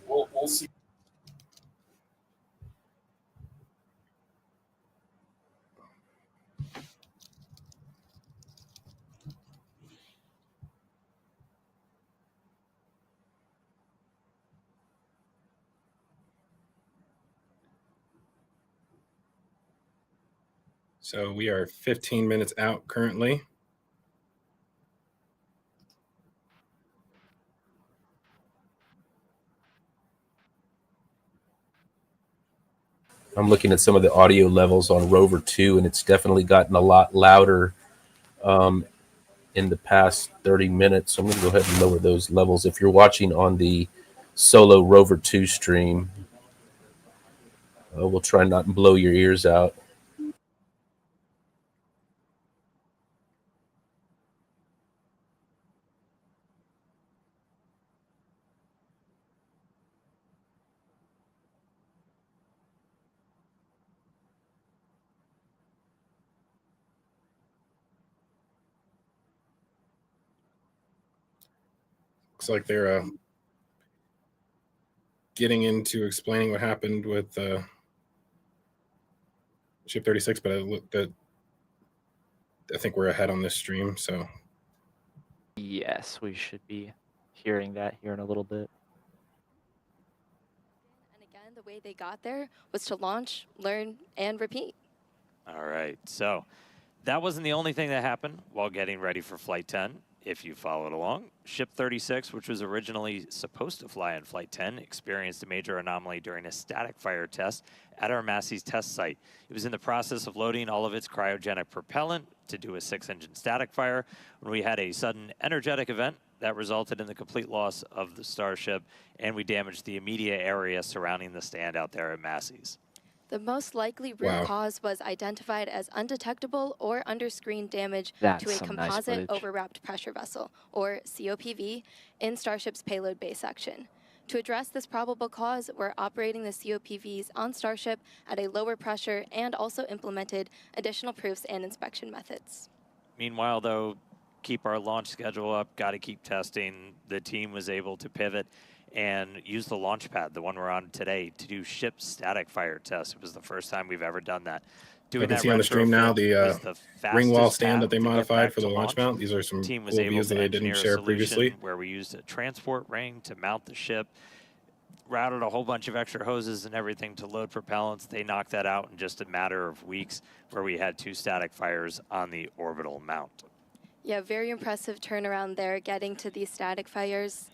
So we are 15 minutes out currently. I'm looking at some of the audio levels on Rover 2, and it's definitely gotten a lot louder in the past 30 minutes. So I'm going to go ahead and lower those levels. If you're watching on the solo Rover 2 stream, we'll try not to blow your ears out. Looks like they're getting into explaining what happened with Ship 36, but I think we're ahead on this stream, so. Yes, we should be hearing that here in a little bit. And again, the way they got there was to launch, learn, and repeat. All right. So that wasn't the only thing that happened while getting ready for Flight 10. If you followed along, Ship 36, which was originally supposed to fly on Flight 10, experienced a major anomaly during a static fire test at our Massey's test site. It was in the process of loading all of its cryogenic propellant to do a 6-engine static fire when we had a sudden energetic event that resulted in the complete loss of the Starship, and we damaged the immediate area surrounding the stand out there at Massey's. The most likely root cause was identified as undetectable or under-screen damage That's to a some nice composite footage. overwrapped pressure vessel, or COPV, in Starship's payload bay section. To address this probable cause, we're operating the COPVs on Starship at a lower pressure and also implemented additional proofs and inspection methods. Meanwhile, though, keep our launch schedule up, got to keep testing. The team was able to pivot and use the launch pad, the one we're on today, to do ship static fire tests. It was the first time we've ever done that. I can see on the stream now the ring wall stand that they modified for the launch mount. These are some cool views that they didn't share previously. Where we used a transport ring to mount the ship, routed a whole bunch of extra hoses and everything to load propellants. They knocked that out in just a matter of weeks, where we had 2 static fires on the orbital mount. Yeah, very impressive turnaround there, getting to these static fires.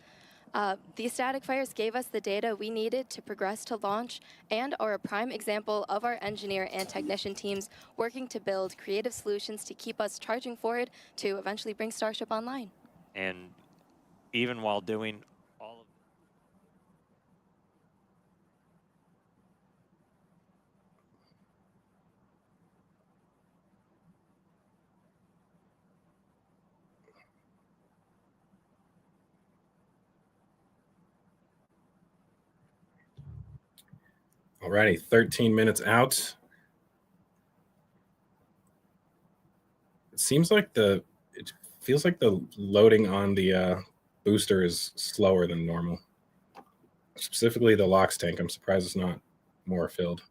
These static fires gave us the data we needed to progress to launch and are a prime example of our engineer and technician teams working to build creative solutions to keep us charging forward to eventually bring Starship online. And even while doing all of Alrighty, 13 minutes out. It seems like it feels like the loading on the booster is slower than normal. Specifically the LOX tank. I'm surprised it's not more filled.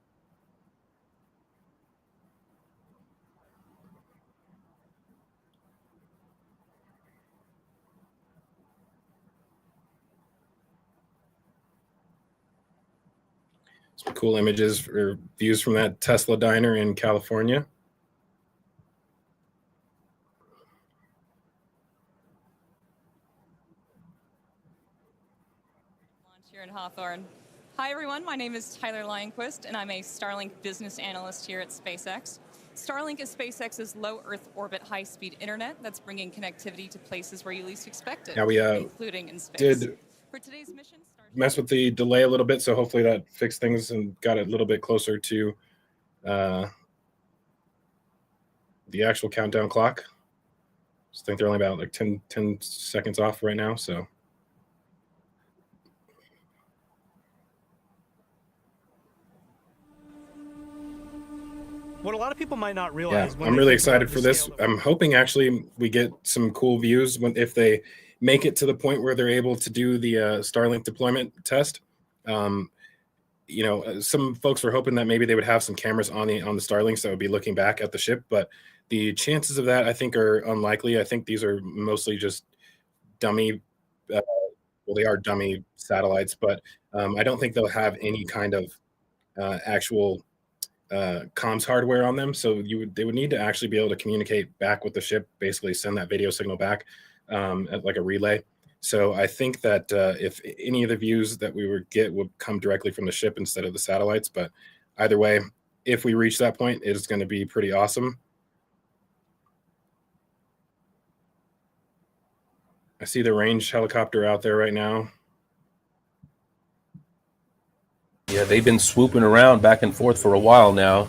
Some cool images or views from that Tesla diner in California. Here in Hawthorne. Hi everyone, my name is Tyler Lionquist and I'm a Starlink business analyst here at SpaceX. Starlink is SpaceX's low Earth orbit high-speed internet that's bringing connectivity to places where you least expect it, Now we including in space. did For today's mission, Starship mess with the delay a little bit, so hopefully that fixed things and got it a little bit closer to the actual countdown clock. I think they're only about like 10 seconds off right now, so. What a lot of people might not Yeah, realize. I'm really excited for this. I'm hoping actually we get some cool views if they make it to the point where they're able to do the Starlink deployment test. You know, some folks were hoping that maybe they would have some cameras on the Starlinks that would be looking back at the ship, but the chances of that I think are unlikely. I think these are mostly just dummy. Well, they are dummy satellites, but I don't think they'll have any kind of actual comms hardware on them, so they would need to actually be able to communicate back with the ship, basically send that video signal back at like a relay. So I think that if any of the views that we would get would come directly from the ship instead of the satellites, but either way, if we reach that point, it's going to be pretty awesome. I see the range helicopter out there right now. Yeah, they've been swooping around back and forth for a while now.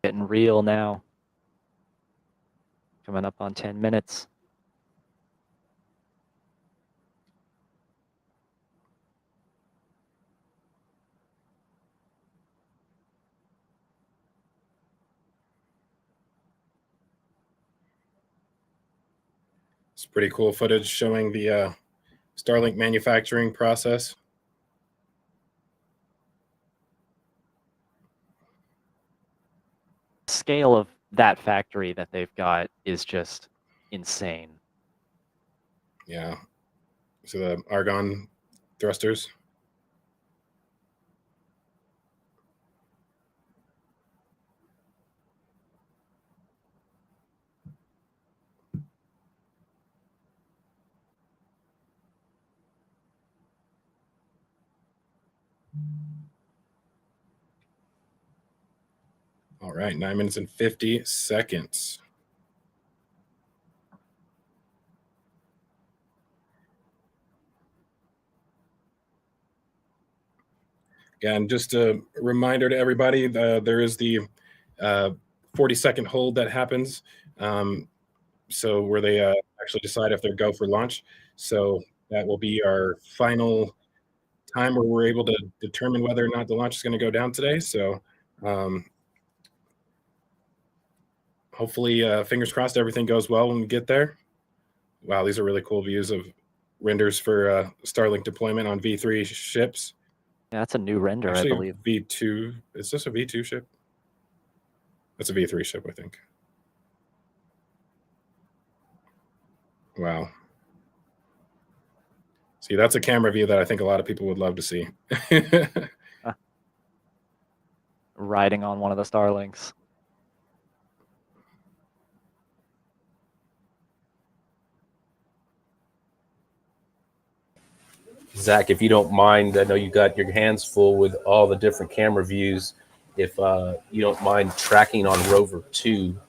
Getting real now. Coming up on 10 minutes. It's pretty cool footage showing the Starlink manufacturing process. scale of that factory that they've got is just insane. Yeah. So the argon thrusters. All right, 9 minutes and 50 seconds. Again, just a reminder to everybody, there is the 40-second hold that happens. So where they actually decide if they're go for launch. So that will be our final time where we're able to determine whether or not the launch is going to go down today. So hopefully, fingers crossed, everything goes well when we get there. Wow, these are really cool views of renders for Starlink deployment on V3 ships. Yeah, that's a new render, Actually, I believe. V2. Is this a V2 ship? That's a V3 ship, I think. Wow. See, that's a camera view that I think a lot of people would love to see. Riding on one of the Starlinks. Zach, if you don't mind, I know you got your hands full with all the different camera views. If you don't mind tracking on Rover 2.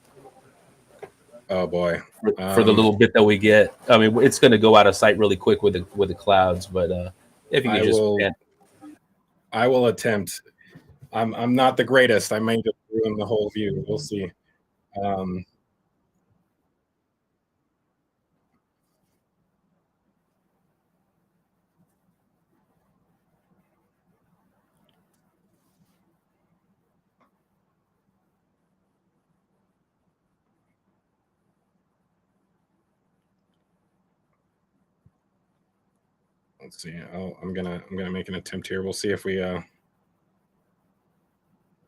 Oh boy, for the little bit that we get. I mean, it's going to go out of sight really quick with the clouds, but if you can I will attempt. I'm not the greatest. I may just ruin the whole view. We'll see. Let's see. I'm gonna make an attempt here. We'll see if we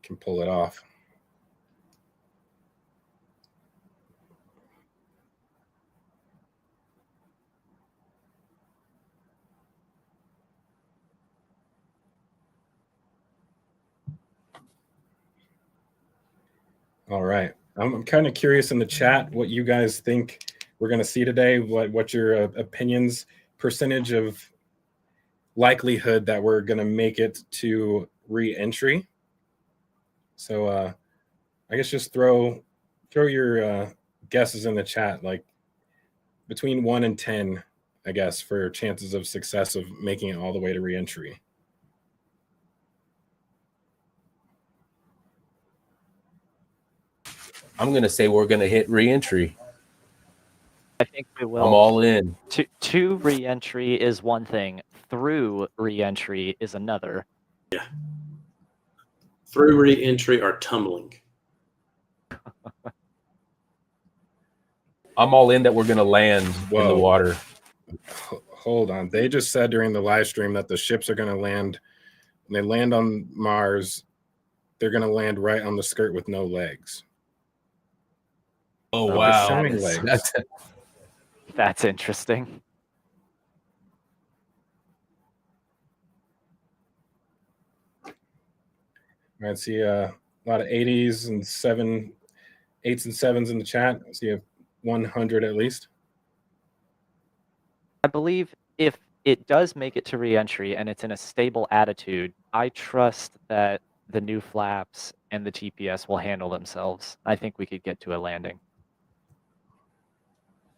can pull it off. All right. I'm kind of curious in the chat what you guys think we're going to see today. What's your opinions, percentage of likelihood that we're going to make it to re-entry? So I guess just throw your guesses in the chat, like between 1 and 10, I guess, for chances of success of making it all the way to re-entry. I'm going to say we're going to hit re-entry. I think we will. I'm all in. To re-entry is one thing. Through re-entry is another. Yeah. Through re-entry or tumbling. I'm all in that we're going to land in the water. Hold on. They just said during the live stream that the ships are going to land. When they land on Mars, they're going to land right on the skirt with no legs. Oh, wow. Showing legs. That's interesting. I see a lot of 80s and 8s and 7s in the chat. I see a 100 at least. I believe if it does make it to re-entry and it's in a stable attitude, I trust that the new flaps and the TPS will handle themselves. I think we could get to a landing.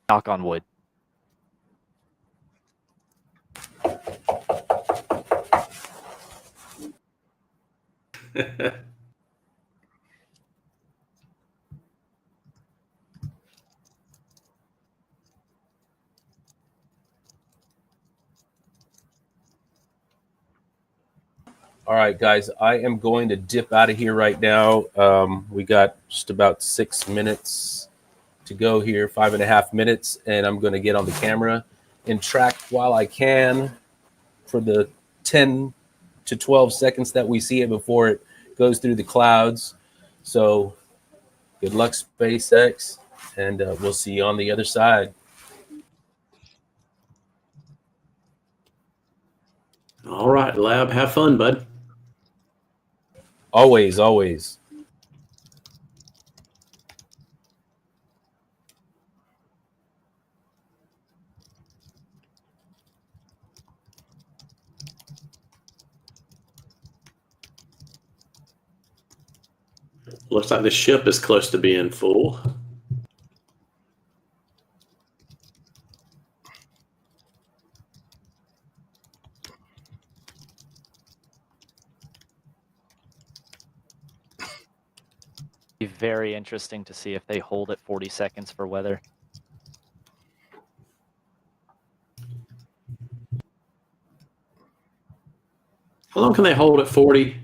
Knock on wood. All right, guys, I am going to dip out of here right now. We got just about 6 minutes to go here, 5.5 minutes, and I'm going to get on the camera and track while I can for the 10 to 12 seconds that we see it before it goes through the clouds. So Good luck, SpaceX, and we'll see you on the other side. All right, Lab, have fun, bud. Always, always. Looks like the ship is close to being full. Be very interesting to see if they hold at 40 seconds for weather. How long can they hold at 40?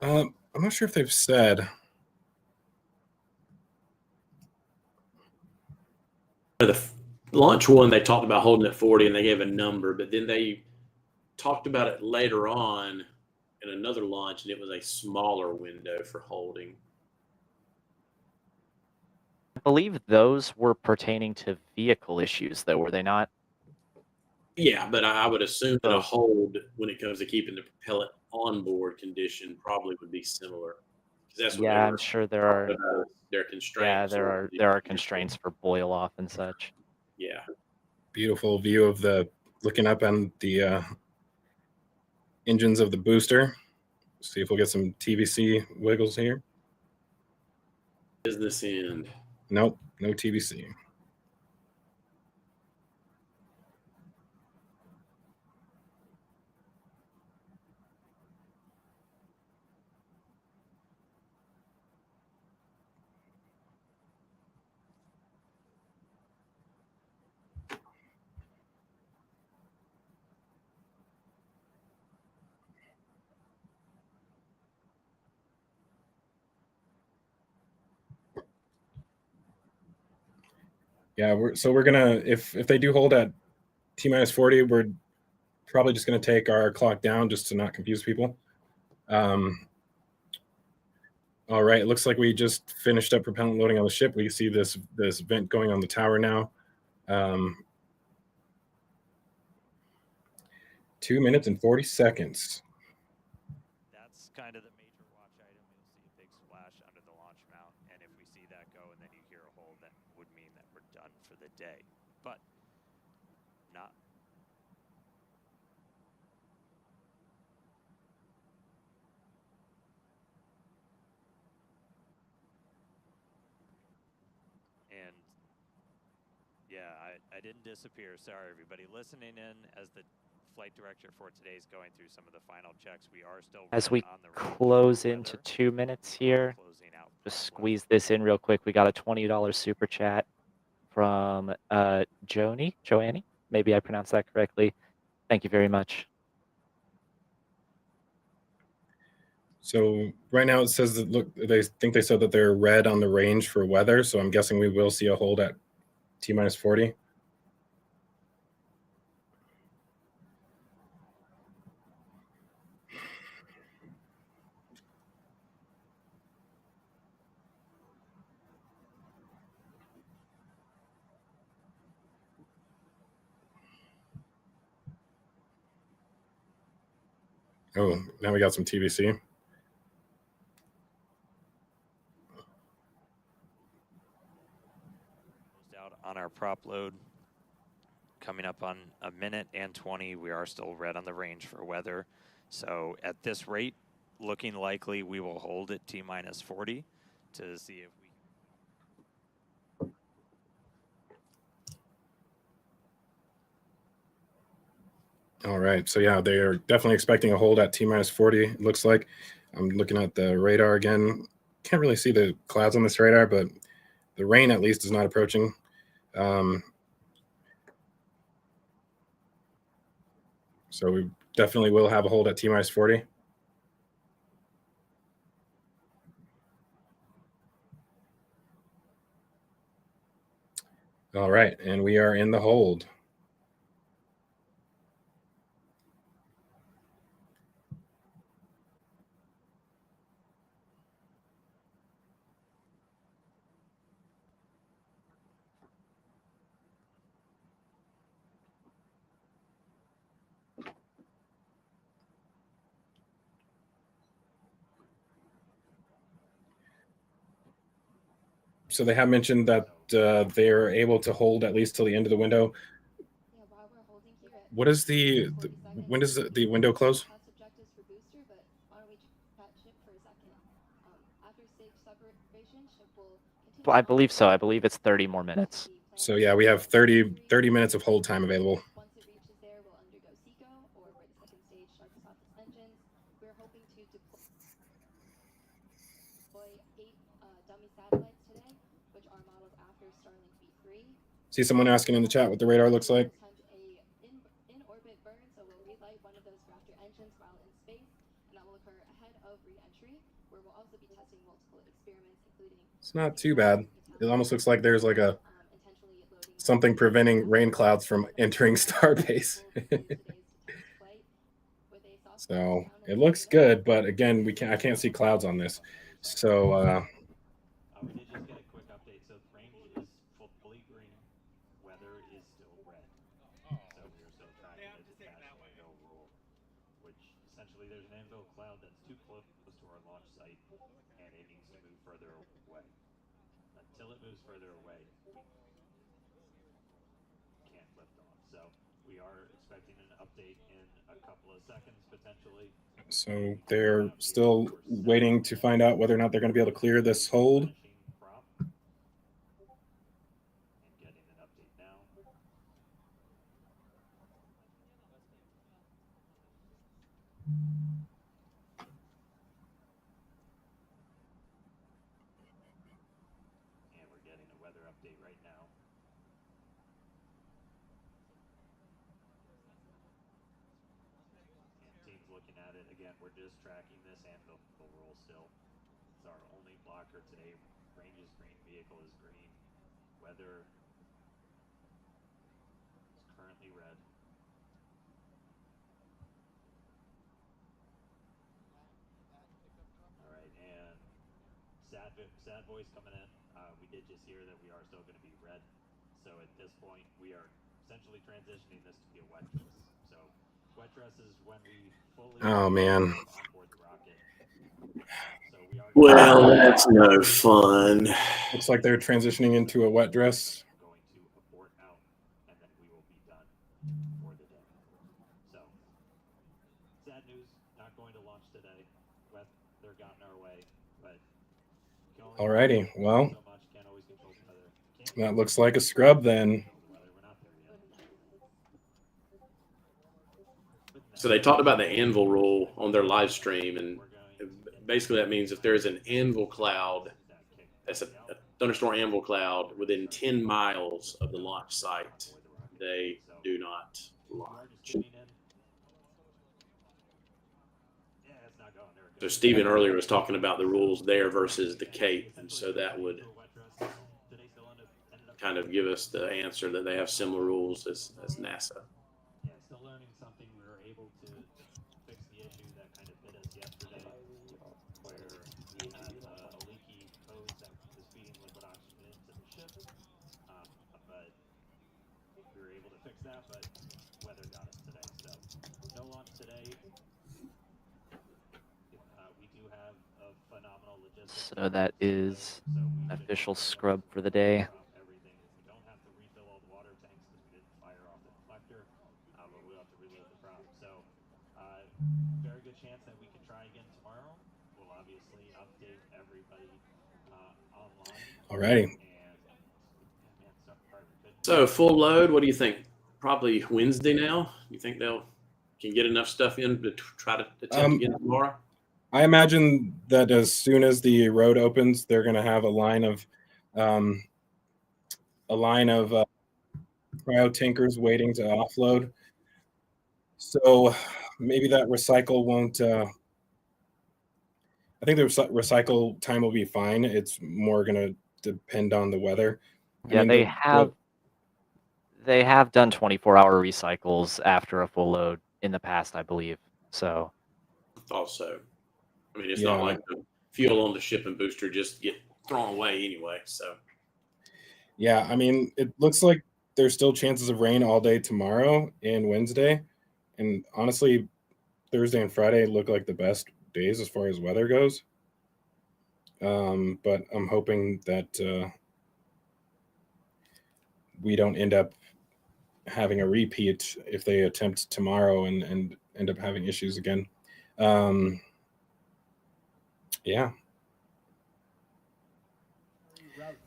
I'm not sure if they've said. The launch one, they talked about holding at 40 and they gave a number, but then they talked about it later on in another launch and it was a smaller window for holding. I believe those were pertaining to vehicle issues, though, were they not? Yeah, but I would assume that a Oh. hold when it comes to keeping the propellant on board condition probably would be similar. 'Cause that's what Yeah, they I'm were sure there are. talking about, their Yeah, constraints. there are constraints for boil off and such. Yeah. Beautiful view of the looking up on the engines of the booster. See if we'll get some TVC wiggles here. Business end. Nope, no TVC. Yeah, we're gonna if they do hold at T-minus 40, we're probably just gonna take our clock down just to not confuse people. All right, it looks like we just finished up propellant loading on the ship. We see this vent going on the tower now. 2 minutes and 40 seconds. That's kind of the major watch item. You'll see a big splash under the launch mount, and if we see that go and then you hear a hold, that would mean that we're done for the day. But not. And yeah, I didn't disappear. Sorry, everybody listening in as the flight director for today is going through some of the final checks. We are still As we on the close into 2 minutes here, just squeeze this in real quick. We got a $20 super chat from Joannie. Maybe I pronounced that correctly. Thank you very much. So right now it says that look, they think they said that they're red on the range for weather. So I'm guessing we will see a hold at T-minus 40. Oh, now we got some TVC. Out on our prop load. Coming up on a minute and 20, we are still red on the range for weather. So at this rate, looking likely we will hold at T-minus 40 to see if we. All right, so yeah, they are definitely expecting a hold at T-minus 40, it looks like. I'm looking at the radar again. Can't really see the clouds on this radar, but the rain at least is not approaching. So we definitely will have a hold at T-minus 40. All right, and we are in the hold. So they have mentioned that they're able to hold at least till the end of the window. What is when does the window close? Well, I believe so. I believe it's 30 more minutes. So yeah, we have 30 minutes of hold time available. See someone asking in the chat what the radar looks like. It's not too bad. It almost looks like there's like something preventing rain clouds from entering Starbase. So it looks good, but again, I can't see clouds on this. So we did just get a quick update. So range is fully green. Weather is still red. So we are still tracking the detached window rule, which essentially there's an anvil cloud that's too close to our launch site, and it needs to move further away. Until it moves further away, we can't lift off. So we are expecting an update in a couple of seconds potentially. So they're still waiting to find out whether or not they're going to be able to clear this hold. And we're getting a weather update right now. Team's looking at it again. We're just tracking this anvil roll still. It's our only blocker today. Range is green, vehicle is green. Weather is currently red. All right, and sad voice coming in. We did just hear that we are still going to be red. So at this point, we are essentially transitioning this to be a wet dress. So wet dress is when we fully onboard the rocket. So we are well, that's no fun. Looks like they're transitioning into a wet dress. Going to abort out, and then we will be done for the day. So sad news, not going to launch today. Weather got in our way, but alrighty, well, that looks like a scrub then. So they talked about the anvil rule on their live stream, and basically that means if there's an anvil cloud, that's a thunderstorm anvil cloud within 10 miles of the launch site, they do not launch. So Stephen earlier was talking about the rules there versus the Cape, and so that would kind of give us the answer that they have similar rules as NASA. Yeah, still learning something. We were able to fix the issue that kind of bit us yesterday, where we had a leaky hose that was feeding liquid oxygen into the ship, but we were able to fix that, but weather got us today. So no launch today. We do have a phenomenal logistics. So that is an official scrub for the day. Everything. We don't have to refill all the water tanks because we didn't fire off the deflector, but we'll have to reload the prop. So very good chance that we can try again tomorrow. We'll obviously update everybody online. Alrighty. So full load, what do you think? Probably Wednesday now? You think can get enough stuff in to try to attempt again tomorrow? I imagine that as soon as the road opens, they're going to have a line of cryo tankers waiting to offload. So maybe that recycle won't. I think the recycle time will be fine. It's more going to depend on the weather. Yeah, they have done 24-hour recycles after a full load in the past, I believe. So. Also, I mean, it's not like the fuel on the ship and booster just get thrown away anyway. So. Yeah, I mean, it looks like there's still chances of rain all day tomorrow and Wednesday. And honestly, Thursday and Friday look like the best days as far as weather goes. But I'm hoping that we don't end up having a repeat if they attempt tomorrow and end up having issues again. Yeah.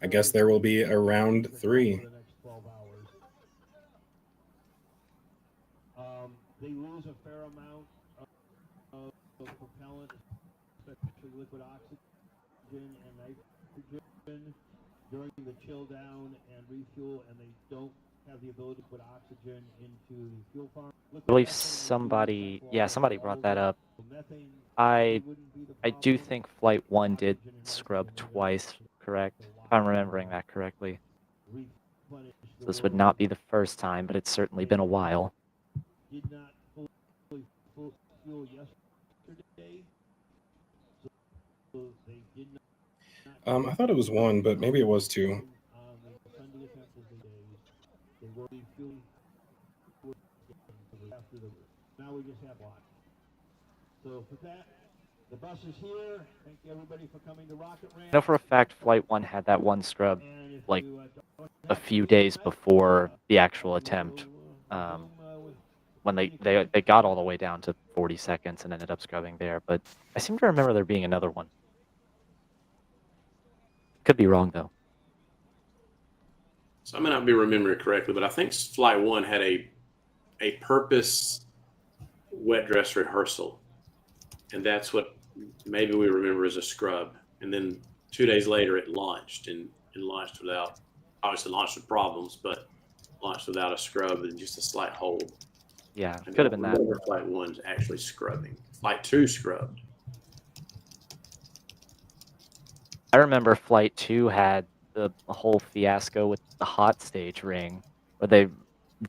I guess there will be a round 3. They lose a fair amount of propellant, especially liquid oxygen and nitrogen during the chill down and refuel, and they don't have the ability to put oxygen into the fuel farm. I believe somebody brought that up. I do think Flight 1 did scrub twice, correct? If I'm remembering that correctly. This would not be the first time, but it's certainly been a while. Did not fully fuel yesterday, so they did not. I thought it was 1, but maybe it was 2. Sunday attempt is they were fueling after the. Now we just have watch. So for that, the bus is here. Thank you everybody for coming to Rocket Ranch. I know for a fact Flight 1 had that one scrub like a few days before the actual attempt. When they got all the way down to 40 seconds and ended up scrubbing there, but I seem to remember there being another one. Could be wrong though. So I may not be remembering correctly, but I think Flight 1 had a purpose wet dress rehearsal, and that's what maybe we remember as a scrub. And then 2 days later, it launched and launched without, obviously launched with problems, but launched without a scrub and just a slight hold. Yeah, could have been that. Flight 1's actually scrubbing. Flight 2 scrubbed. I remember Flight 2 had the whole fiasco with the hot stage ring, where they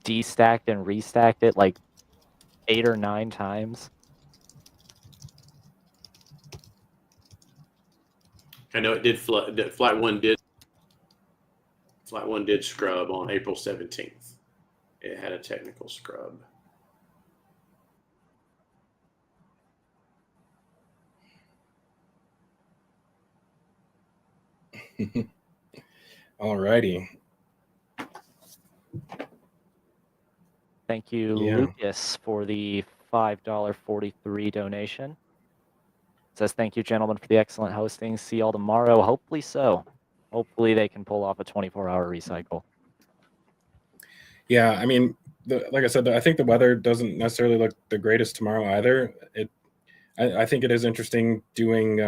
destacked and restacked it like 8 or 9 times. I know it did. Flight 1 did. Flight 1 did scrub on April 17th. It had a technical scrub. All righty. Thank you, Yeah. Lucas, for the $5.43 donation. Says, thank you, gentlemen, for the excellent hosting. See y'all tomorrow. Hopefully so. Hopefully they can pull off a 24-hour recycle. Yeah, I mean, like I said, I think the weather doesn't necessarily look the greatest tomorrow either. I think it is interesting doing,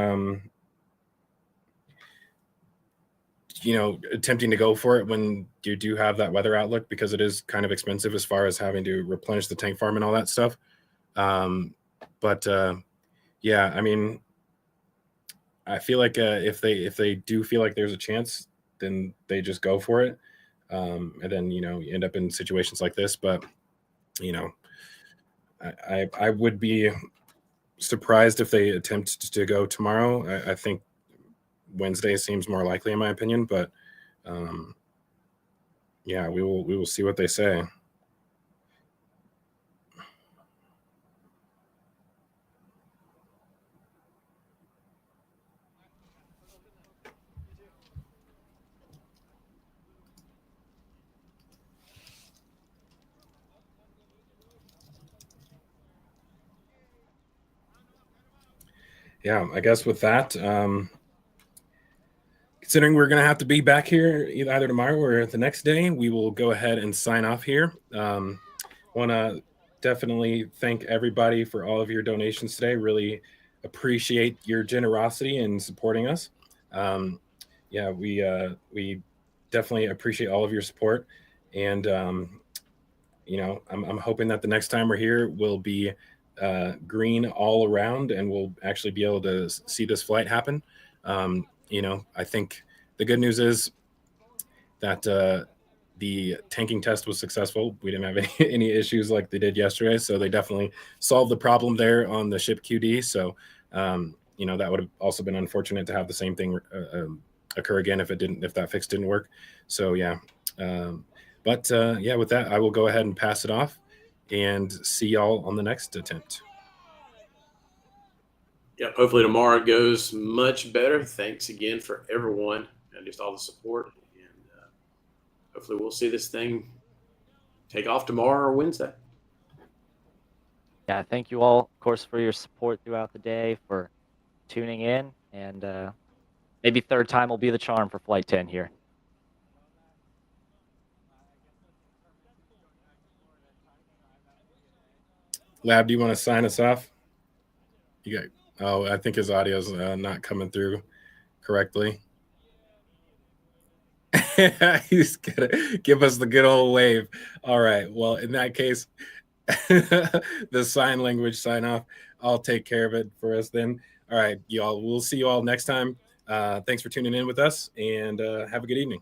attempting to go for it when you do have that weather outlook, because it is kind of expensive as far as having to replenish the tank farm and all that stuff. Yeah, I mean, I feel like if they do feel like there's a chance, then they just go for it. And then, you end up in situations like this. But, I would be surprised if they attempt to go tomorrow. I think Wednesday seems more likely in my opinion, but yeah, we will see what they say. Yeah, I guess with that, considering we're going to have to be back here either tomorrow or the next day, we will go ahead and sign off here. Want to definitely thank everybody for all of your donations today. Really appreciate your generosity in supporting us. Yeah, we definitely appreciate all of your support. And, I'm hoping that the next time we're here, we'll be green all around and we'll actually be able to see this flight happen. I think the good news is that the tanking test was successful. We didn't have any issues like they did yesterday. So they definitely solved the problem there on the ship QD. So, that would have also been unfortunate to have the same thing occur again if that fix didn't work. So, yeah. With that, I will go ahead and pass it off and see y'all on the next attempt. Yep. Hopefully tomorrow it goes much better. Thanks again for everyone and just all the support. And hopefully we'll see this thing take off tomorrow or Wednesday. Yeah, thank you all, of course, for your support throughout the day, for tuning in, and maybe third time will be the charm for Flight 10 here. Lab, do you want to sign us off? You got. Oh, I think his audio's not coming through correctly. He's gonna give us the good old wave. All right. Well, in that case, the sign language sign off. I'll take care of it for us then. All right, y'all. We'll see you all next time. Thanks for tuning in with us, and have a good evening.